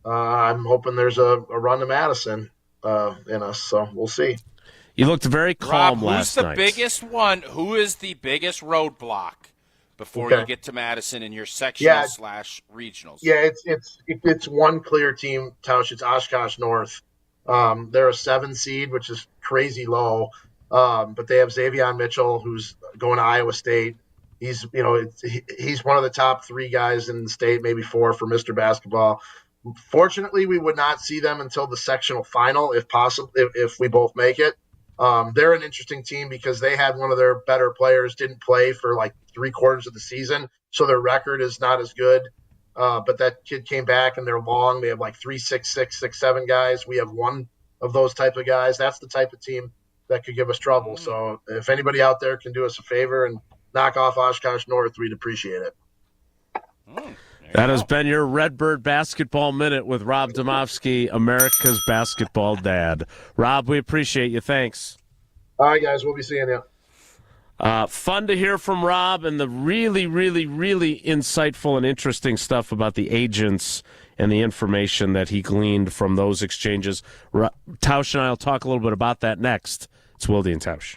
I'm hoping there's a run to Madison in us. So we'll see. You looked very calm Rob, last night. Who's the biggest one? Who is the biggest roadblock before you get to Madison in your sectional / regionals? Yeah, it's one clear team, Tausch. It's Oshkosh North. They're a 7 seed, which is crazy low. But they have Xavier Mitchell, who's going to Iowa State. He's one of the top 3 guys in the state, maybe 4 for Mr. Basketball. Fortunately, we would not see them until the sectional final, if possible, if we both make it. They're an interesting team because they had one of their better players didn't play for like 3/4 of the season, so their record is not as good. But that kid came back, and they're long. They have like 3, 6, 6, 6, 7 guys. We have one of those type of guys. That's the type of team that could give us trouble. So if anybody out there can do us a favor and knock off Oshkosh North, we'd appreciate it. That has been your Redbird Basketball Minute with Rob Demovsky, America's basketball dad. Rob, we appreciate you. Thanks. All right, guys. We'll be seeing you. Fun to hear from Rob and the really, really, really insightful and interesting stuff about the agents and the information that he gleaned from those exchanges. Tausch and I will talk a little bit about that next. It's Wilde and Tausch.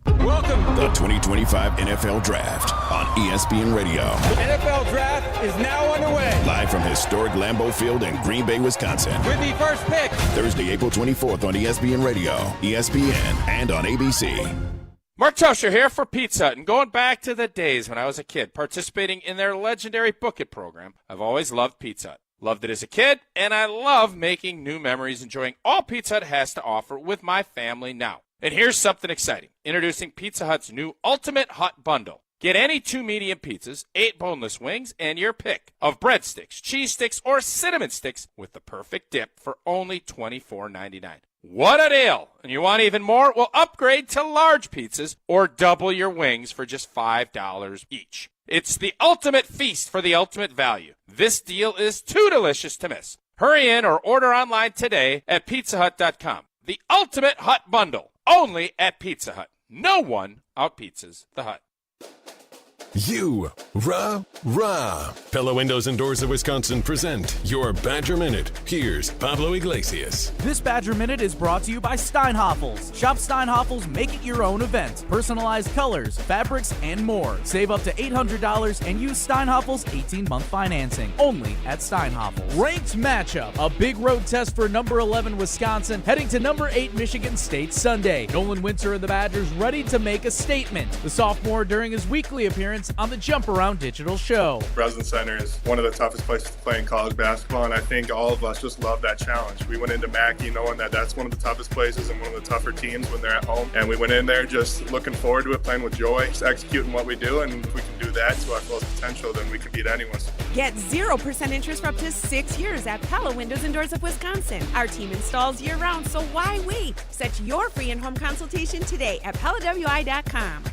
Welcome to the 2025 NFL Draft on ESPN Radio. The NFL Draft is now underway. Live from historic Lambeau Field in Green Bay, Wisconsin. With the first pick. Thursday, April 24th on ESPN Radio, ESPN, and on ABC. Mark Tauscher here for Pizza Hut, and going back to the days when I was a kid participating in their legendary Book It program, I've always loved Pizza Hut. Loved it as a kid, and I love making new memories, enjoying all Pizza Hut has to offer with my family now. And here's something exciting. Introducing Pizza Hut's new Ultimate Hut Bundle. Get any 2 medium pizzas, 8 boneless wings, and your pick of breadsticks, cheese sticks, or cinnamon sticks with the perfect dip for only $24.99. What a deal! And you want even more? Well, upgrade to large pizzas or double your wings for just $5 each. It's the ultimate feast for the ultimate value. This deal is too delicious to miss. Hurry in or order online today at pizzahut.com. The Ultimate Hut Bundle, only at Pizza Hut. No one out-pizzas the Hut. Pella Windows and Doors of Wisconsin present your Badger Minute. Here's Pablo Iglesias. This Badger Minute is brought to you by Steinhoffels. Shop Steinhoffels, make it your own event. Personalized colors, fabrics, and more. Save up to $800 and use Steinhoffels 18-month financing. Only at Steinhoffels. Ranked matchup. A big road test for number 11 Wisconsin, heading to number 8 Michigan State Sunday. Nolan Winter and the Badgers ready to make a statement. The sophomore during his weekly appearance on the Jump Around Digital Show. show. Breslin Center is one of the toughest places to play in college basketball, and I think all of us just love that challenge. We went into Mackey knowing that that's one of the toughest places and one of the tougher teams when they're at home, and we went in there just looking forward to it, playing with joy, just executing what we do, and if we can do that to our fullest potential, then we can beat anyone. Get 0% interest for up to 6 years at Pella Windows and Doors of Wisconsin. Our team installs year-round, so why wait? Set your free in-home consultation today at PellaWI.com.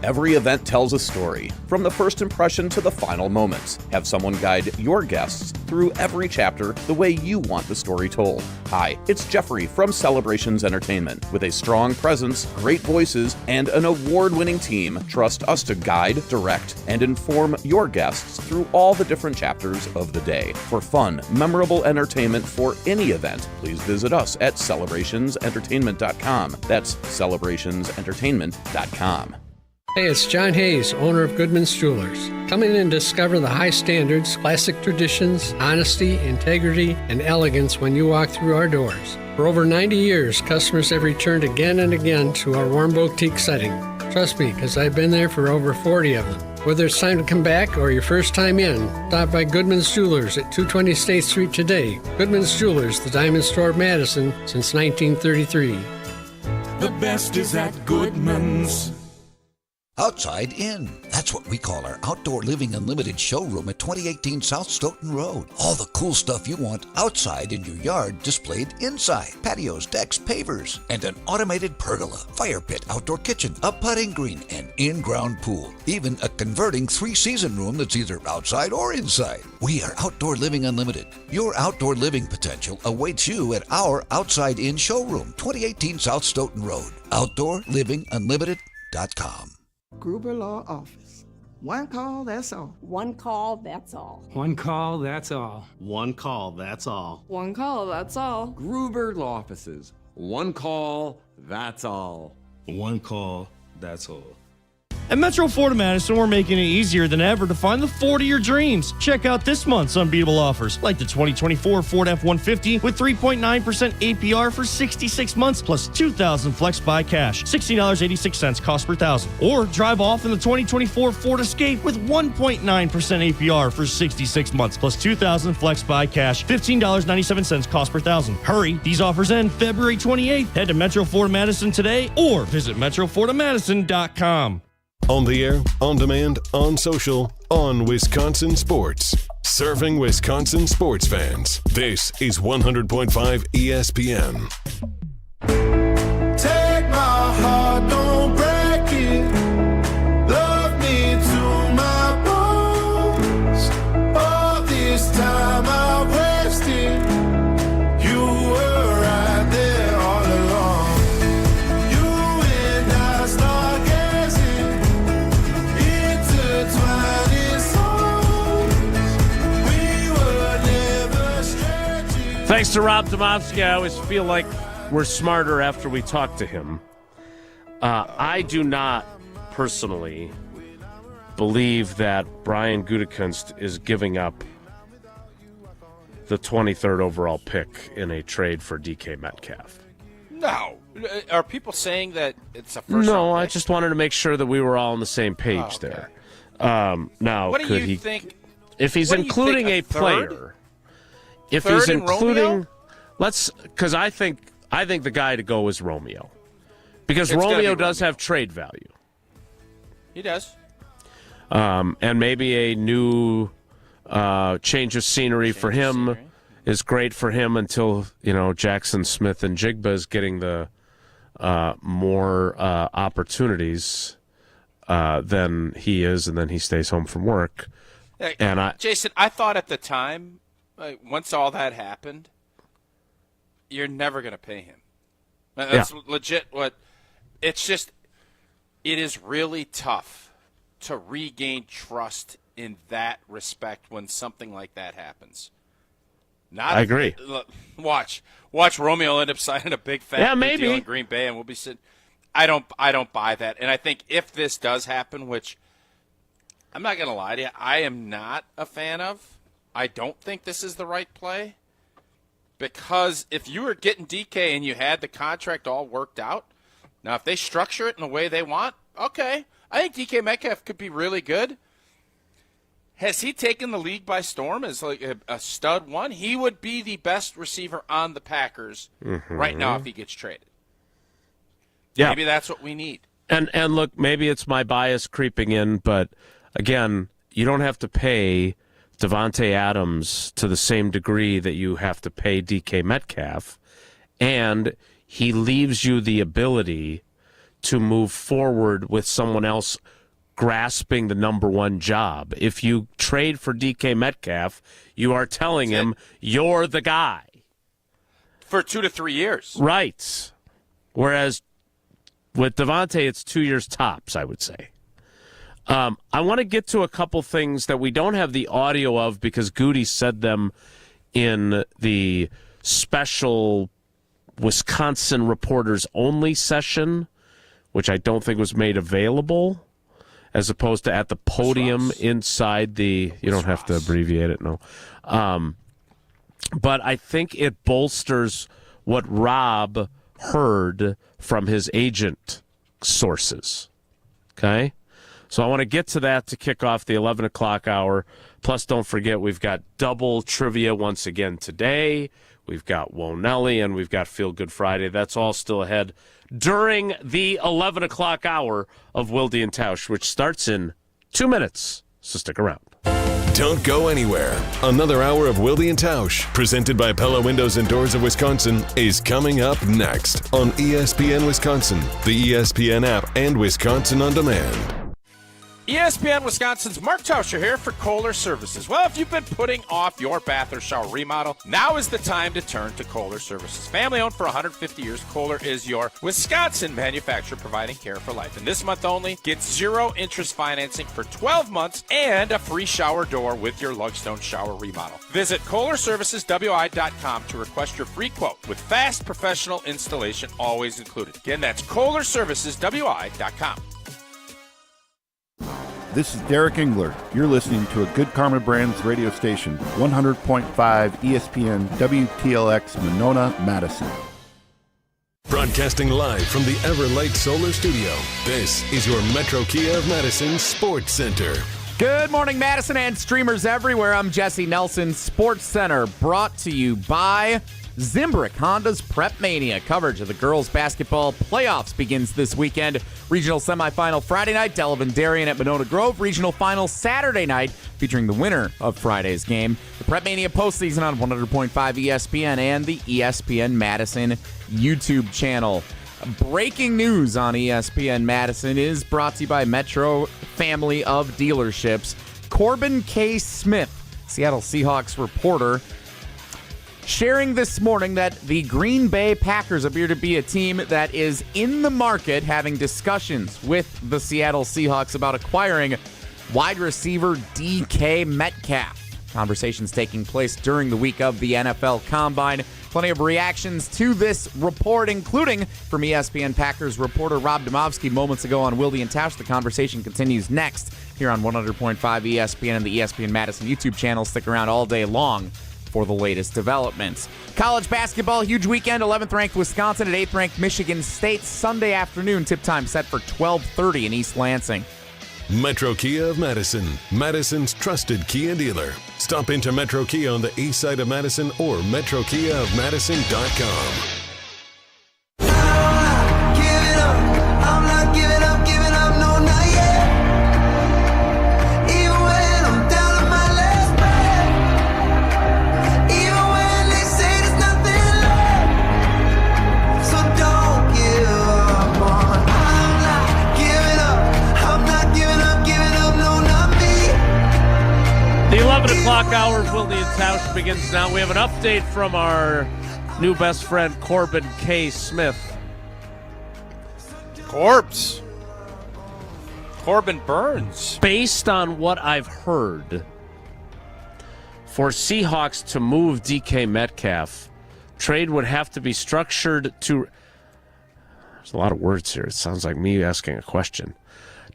Every event tells a story, from the first impression to the final moments. Have someone guide your guests through every chapter the way you want the story told. Hi, it's Jeffrey from Celebrations Entertainment. With a strong presence, great voices, and an award-winning team, trust us to guide, direct, and inform your guests through all the different chapters of the day. For fun, memorable entertainment for any event, please visit us at celebrationsentertainment.com. That's celebrationsentertainment.com. Hey, it's John Hayes, owner of Goodman's Jewelers. Come in and discover the high standards, classic traditions, honesty, integrity, and elegance when you walk through our doors. For over 90 years, customers have returned again and again to our warm boutique setting. Trust me, because I've been there for over 40 of them. Whether it's time to come back or your first time in, stop by Goodman's Jewelers at 220 State Street today. Goodman's Jewelers, the diamond store of Madison since 1933. The best is at Goodman's. Outside In. That's what we call our Outdoor Living Unlimited showroom at 2018 South Stoughton Road. All the cool stuff you want outside in your yard displayed inside. Patios, decks, pavers, and an automated pergola, fire pit, outdoor kitchen, a putting green, and in-ground pool. Even a converting 3-season room that's either outside or inside. We are Outdoor Living Unlimited. Your outdoor living potential awaits you at our Outside In showroom, 2018 South Stoughton Road. OutdoorLivingUnlimited.com. Gruber Law Office. One call, that's all. One call, that's all. One call, that's all. One call, that's all. One call, that's all. Gruber Law Offices. One call, that's all. One call, that's all. At Metro Ford of Madison, we're making it easier than ever to find the Ford of your dreams. Check out this month's unbeatable offers, like the 2024 Ford F-150 with 3.9% APR for 66 months, plus $2,000 flex buy cash, $60.86 cost per thousand. Or drive off in the 2024 Ford Escape with 1.9% APR for 66 months, plus $2,000 flex buy cash, $15.97 cost per thousand. Hurry, these offers end February 28th. Head to Metro Ford of Madison today or visit MetroFordofMadison.com. On the air, on demand, on social, on Wisconsin Sports. Serving Wisconsin sports fans. This is 100.5 ESPN. Take my heart, don't break it. Love me to my bones. All this time I wasted. You were right there all along. You and I start gazing into 20 songs. We were never stretching. Thanks to Rob Demovsky. I always feel like we're smarter after we talk to him. I do not personally believe that Brian Gutekunst is giving up the 23rd overall pick in a trade for DK Metcalf. No. Are people saying that it's a first No, round I pick? just wanted to make sure that we were all on the same page there. Now, What do could you he, think? if he's what do you including think, a third? player, if Third he's and including, Romeo? because I think the guy to go is Romeo, because It's gotta Romeo be does Romeo. have trade value. He does. And maybe a new change of scenery for him is great for him until, Jackson Smith and Jigba is getting the more opportunities than he is, and then he stays home from work. Jason, I thought at the time, once all that happened, you're never going to pay him. That's legit what – it's just – it is really tough to regain trust in that respect when something like that happens. I agree. Watch Romeo end up signing a big fat big deal in Green Bay, and we'll be sitting. I don't buy that, and I think if this does happen, which I'm not going to lie to you, I am not a fan of. I don't think this is the right play, because if you were getting DK and you had the contract all worked out, now if they structure it in the way they want, okay. I think DK Metcalf could be really good. Has he taken the league by storm as like a stud one? He would be the best receiver on the Packers right now if he gets traded. Yeah. Maybe that's what we need. And look, maybe it's my bias creeping in, but again, you don't have to pay Davante Adams to the same degree that you have to pay DK Metcalf, and he leaves you the ability to move forward with someone else grasping the number one job. If you trade for DK Metcalf, you are telling him you're the guy. For 2 to 3 years. Right. Whereas with Davante, it's 2 years tops, I would say. I want to get to a couple things that we don't have the audio of because Goody said them in the special Wisconsin Reporters Only session, which I don't think was made available, as opposed to at the podium inside the... You don't have to abbreviate it, no. But I think it bolsters what Rob heard from his agent sources. Okay? So I want to get to that to kick off the 11 o'clock hour. Plus, don't forget, we've got double trivia once again today. We've got Wo-Nelly, and we've got Feel Good Friday. That's all still ahead during the 11 o'clock hour of Wilde and Tausch, which starts in 2 minutes. So stick around. Don't go anywhere. Another hour of Wilde and Tausch, presented by Pella Windows and Doors of Wisconsin, is coming up next on ESPN Wisconsin, the ESPN app, and Wisconsin On Demand. ESPN Wisconsin's Mark Tauscher here for Kohler Services. Well, if you've been putting off your bath or shower remodel, now is the time to turn to Kohler Services. Family owned for 150 years, Kohler is your Wisconsin manufacturer providing care for life. And this month only, get 0 interest financing for 12 months and a free shower door with your Lugstone shower remodel. Visit KohlerServicesWI.com to request your free quote with fast professional installation always included. Again, that's KohlerServicesWI.com. This is Derek Engler. You're listening to a Good Karma Brands radio station, 100.5 ESPN WTLX Monona, Madison. Broadcasting live from the Everlight Solar Studio, this is your Metro Kia of Madison Sports Center. Good morning, Madison and streamers everywhere. I'm Jesse Nelson. Sports Center brought to you by Zimbrick Honda's Prep Mania. Coverage of the girls' basketball playoffs begins this weekend. Regional semifinal Friday night, Delavan Darien at Monona Grove. Regional final Saturday night, featuring the winner of Friday's game. The Prep Mania postseason on 100.5 ESPN and the ESPN Madison YouTube channel. Breaking news on ESPN Madison is brought to you by Metro Family of Dealerships. Corbin K. Smith, Seattle Seahawks reporter, sharing this morning that the Green Bay Packers appear to be a team that is in the market having discussions with the Seattle Seahawks about acquiring wide receiver DK Metcalf. Conversations taking place during the week of the NFL Combine. Plenty of reactions to this report, including from ESPN Packers reporter Rob Demovsky moments ago on Wilde and Tausch. The conversation continues next here on 100.5 ESPN and the ESPN Madison YouTube channel. Stick around all day long for the latest developments. College basketball, huge weekend. 11th ranked Wisconsin at 8th ranked Michigan State. Sunday afternoon, tip time set for 12:30 in East Lansing. Metro Kia of Madison, Madison's trusted Kia dealer. Stop into Metro Kia on the east side of Madison or metrokiaofmadison.com. The 11 o'clock hour of Wilde and Tausch begins now. We have an update from our new best friend, Corbin K. Smith. Corbs. Corbin Burns. Based on what I've heard, for Seahawks to move DK Metcalf, trade would have to be structured to... There's a lot of words here. It sounds like me asking a question.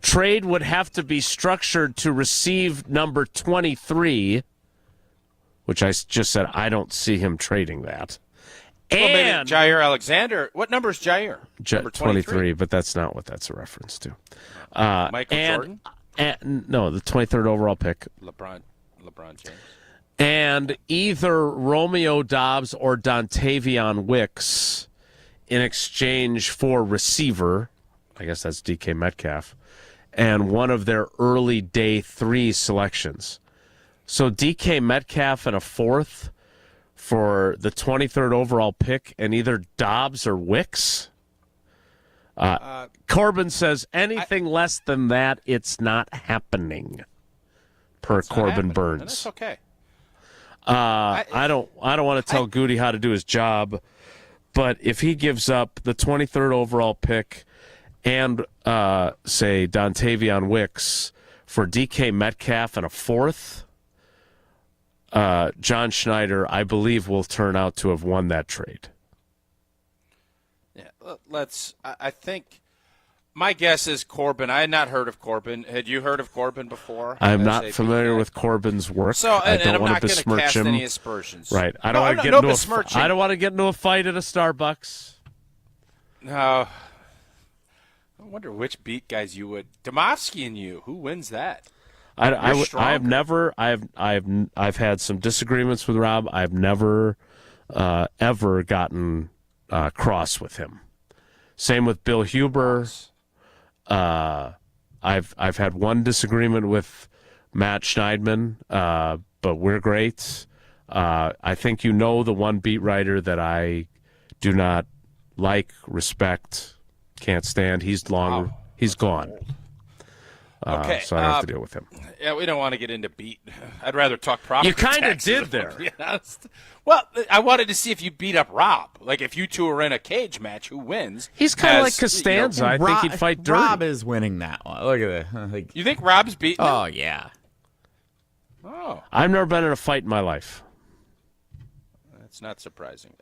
Trade would have to be structured to receive number 23, which I just said I don't see him trading that, And maybe Jair Alexander. What number is Jair? Number 23, but that's not what that's a reference to. Michael Jordan? No, the 23rd overall pick. LeBron James. And either Romeo Doubs or Dontavion Wicks in exchange for receiver, I guess that's DK Metcalf, and one of their early day 3 selections. So DK Metcalf and a 4th for the 23rd overall pick and either Doubs or Wicks? Corbin says anything less than that, it's not happening, per Corbin Burns. And that's okay. I don't want to tell Goody how to do his job, but if he gives up the 23rd overall pick and, say, Dontavion Wicks for DK Metcalf and a 4th, John Schneider, I believe, will turn out to have won that trade. Yeah, I think my guess is Corbin. I had not heard of Corbin. Had you heard of Corbin before? I'm not familiar with Corbin's work. So, I don't want to besmirch cast him. Any aspersions. Right. I don't want to get into a fight at a Starbucks. No. I wonder which beat guys you would. Demovsky and you. Who wins that? I've had some disagreements with Rob. I've never ever gotten cross with him. Same with Bill Huber. I've had one disagreement with Matt Schneidman, but we're great. I think the one beat writer that I do not like, respect, can't stand. He's gone. Okay, so I don't have to deal with him. Yeah, we don't want to get into beat. I'd rather talk property. You kind of taxes, did there. To be honest. Well, I wanted to see if you beat up Rob. Like, if you two are in a cage match, who wins? He's kind of like Costanza. I think he'd fight dirty. Rob is winning that one. Look at that. You think Rob's beating him? Oh, yeah. Oh. I've never been in a fight in my life. That's not surprising.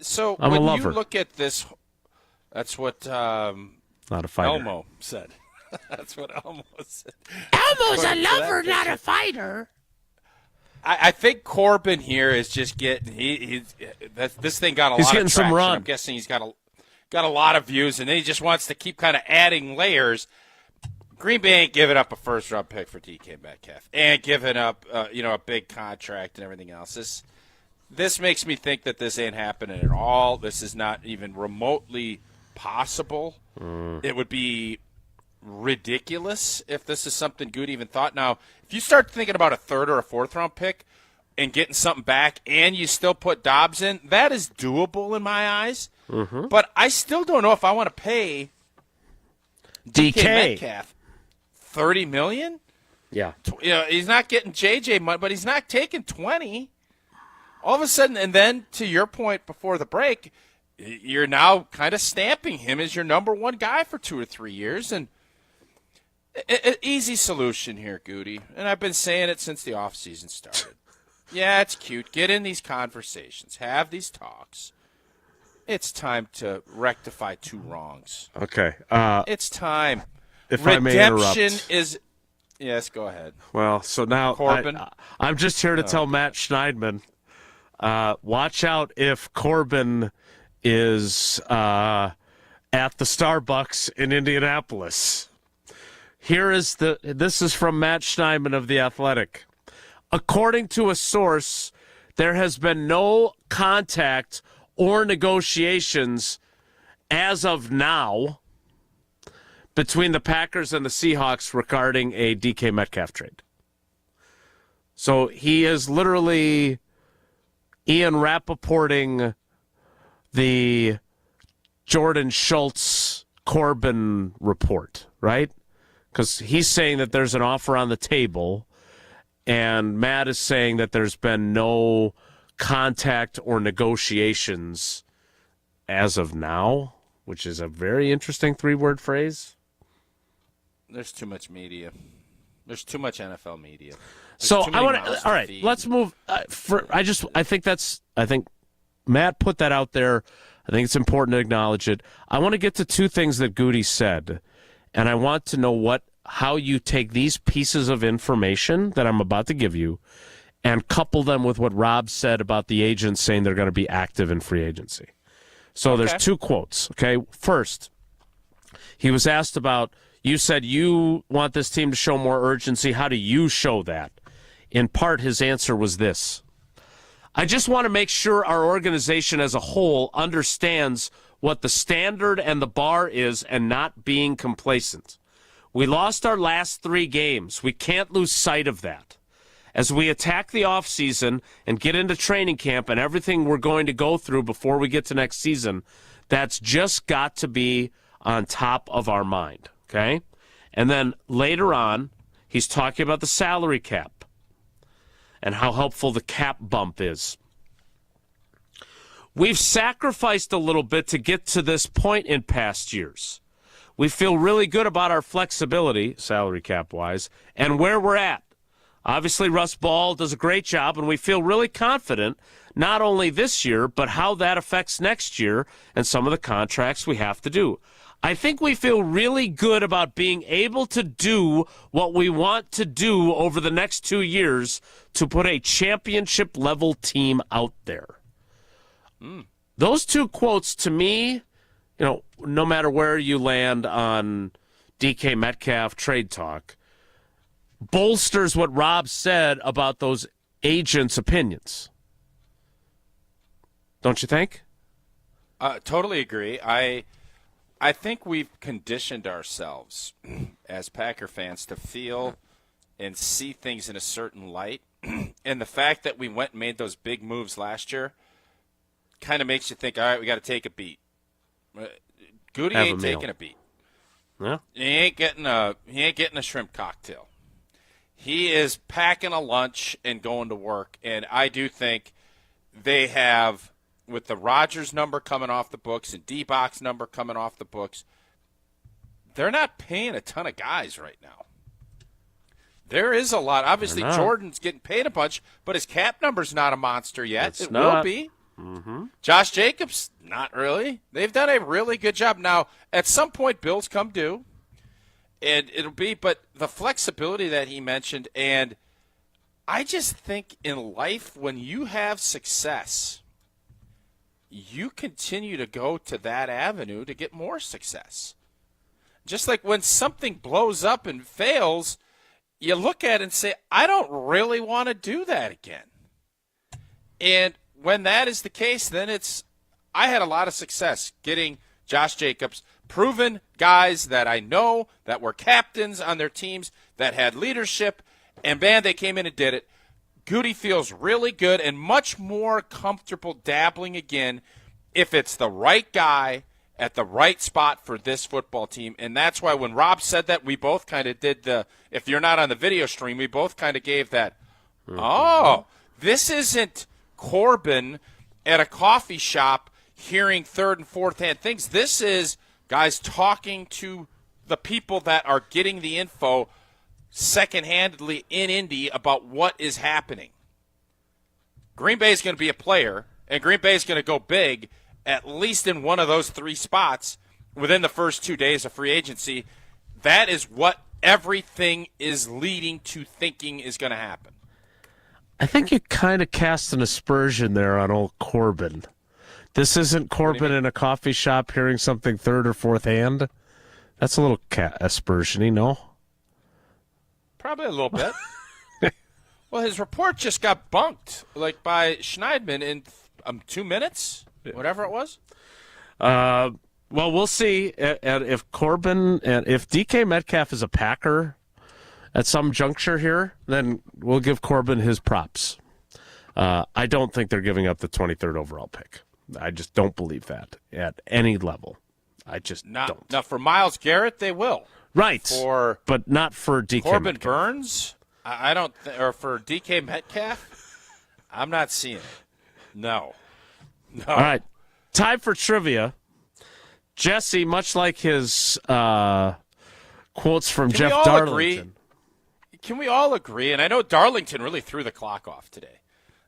So I'm when a lover. you look at this, that's what not a fighter. Elmo said. That's what Elmo said. Elmo's a lover, not a fighter. I think Corbin here is just getting this thing got a lot of traction. He's getting some run. I'm guessing he's got a lot of views, and then he just wants to keep kind of adding layers. Green Bay ain't giving up a first-round pick for DK Metcalf and giving up a big contract and everything else. This makes me think that this ain't happening at all. This is not even remotely possible. It would be ridiculous if this is something Good even thought. Now, if you start thinking about a 3rd or a 4th round pick and getting something back and you still put Doubs in, that is doable in my eyes. Mm-hmm. But I still don't know if I want to pay DK Metcalf $30 million. Yeah. He's not getting JJ money, but he's not taking 20. All of a sudden, and then to your point before the break, you're now kind of stamping him as your number 1 guy for 2 or 3 years, and an easy solution here, Goody, and I've been saying it since the offseason started. Yeah, it's cute. Get in these conversations. Have these talks. It's time to rectify 2 wrongs. Okay. It's time. If Redemption I may interrupt. is – yes, go ahead. Well, so now Corbin. I'm just here to tell Matt Schneidman, watch out if Corbin is at the Starbucks in Indianapolis. This is from Matt Schneidman of The Athletic. According to a source, there has been no contact or negotiations as of now between the Packers and the Seahawks regarding a DK Metcalf trade. So he is literally Ian Rappaporting the Jordan Schultz Corbin report, right? Because he's saying that there's an offer on the table, and Matt is saying that there's been no contact or negotiations as of now, which is a very interesting 3-word phrase. There's too much media. There's too much NFL media. So I want to. All right, let's move. I think Matt put that out there. I think it's important to acknowledge it. I want to get to 2 things that Goody said, and I want to know how you take these pieces of information that I'm about to give you and couple them with what Rob said about the agents saying they're going to be active in free agency. So there's two quotes, okay? First, he was asked about, you said you want this team to show more urgency. How do you show that? In part, his answer was this. I just want to make sure our organization as a whole understands what the standard and the bar is and not being complacent. We lost our last 3 games. We can't lose sight of that. As we attack the offseason and get into training camp and everything we're going to go through before we get to next season, that's just got to be on top of our mind, okay? And then later on, he's talking about the salary cap and how helpful the cap bump is. We've sacrificed a little bit to get to this point in past years. We feel really good about our flexibility, salary cap-wise, and where we're at. Obviously, Russ Ball does a great job, and we feel really confident not only this year, but how that affects next year and some of the contracts we have to do. I think we feel really good about being able to do what we want to do over the next 2 years to put a championship-level team out there. Those 2 quotes, to me, no matter where you land on DK Metcalf trade talk, bolsters what Rob said about those agents' opinions. Don't you think? Totally agree. I think we've conditioned ourselves as Packer fans to feel and see things in a certain light. And the fact that we went and made those big moves last year kind of makes you think, all right, we got to take a beat. Goody ain't taking a beat. Yeah. He ain't getting a shrimp cocktail. He is packing a lunch and going to work, and I do think they have, with the Rodgers number coming off the books and D-Box number coming off the books, they're not paying a ton of guys right now. There is a lot. Obviously, Jordan's getting paid a bunch, but his cap number's not a monster yet. It will be. Mm-hmm. Josh Jacobs, not really. They've done a really good job. Now, at some point, bills come due. And it'll be, but the flexibility that he mentioned, and I just think in life, when you have success, you continue to go to that avenue to get more success. Just like when something blows up and fails, you look at it and say, I don't really want to do that again. And when that is the case, then I had a lot of success getting Josh Jacobs, proven guys that I know that were captains on their teams that had leadership, and man, they came in and did it. Goody feels really good and much more comfortable dabbling again if it's the right guy at the right spot for this football team. And that's why when Rob said that, we both kind of did if you're not on the video stream, we both kind of gave that, this isn't Corbin at a coffee shop hearing third and fourth hand things. This is guys talking to the people that are getting the info second-handedly in Indy about what is happening. Green Bay is going to be a player, and Green Bay is going to go big, at least in one of those 3 spots within the first 2 days of free agency. That is what everything is leading to thinking is going to happen. I think you kind of cast an aspersion there on old Corbin. This isn't Corbin in a coffee shop hearing something third or fourth hand. That's a little aspersion-y, no? Probably a little bit. Well, his report just got bunked, by Schneidman in 2 minutes, whatever it was. Well, we'll see if Corbin and if DK Metcalf is a Packer at some juncture here, then we'll give Corbin his props. I don't think they're giving up the 23rd overall pick. I just don't believe that at any level. I just don't. Now, for Myles Garrett, they will. Right. But not for DK Corbin Metcalf. Burns, I don't or for DK Metcalf, I'm not seeing it. No. All right. Time for trivia. Jesse, much like his quotes from Jeff Darlington. Can we all agree, and I know Darlington really threw the clock off today,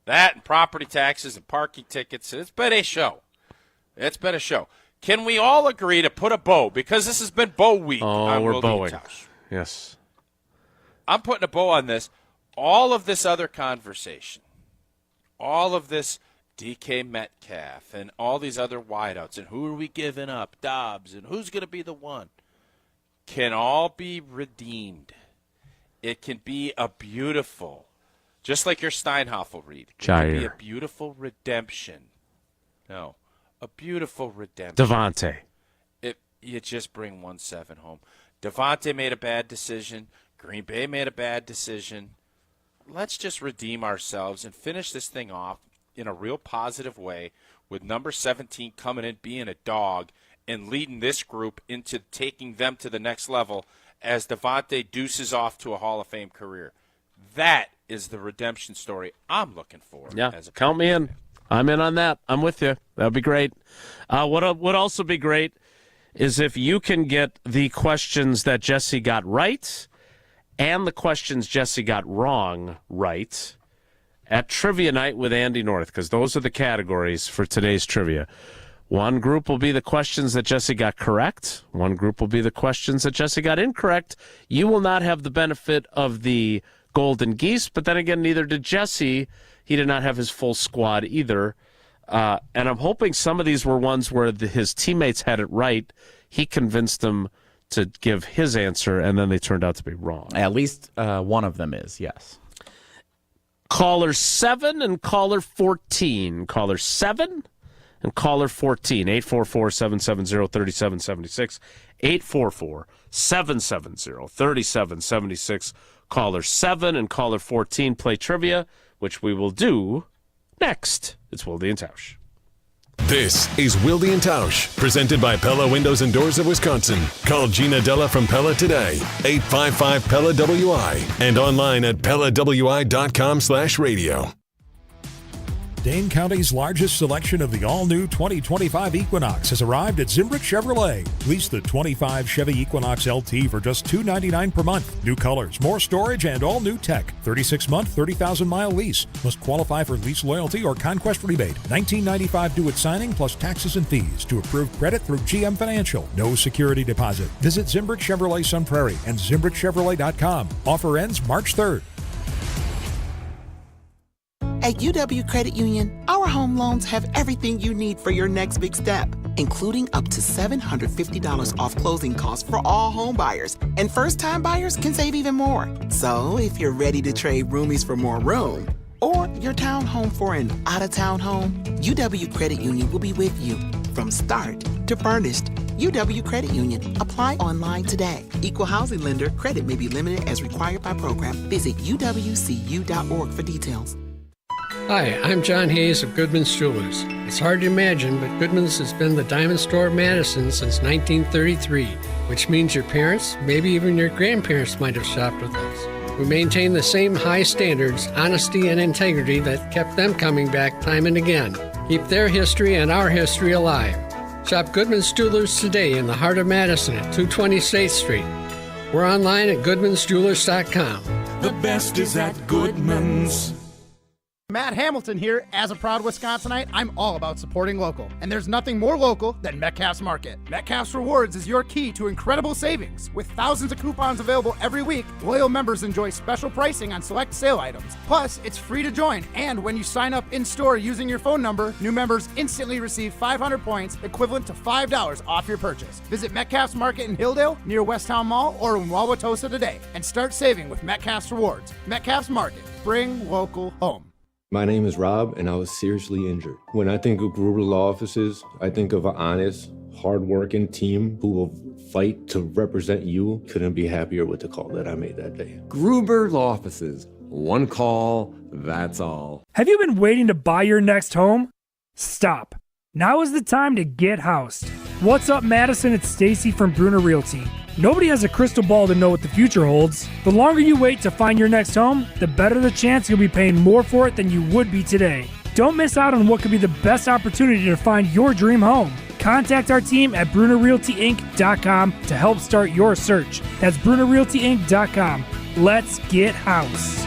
that and property taxes and parking tickets, it's been a show. It's been a show. Can we all agree to put a bow, because this has been bow week on we're Wilde and bowing. Tausch. Yes. I'm putting a bow on this. all of this other conversation, all of this DK Metcalf and all these other wideouts and who are we giving up, Dobbs, and who's going to be the one, can all be redeemed. It can be a beautiful, just like your Steinhoffel read, it can be a beautiful redemption. No, a beautiful redemption. Devontae. You just bring 1-7 home. Devontae made a bad decision. Green Bay made a bad decision. Let's just redeem ourselves and finish this thing off in a real positive way with number 17 coming in, being a dog, and leading this group into taking them to the next level as Devontae deuces off to a Hall of Fame career. That is the redemption story I'm looking for. Yeah, count me in. I'm in on that. I'm with you. That would be great. What would also be great is if you can get the questions that Jesse got right and the questions Jesse got wrong right at Trivia Night with Andy North, because those are the categories for today's trivia. One group will be the questions that Jesse got correct. One group will be the questions that Jesse got incorrect. You will not have the benefit of the Golden Geese, but then again, neither did Jesse. He did not have his full squad either. And I'm hoping some of these were ones where his teammates had it right. He convinced them to give his answer, and then they turned out to be wrong. At least one of them is, yes. Caller 7 and caller 14. Caller 7 and caller 14. 844-770-3776. 844-770-3776. Caller 7 and caller 14 play trivia, which we will do next. It's Wilde and Tausch. This is Wilde and Tausch, presented by Pella Windows and Doors of Wisconsin. Call Gina Della from Pella today, 855-PELLA-WI, and online at PellaWI.com/radio. Dane County's largest selection of the all-new 2025 Equinox has arrived at Zimbrick Chevrolet. Lease the 25 Chevy Equinox LT for just $299 per month. New colors, more storage, and all-new tech. 36-month, 30,000-mile lease. Must qualify for lease loyalty or conquest rebate. $19.95 due at signing plus taxes and fees. To approved credit through GM Financial. No security deposit. Visit Zimbrick Chevrolet Sun Prairie and ZimbrickChevrolet.com. Offer ends March 3rd. At UW Credit Union, our home loans have everything you need for your next big step, including up to $750 off closing costs for all home buyers. And first-time buyers can save even more. So if you're ready to trade roomies for more room, or your townhome for an out-of-town home, UW Credit Union will be with you from start to furnished. UW Credit Union. Apply online today. Equal housing lender. Credit may be limited as required by program. Visit uwcu.org for details. Hi, I'm John Hayes of Goodman's Jewelers. It's hard to imagine, but Goodman's has been the diamond store of Madison since 1933, which means your parents, maybe even your grandparents might have shopped with us. We maintain the same high standards, honesty, and integrity that kept them coming back time and again. Keep their history and our history alive. Shop Goodman's Jewelers today in the heart of Madison at 220 State Street. We're online at goodmansjewelers.com. The best is at Goodman's. Matt Hamilton here. As a proud Wisconsinite, I'm all about supporting local. And there's nothing more local than Metcalf's Market. Metcalf's Rewards is your key to incredible savings. With thousands of coupons available every week, loyal members enjoy special pricing on select sale items. Plus, it's free to join. And when you sign up in-store using your phone number, new members instantly receive 500 points, equivalent to $5 off your purchase. Visit Metcalf's Market in Hilldale, near Westtown Mall, or in Wauwatosa today. And start saving with Metcalf's Rewards. Metcalf's Market. Bring local home. My name is Rob, and I was seriously injured. When I think of Gruber Law Offices, I think of an honest, hardworking team who will fight to represent you. Couldn't be happier with the call that I made that day. Gruber Law Offices. One call, that's all. Have you been waiting to buy your next home? Stop. Now is the time to get housed. What's up, Madison? It's Stacy from Bruner Realty. Nobody has a crystal ball to know what the future holds. The longer you wait to find your next home, the better the chance you'll be paying more for it than you would be today. Don't miss out on what could be the best opportunity to find your dream home. Contact our team at BrunerRealtyInc.com to help start your search. That's BrunerRealtyInc.com. Let's get house.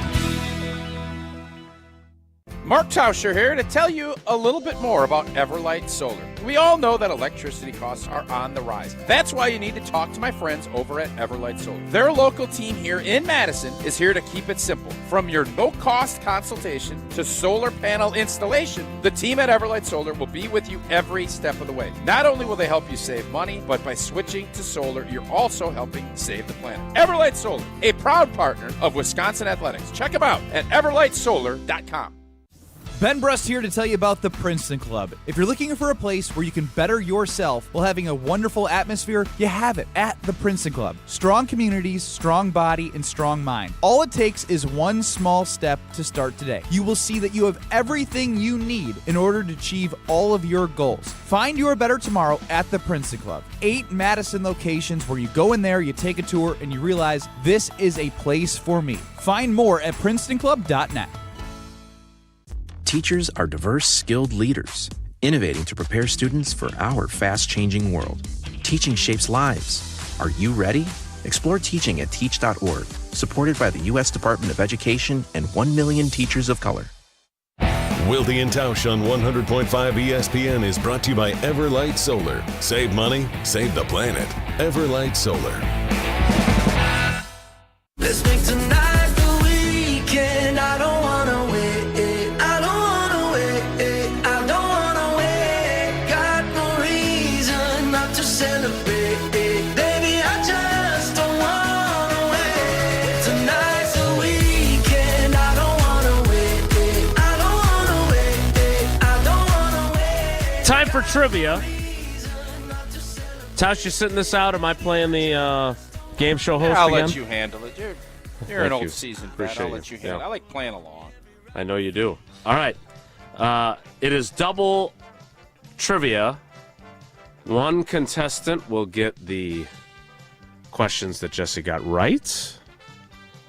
Mark Tauscher here to tell you a little bit more about Everlight Solar. We all know that electricity costs are on the rise. That's why you need to talk to my friends over at Everlight Solar. Their local team here in Madison is here to keep it simple. From your no-cost consultation to solar panel installation, the team at Everlight Solar will be with you every step of the way. Not only will they help you save money, but by switching to solar, you're also helping save the planet. Everlight Solar, a proud partner of Wisconsin Athletics. Check them out at everlightsolar.com. Ben Brust here to tell you about the Princeton Club. If you're looking for a place where you can better yourself while having a wonderful atmosphere, you have it at the Princeton Club. Strong communities, strong body, and strong mind. All it takes is one small step to start today. You will see that you have everything you need in order to achieve all of your goals. Find your better tomorrow at the Princeton Club. 8 Madison locations where you go in there, you take a tour, and you realize this is a place for me. Find more at princetonclub.net. Teachers are diverse, skilled leaders, innovating to prepare students for our fast-changing world. Teaching shapes lives. Are you ready? Explore teaching at teach.org, supported by the U.S. Department of Education and 1 million teachers of color. Wilde and Tausch on 100.5 ESPN is brought to you by Everlight Solar. Save money, save the planet. Everlight Solar. Let's make tonight the weekend. I don't want to wait. Time for trivia. Tausch, you sitting this out? Am I playing the game show host I'll again? let you handle it. You're an old seasoned vet. Appreciate I'll let you handle it. Yeah. I like playing along. I know you do. All right. It is double trivia. One contestant will get the questions that Jesse got right.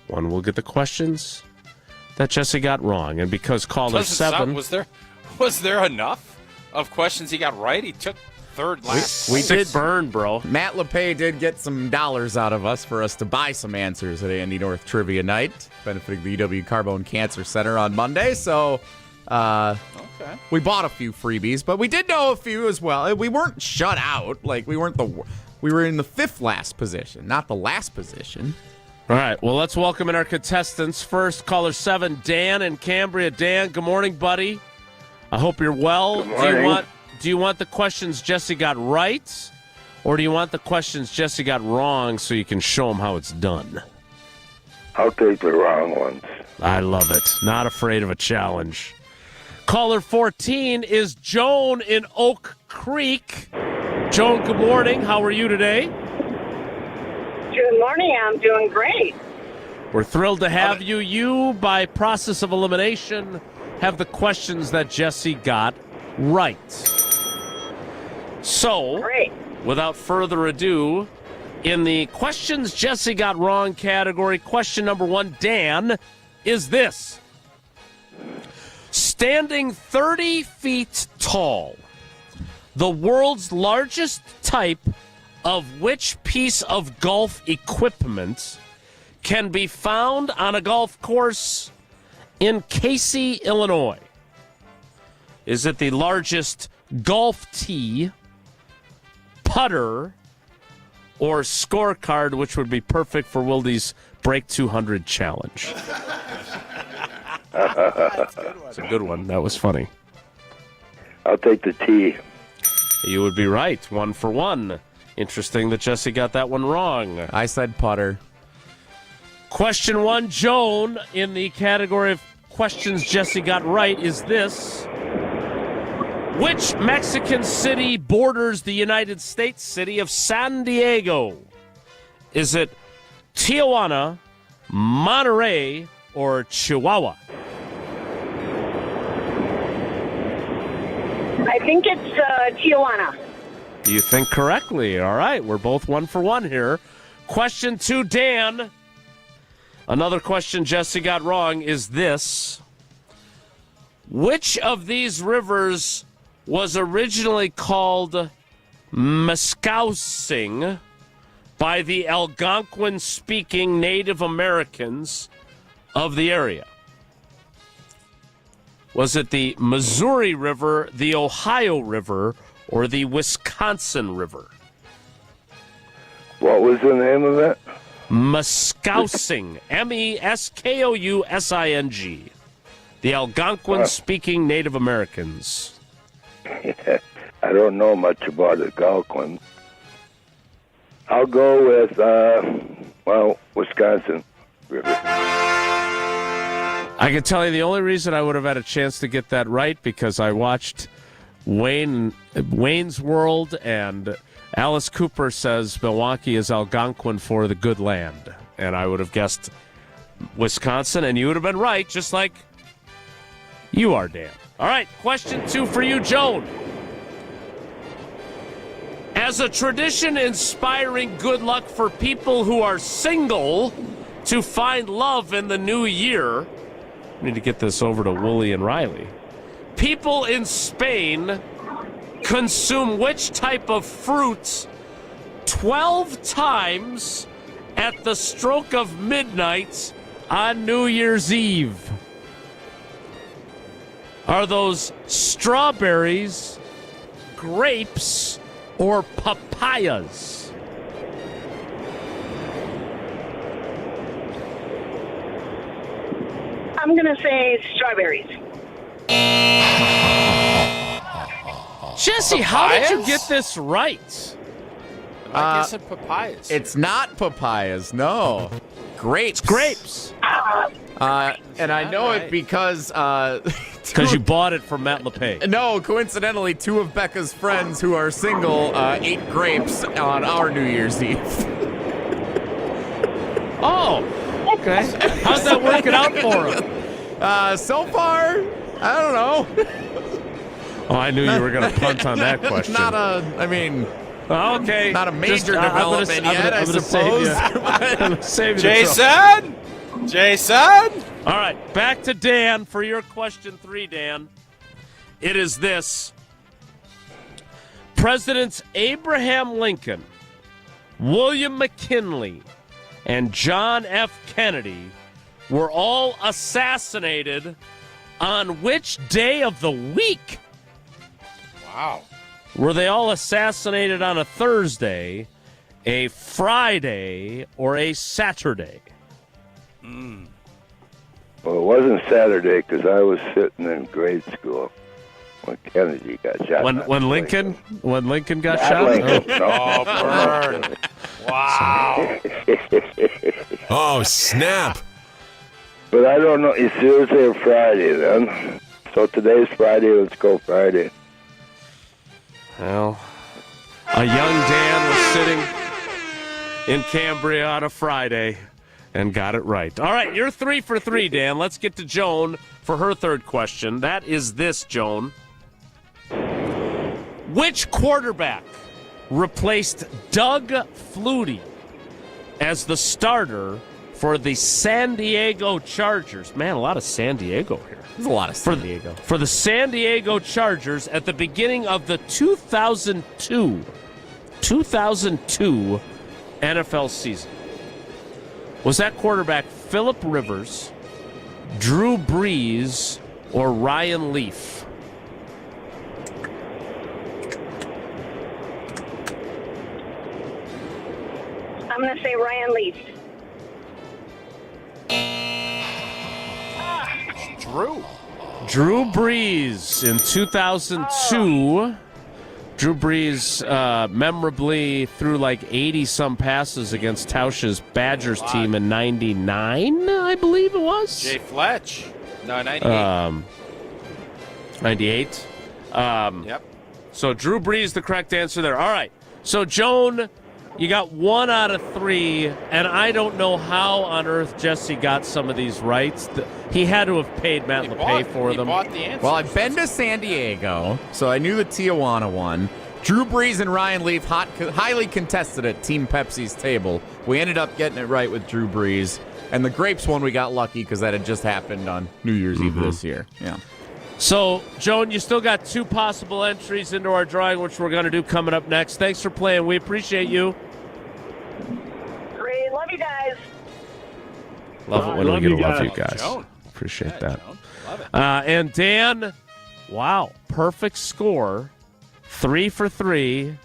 One will get the questions that Jesse got wrong. And because caller 7... Was there enough of questions he got right? He took third last. We did burn, bro. Matt LePay did get some dollars out of us for us to buy some answers at Andy North Trivia Night, benefiting the UW Carbone Cancer Center on Monday. So we bought a few freebies, but we did know a few as well. We weren't shut out. Like, we were in the 5th last position, not the last position. All right, well, let's welcome in our contestants. First, caller 7, Dan in Cambria. Dan, good morning, buddy. I hope you're well. Good morning. Do you want the questions Jesse got right, or do you want the questions Jesse got wrong so you can show him how it's done? I'll take the wrong ones. I love it. Not afraid of a challenge. Caller 14 is Joan in Oak Creek. Joan, good morning. How are you today? Good morning. I'm doing great. We're thrilled to have you. You, by process of elimination, have the questions that Jesse got right. So, great. Without further ado, in the questions Jesse got wrong category, question number 1, Dan, is this. Standing 30 feet tall, the world's largest type of which piece of golf equipment can be found on a golf course in Casey, Illinois? Is it the largest golf tee, putter, or scorecard, which would be perfect for Wilde's Break 200 challenge? It's a good one. That was funny. I'll take the tee. You would be right. 1 for 1. Interesting that Jesse got that one wrong. I said putter. Question 1, Joan, in the category of questions Jesse got right, is this. Which Mexican city borders the United States city of San Diego? Is it Tijuana, Monterrey, or Chihuahua? I think it's Tijuana. You think correctly. All right, we're both 1 for 1 here. Question 2, Dan. Another question Jesse got wrong is this. Which of these rivers was originally called Muscowsing by the Algonquin-speaking Native Americans of the area? Was it the Missouri River, the Ohio River, or the Wisconsin River? What was the name of it? Muskousing. Meskousing. The Algonquin-speaking Native Americans. I don't know much about Algonquin. I'll go with, Wisconsin River. I can tell you the only reason I would have had a chance to get that right because I watched Wayne's World, and Alice Cooper says Milwaukee is Algonquin for the good land. And I would have guessed Wisconsin, and you would have been right, just like you are, Dan. All right, question 2 for you, Joan. As a tradition inspiring good luck for people who are single to find love in the new year, I need to get this over to Wooly and Riley. People in Spain consume which type of fruit 12 times at the stroke of midnight on New Year's Eve? Are those strawberries, grapes, or papayas? I'm going to say strawberries. Jesse, how did you get this right? I guess it's papayas. It's not papayas, no. Grapes. Grapes. And I know it because... Because you bought it from Matt LePay. No, coincidentally, 2 of Becca's friends who are single ate grapes on our New Year's Eve. Oh, okay. How's that working out for him? So far, I don't know. Oh, I knew you were going to punt on that question. Okay. Not a major development yet, I suppose. I'm gonna save you Jason! All right, back to Dan for your question 3, Dan. It is this. Presidents Abraham Lincoln, William McKinley, and John F. Kennedy were all assassinated on which day of the week? Wow. Were they all assassinated on a Thursday, a Friday, or a Saturday? Well, it wasn't Saturday because I was sitting in grade school when Kennedy got shot. When Lincoln got Not shot? Lincoln, no. Oh, burn. Wow. Oh, snap. But I don't know. It's Thursday or Friday then. So today's Friday. Let's go Friday. Well, a young Dan was sitting in Cambria on a Friday and got it right. All right, you're 3 for 3, Dan. Let's get to Joan for her third question. That is this, Joan. Which quarterback replaced Doug Flutie as the starter for the San Diego Chargers? Man, a lot of San Diego here. There's a lot of San Diego. For the San Diego Chargers at the beginning of the 2002 NFL season. Was that quarterback Phillip Rivers, Drew Brees, or Ryan Leaf? I'm going to say Ryan Leaf. Drew Brees in 2002. Drew Brees memorably threw like 80-some passes against Tausch'S Badgers team in 99, I believe it was. Jay Fletch. No, 98. 98. Yep. So Drew Brees, the correct answer there. All right. So, Joan, you got 1 out of 3, and I don't know how on earth Jesse got some of these right. He had to have paid Matt LePay for them. Bought the answers. Well, I've been to San Diego, so I knew the Tijuana one. Drew Brees and Ryan Leaf highly contested at Team Pepsi's table. We ended up getting it right with Drew Brees. And the grapes one, we got lucky because that had just happened on New Year's Eve this year. Yeah. So, Joan, you still got 2 possible entries into our drawing, which we're going to do coming up next. Thanks for playing. We appreciate you. Great. Love you guys. Love it when we get to love you guys. Joan. Appreciate that. Love it. And Dan, wow, perfect score. 3 for 3.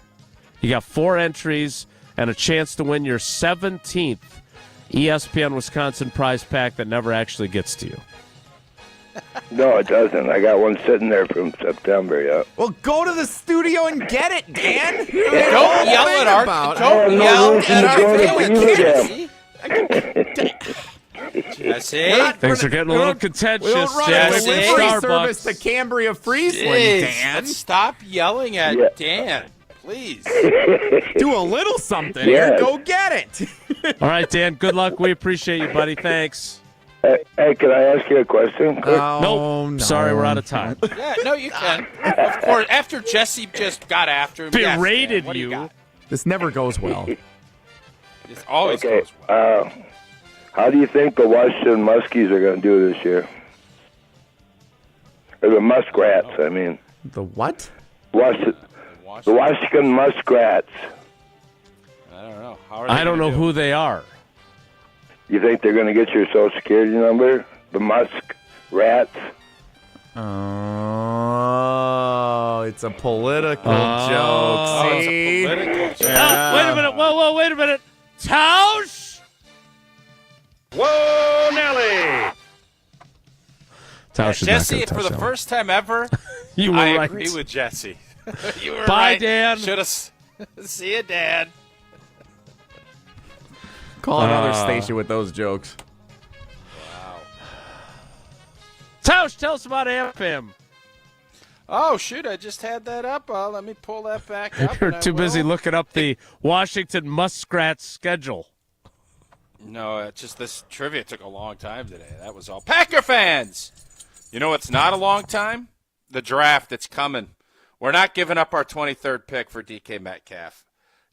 You got 4 entries and a chance to win your 17th ESPN Wisconsin prize pack that never actually gets to you. No, it doesn't. I got one sitting there from September, yeah. Well, go to the studio and get it, Dan. Don't yell at our... Don't yell at our... Jesse. Things are getting a little contentious. We don't run a delivery service to Cambria Friesland, Dan. Stop yelling at Dan, please. Do a little something here. Go get it. All right, Dan, good luck. We appreciate you, buddy. Thanks. Hey, can I ask you a question? Nope. No. Sorry, we're out of time. Yeah, no, you can. Of course, after Jesse just got after him. Berated what do you got? This never goes well. This always goes well. How do you think the Washington Muskies are going to do this year? Or the Muskrats, I mean. The what? The Washington Muskrats. I don't know. I don't know who they are. You think they're going to get your Social Security number? The Muskrats? Oh, it's a political joke. See? It's a political joke. Oh, wait a minute. Whoa, wait a minute. Tausch? Wo-Nelly. Tausch is Jesse, not gonna for the touch first time ever, you were I right. agree with Jesse. You were Bye, right. Dan. Should have. See you, Dan. Call another station with those jokes. Tausch, tell us about AFM. Oh, shoot, I just had that up. Let me pull that back up. You're too busy looking up the Washington Muskrats schedule. No, it's just this trivia took a long time today. That was all. Packer fans! You know what's not a long time? The draft. It's coming. We're not giving up our 23rd pick for DK Metcalf.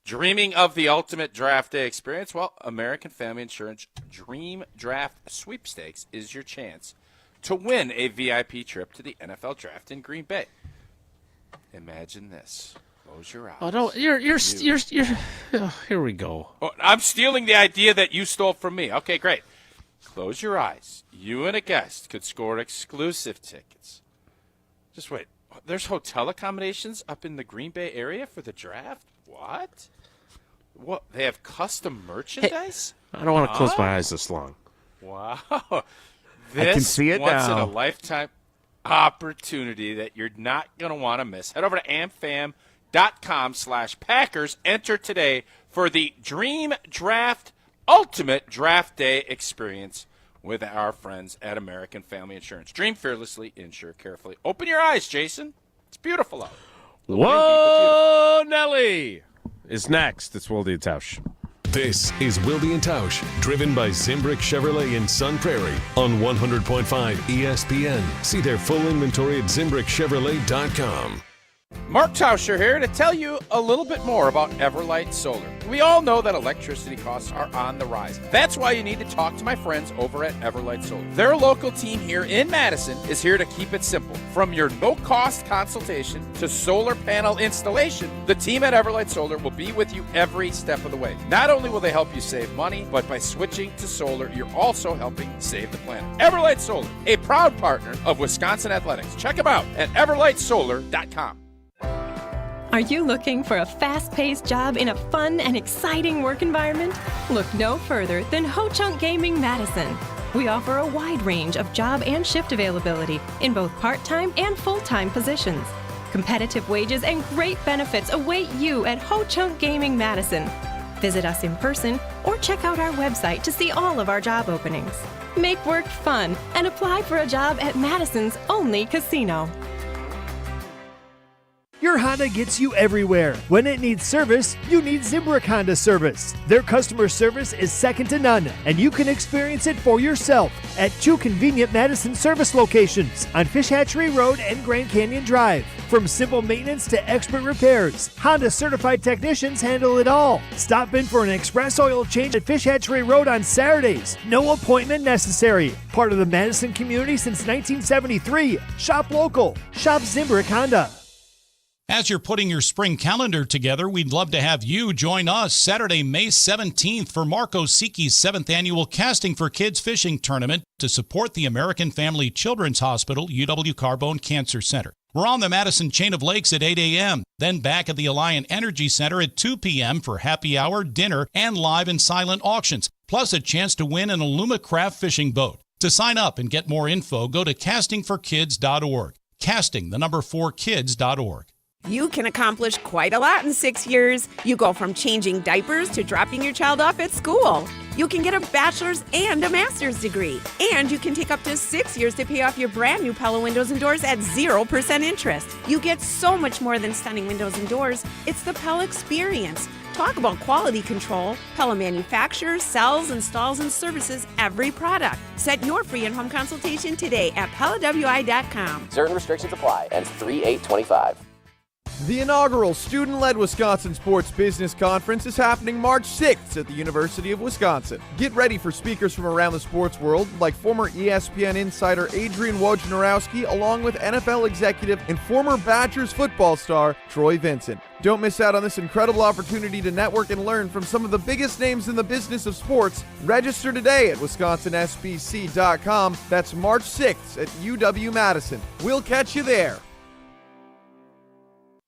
Dreaming of the ultimate draft day experience? Well, American Family Insurance Dream Draft Sweepstakes is your chance to win a VIP trip to the NFL Draft in Green Bay. Imagine this. Close your eyes. Oh, no, you're here we go. Oh, I'm stealing the idea that you stole from me. Okay, great. Close your eyes. You and a guest could score exclusive tickets. Just wait. There's hotel accommodations up in the Green Bay area for the draft? What? What? They have custom merchandise? I don't want to close my eyes this long. Wow. I can see it once now. in a lifetime opportunity that you're not going to want to miss. Head over to amfam.com/Packers. Enter today for the Dream Draft Ultimate Draft Day experience with our friends at American Family Insurance. Dream fearlessly, insure carefully. Open your eyes, Jason. It's beautiful out. Wo-Nelly is next. It's Wilde and Tausch. This is Wilde and Tausch, driven by Zimbrick Chevrolet in Sun Prairie on 100.5 ESPN. See their full inventory at ZimbrickChevrolet.com. Mark Tauscher here to tell you a little bit more about Everlight Solar. We all know that electricity costs are on the rise. That's why you need to talk to my friends over at Everlight Solar. Their local team here in Madison is here to keep it simple. From your no-cost consultation to solar panel installation, the team at Everlight Solar will be with you every step of the way. Not only will they help you save money, but by switching to solar, you're also helping save the planet. Everlight Solar, a proud partner of Wisconsin Athletics. Check them out at everlightsolar.com. Are you looking for a fast-paced job in a fun and exciting work environment? Look no further than Ho-Chunk Gaming Madison. We offer a wide range of job and shift availability in both part-time and full-time positions. Competitive wages and great benefits await you at Ho-Chunk Gaming Madison. Visit us in person or check out our website to see all of our job openings. Make work fun and apply for a job at Madison's only casino. Your Honda gets you everywhere. When it needs service, you need Zimbrick Honda service. Their customer service is second to none, and you can experience it for yourself at 2 convenient Madison service locations on Fish Hatchery Road and Grand Canyon Drive. From simple maintenance to expert repairs, Honda certified technicians handle it all. Stop in for an express oil change at Fish Hatchery Road on Saturdays. No appointment necessary. Part of the Madison community since 1973. Shop local. Shop Zimbrick Honda. As you're putting your spring calendar together, we'd love to have you join us Saturday, May 17th for Mark Osiki's 7th Annual Casting for Kids Fishing Tournament to support the American Family Children's Hospital, UW Carbone Cancer Center. We're on the Madison Chain of Lakes at 8 a.m., then back at the Alliant Energy Center at 2 p.m. for happy hour, dinner, and live and silent auctions, plus a chance to win an Alumacraft fishing boat. To sign up and get more info, go to castingforkids.org. Casting, 4kids.org. You can accomplish quite a lot in 6 years. You go from changing diapers to dropping your child off at school. You can get a bachelor's and a master's degree. And you can take up to 6 years to pay off your brand new Pella windows and doors at 0% interest. You get so much more than stunning windows and doors. It's the Pella experience. Talk about quality control. Pella manufactures, sells, installs, and services every product. Set your free in-home consultation today at PellaWI.com. Certain restrictions apply. Ends 3/8/25. The inaugural student-led Wisconsin Sports Business Conference is happening March 6th at the University of Wisconsin. Get ready for speakers from around the sports world like former ESPN insider Adrian Wojnarowski, along with NFL executive and former Badgers football star Troy Vincent. Don't miss out on this incredible opportunity to network and learn from some of the biggest names in the business of sports. Register today at wisconsinsbc.com. That's March 6th at UW-Madison. We'll catch you there.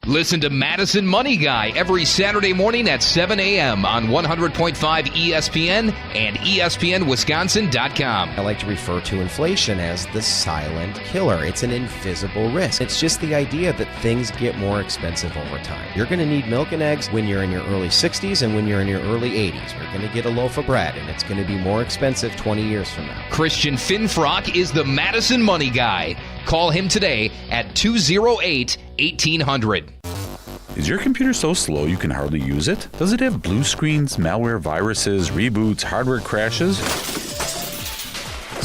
Listen to Madison Money Guy every Saturday morning at 7 a.m. on 100.5 ESPN and ESPNWisconsin.com. I like to refer to inflation as the silent killer. It's an invisible risk. It's just the idea that things get more expensive over time. You're going to need milk and eggs when you're in your early 60s and when you're in your early 80s. You're going to get a loaf of bread, and it's going to be more expensive 20 years from now. Christian Finfrock is the Madison Money Guy. Call him today at 208-1800. Is your computer so slow you can hardly use it? Does it have blue screens, malware, viruses, reboots, hardware crashes?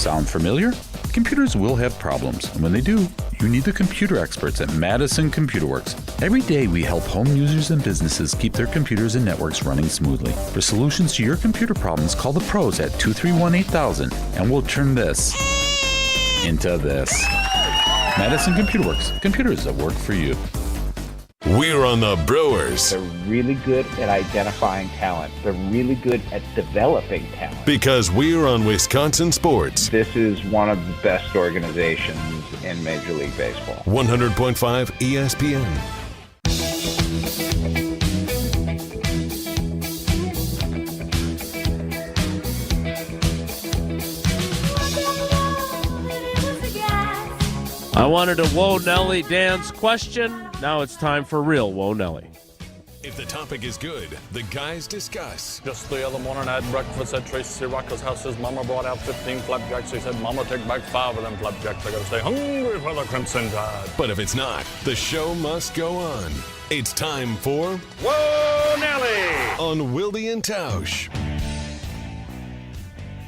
Sound familiar? Computers will have problems, and when they do, you need the computer experts at Madison Computer Works. Every day we help home users and businesses keep their computers and networks running smoothly. For solutions to your computer problems, call the pros at 231-8000, and we'll turn this into this. Madison Computer Works. Computers that work for you. We're on the Brewers. They're really good at identifying talent. They're really good at developing talent. Because we're on Wisconsin sports. This is one of the best organizations in Major League Baseball. 100.5 ESPN. I wanted a Wo-Nelly dance question. Now it's time for real Wo-Nelly. If the topic is good, the guys discuss. Just the other morning I had breakfast at Tracy Rocco's house. His mama brought out 15 flapjacks. He said, Mama, take back 5 of them flapjacks. I gotta stay hungry for the Crimson Tide. But if it's not, the show must go on. It's time for Wo-Nelly on Wilde and Tausch.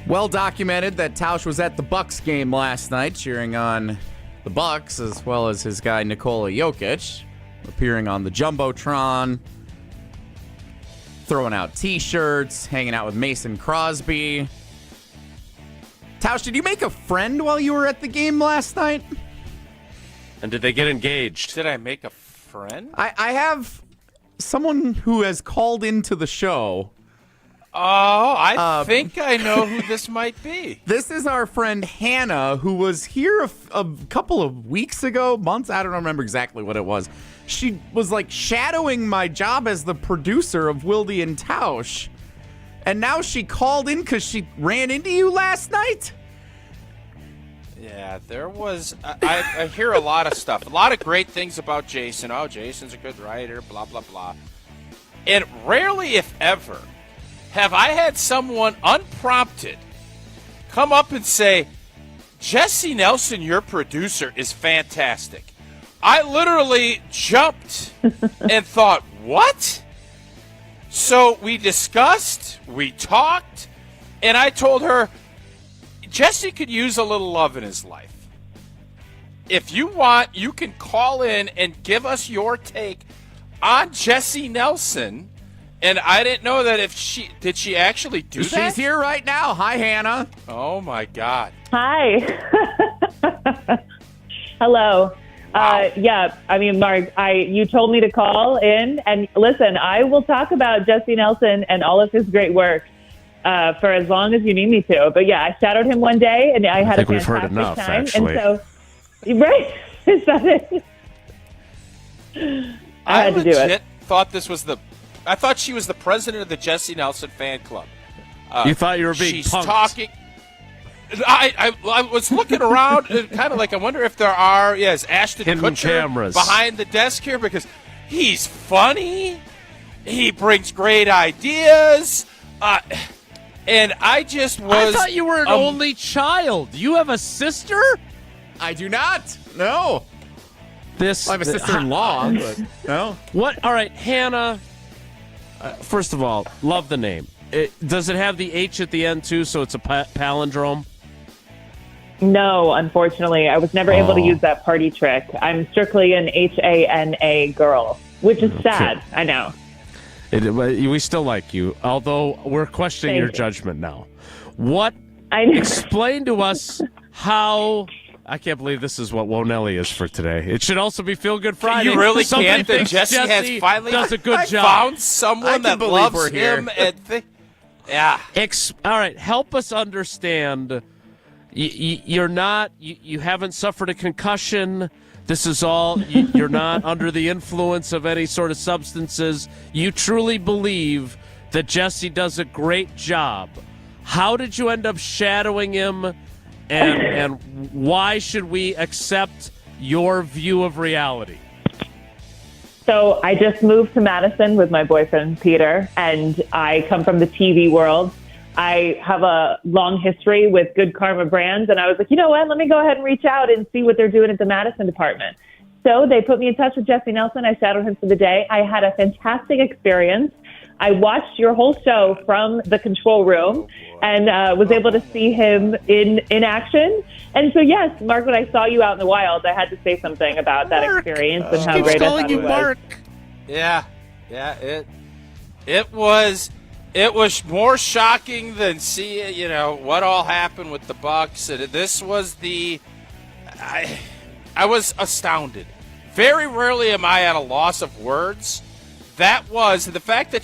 Well documented that Tausch was at the Bucks game last night, cheering on the Bucks, as well as his guy Nikola Jokic, appearing on the Jumbotron, throwing out T-shirts, hanging out with Mason Crosby. Tausch, did you make a friend while you were at the game last night? And did they get engaged? Did I make a friend? I have someone who has called into the show. Oh, I think I know who this might be. This is our friend Hannah, who was here a couple of weeks ago, months. I don't remember exactly what it was. She was like shadowing my job as the producer of Wilde and Tausch. And now she called in because she ran into you last night. Yeah, there was. I hear a lot of stuff. A lot of great things about Jason. Oh, Jason's a good writer, blah, blah, blah. And rarely, if ever, have I had someone unprompted come up and say, Jesse Nelson, your producer, is fantastic. I literally jumped and thought, what? So we discussed, we talked, and I told her, Jesse could use a little love in his life. If you want, you can call in and give us your take on Jesse Nelson. And I didn't know that did she actually do that? She's here right now. Hi, Hannah. Oh, my God. Hi. Hello. Yeah, I mean, Mark, you told me to call in, and listen, I will talk about Jesse Nelson and all of his great work for as long as you need me to. But yeah, I shadowed him one day, and I had a we've fantastic heard enough, time. actually. And so, right? Is that it? I had to do it. Thought this was I thought she was the president of the Jesse Nelson fan club. You thought you were being She's punked. talking. I was looking around and kind of like, I wonder if there are, is Ashton hidden Kutcher cameras behind the desk here, because he's funny. He brings great ideas. And I just was. I thought you were an only child. You have a sister? I do not. No. I have a sister-in-law, but no. What? All right, Hannah. First of all, love the name. Does it have the H at the end too, so it's a palindrome? No, unfortunately, I was never able to use that party trick. I'm strictly an HANA girl, which is sad. I know. We still like you, although we're questioning your judgment now. What? Explain to us how. I can't believe this is what Wo-Nelly is for today. It should also be Feel Good Friday. You really Somebody can't? That thinks Jesse has finally does a good job. Found someone that loves him. Yeah. All right, help us understand. You're not. You haven't suffered a concussion. This is all. You're not under the influence of any sort of substances. You truly believe that Jesse does a great job. How did you end up shadowing him? And why should we accept your view of reality? So I just moved to Madison with my boyfriend, Peter, and I come from the TV world. I have a long history with Good Karma Brands, and I was like, you know what? Let me go ahead and reach out and see what they're doing at the Madison department. So they put me in touch with Jesse Nelson. I shadowed him for the day. I had a fantastic experience. I watched your whole show from the control room and was able to see him in action. And so, yes, Mark, when I saw you out in the wild, I had to say something about that experience and how great I thought it was. Mark. Yeah. It was more shocking than seeing, what all happened with the Bucks. And this was I was astounded. Very rarely am I at a loss of words. That was the fact that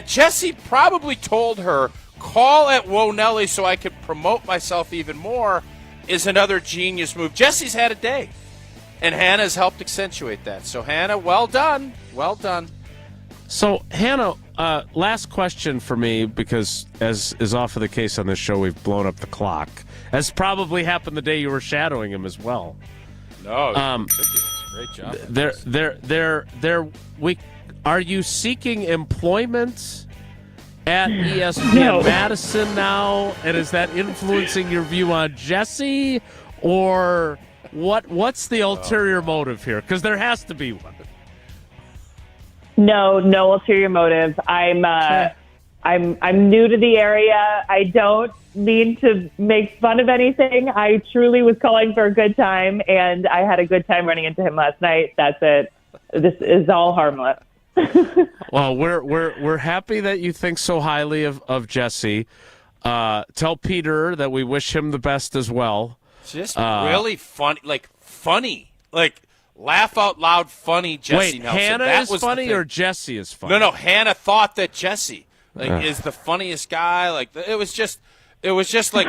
Jesse probably told her, call at Wo-Nelly so I could promote myself even more, is another genius move. Jesse's had a day, and Hannah's helped accentuate that. So, Hannah, well done. Well done. So, Hannah, last question for me, because as is often the case on this show, we've blown up the clock. As probably happened the day you were shadowing him as well. No, great job. Are you seeking employment at ESPN Madison now? And is that influencing your view on Jesse? Or what's the ulterior motive here? Because there has to be one. No ulterior motive. I'm new to the area. I don't mean to make fun of anything. I truly was calling for a good time, and I had a good time running into him last night. That's it. This is all harmless. Well, we're happy that you think so highly of Jesse. Tell Peter that we wish him the best as well. Just really funny, laugh out loud, funny Jesse Nelson. Hannah is funny or Jesse is funny? No. Hannah thought that Jesse is the funniest guy. It was just like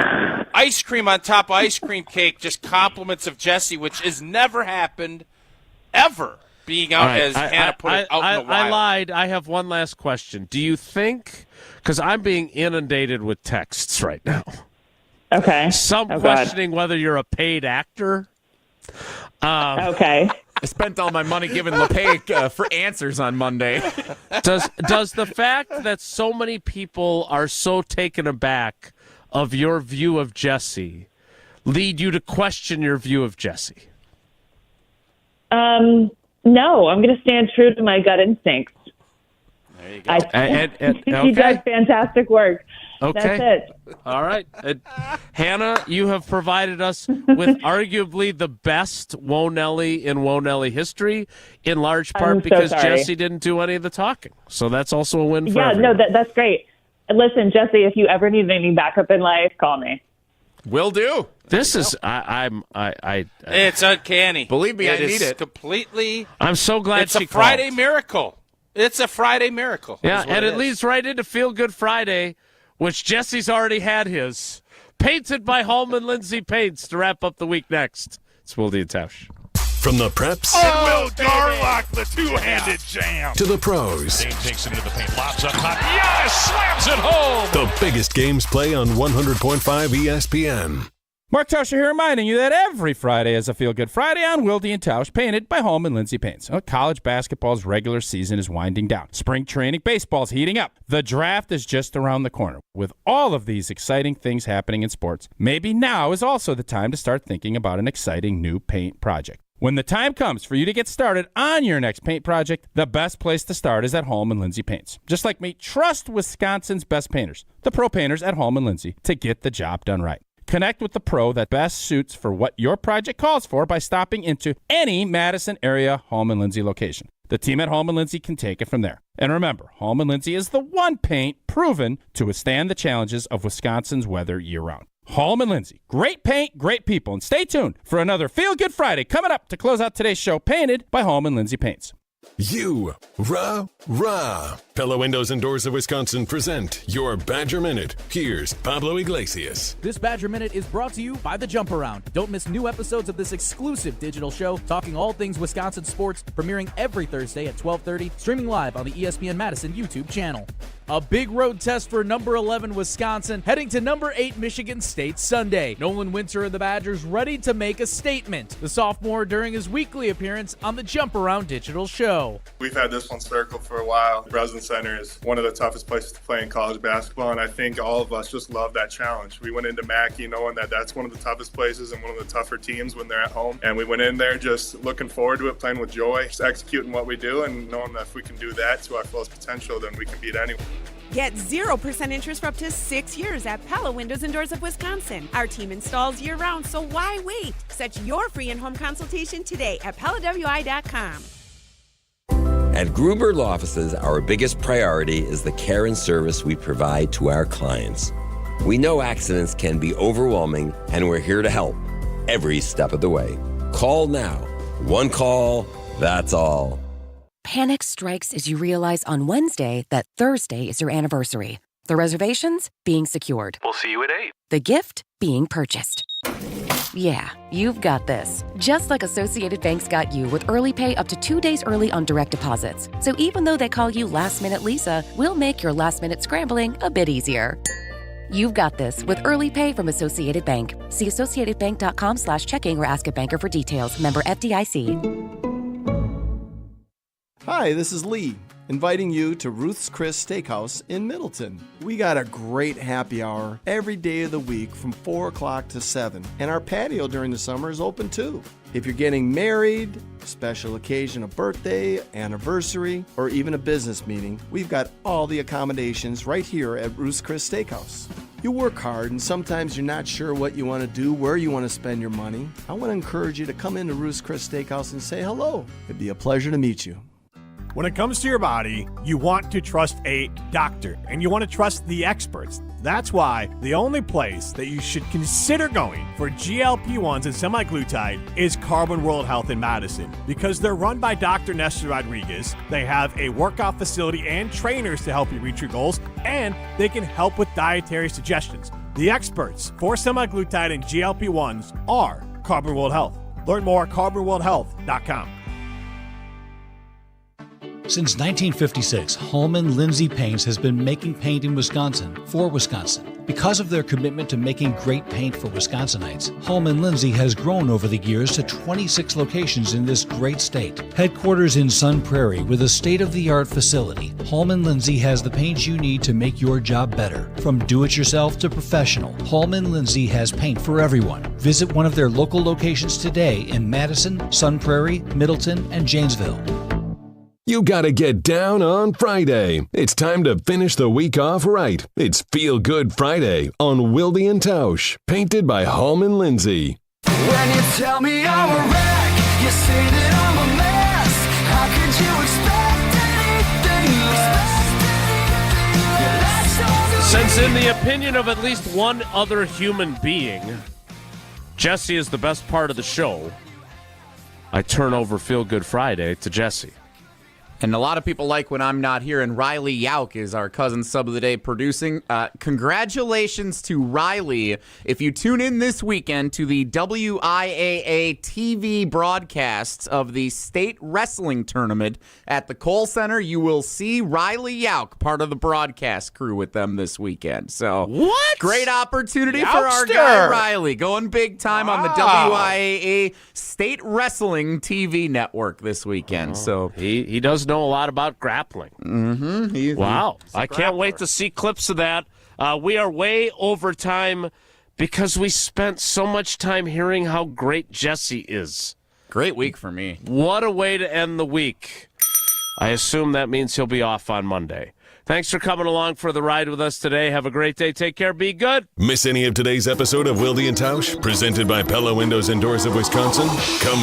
ice cream on top of ice cream cake. Just compliments of Jesse, which has never happened ever. Being out as Hannah put it out in the wild. I lied. I have one last question. Do you think, because I'm being inundated with texts right now. Okay. Some questioning whether you're a paid actor. Okay. I spent all my money giving LePay for answers on Monday. Does the fact that so many people are so taken aback of your view of Jesse lead you to question your view of Jesse? No, I'm going to stand true to my gut instincts. There you go. He does fantastic work. Okay. That's it. All right. Hannah, you have provided us with arguably the best Wo-Nelly in Wo-Nelly history, in large part because Jesse didn't do any of the talking. So that's also a win for everyone. No, that's great. And listen, Jesse, if you ever need any backup in life, call me. Will do. This is It's uncanny. Believe me, I need it. Completely. I'm so glad it's she a Friday called. miracle. It's a Friday miracle. Yeah, and it leads right into Feel Good Friday, which Jesse's already had his. Painted by Holman Lindsay Paints to wrap up the week next. It's Wilde and Tausch. From the preps Will Garlock, the two-handed jam. to the pros, Dane takes it into the paint, lobs up top. Giannis slams it home. the biggest games play on 100.5 ESPN. Mark Tauscher here, reminding you that every Friday is a Feel Good Friday on Wilde and Tausch, painted by Holman Lindsay Paints. College basketball's regular season is winding down. Spring training baseball's heating up. The draft is just around the corner. With all of these exciting things happening in sports, maybe now is also the time to start thinking about an exciting new paint project. When the time comes for you to get started on your next paint project, the best place to start is at Holman Lindsay Paints. Just like me, trust Wisconsin's best painters, the pro painters at Holman Lindsay, to get the job done right. Connect with the pro that best suits for what your project calls for by stopping into any Madison area Holman Lindsay location. The team at Holman Lindsay can take it from there. And remember, Holman Lindsay is the one paint proven to withstand the challenges of Wisconsin's weather year-round. Holman Lindsay, great paint, great people. And stay tuned for another Feel Good Friday coming up to close out today's show, painted by Holman Lindsay Paints. You, rah. Pella Windows and Doors of Wisconsin present your Badger Minute. Here's Pablo Iglesias. This Badger Minute is brought to you by The Jump Around. Don't miss new episodes of this exclusive digital show, talking all things Wisconsin sports, premiering every Thursday at 12:30, streaming live on the ESPN Madison YouTube channel. A big road test for number 11 Wisconsin, heading to number 8 Michigan State Sunday. Nolan Winter and the Badgers ready to make a statement. The sophomore during his weekly appearance on the Jump Around digital show. We've had this one circled for a while. Breslin Center is one of the toughest places to play in college basketball, and I think all of us just love that challenge. We went into Mackey knowing that that's one of the toughest places and one of the tougher teams when they're at home, and we went in there just looking forward to it, playing with joy, just executing what we do, and knowing that if we can do that to our fullest potential, then we can beat anyone. Get 0% interest for up to 6 years at Pella Windows and Doors of Wisconsin. Our team installs year-round, so why wait? Set your free in-home consultation today at PellaWI.com. At Gruber Law Offices, our biggest priority is the care and service we provide to our clients. We know accidents can be overwhelming, and we're here to help every step of the way. Call now. One call, that's all. Panic strikes as you realize on Wednesday that Thursday is your anniversary. The reservations being secured. We'll see you at 8. The gift being purchased. Yeah, you've got this. Just like Associated Bank's got you with early pay up to 2 days early on direct deposits. So even though they call you Last Minute Lisa, we'll make your last minute scrambling a bit easier. You've got this with early pay from Associated Bank. See associatedbank.com/checking or ask a banker for details. Member FDIC. Hi, this is Lee, inviting you to Ruth's Chris Steakhouse in Middleton. We got a great happy hour every day of the week from 4 o'clock to 7, and our patio during the summer is open too. If you're getting married, special occasion, a birthday, anniversary, or even a business meeting, we've got all the accommodations right here at Ruth's Chris Steakhouse. You work hard and sometimes you're not sure what you want to do, where you want to spend your money. I want to encourage you to come into Ruth's Chris Steakhouse and say hello. It'd be a pleasure to meet you. When it comes to your body, you want to trust a doctor, and you want to trust the experts. That's why the only place that you should consider going for GLP-1s and semaglutide is Carbon World Health in Madison. Because they're run by Dr. Nestor Rodriguez, they have a workout facility and trainers to help you reach your goals, and they can help with dietary suggestions. The experts for semaglutide and GLP-1s are Carbon World Health. Learn more at carbonworldhealth.com. Since 1956, Holman Lindsay Paints has been making paint in Wisconsin for Wisconsin. Because of their commitment to making great paint for Wisconsinites, Holman Lindsay has grown over the years to 26 locations in this great state. Headquarters in Sun Prairie with a state-of-the-art facility, Holman Lindsay has the paint you need to make your job better. From do-it-yourself to professional, Holman Lindsay has paint for everyone. Visit one of their local locations today in Madison, Sun Prairie, Middleton, and Janesville. You gotta get down on Friday. It's time to finish the week off right. It's Feel Good Friday on Wilde and Tausch, painted by Holman Lindsay. When you tell me I'm a wreck, you say that I'm a mess. How could you expect anything less? Because in the opinion of at least one other human being, Jesse is the best part of the show. I turn over Feel Good Friday to Jesse. And a lot of people like when I'm not here, and Riley Yauk is our cousin sub of the day producing. Congratulations to Riley. If you tune in this weekend to the WIAA TV broadcasts of the state wrestling tournament at the Kohl Center, you will see Riley Yauk, part of the broadcast crew with them this weekend. So, what? Great opportunity for our guy Riley, going big time on the WIAA State Wrestling TV network this weekend. So he does know a lot about grappling. Mm-hmm. Wow. I can't wait to see clips of that. We are way over time because we spent so much time hearing how great Jesse is. Great week for me. What a way to end the week. I assume that means he'll be off on Monday. Thanks for coming along for the ride with us today. Have a great day. Take care. Be good. Miss any of today's episode of Wilde and Tausch? Presented by Pella Windows and Doors of Wisconsin? Come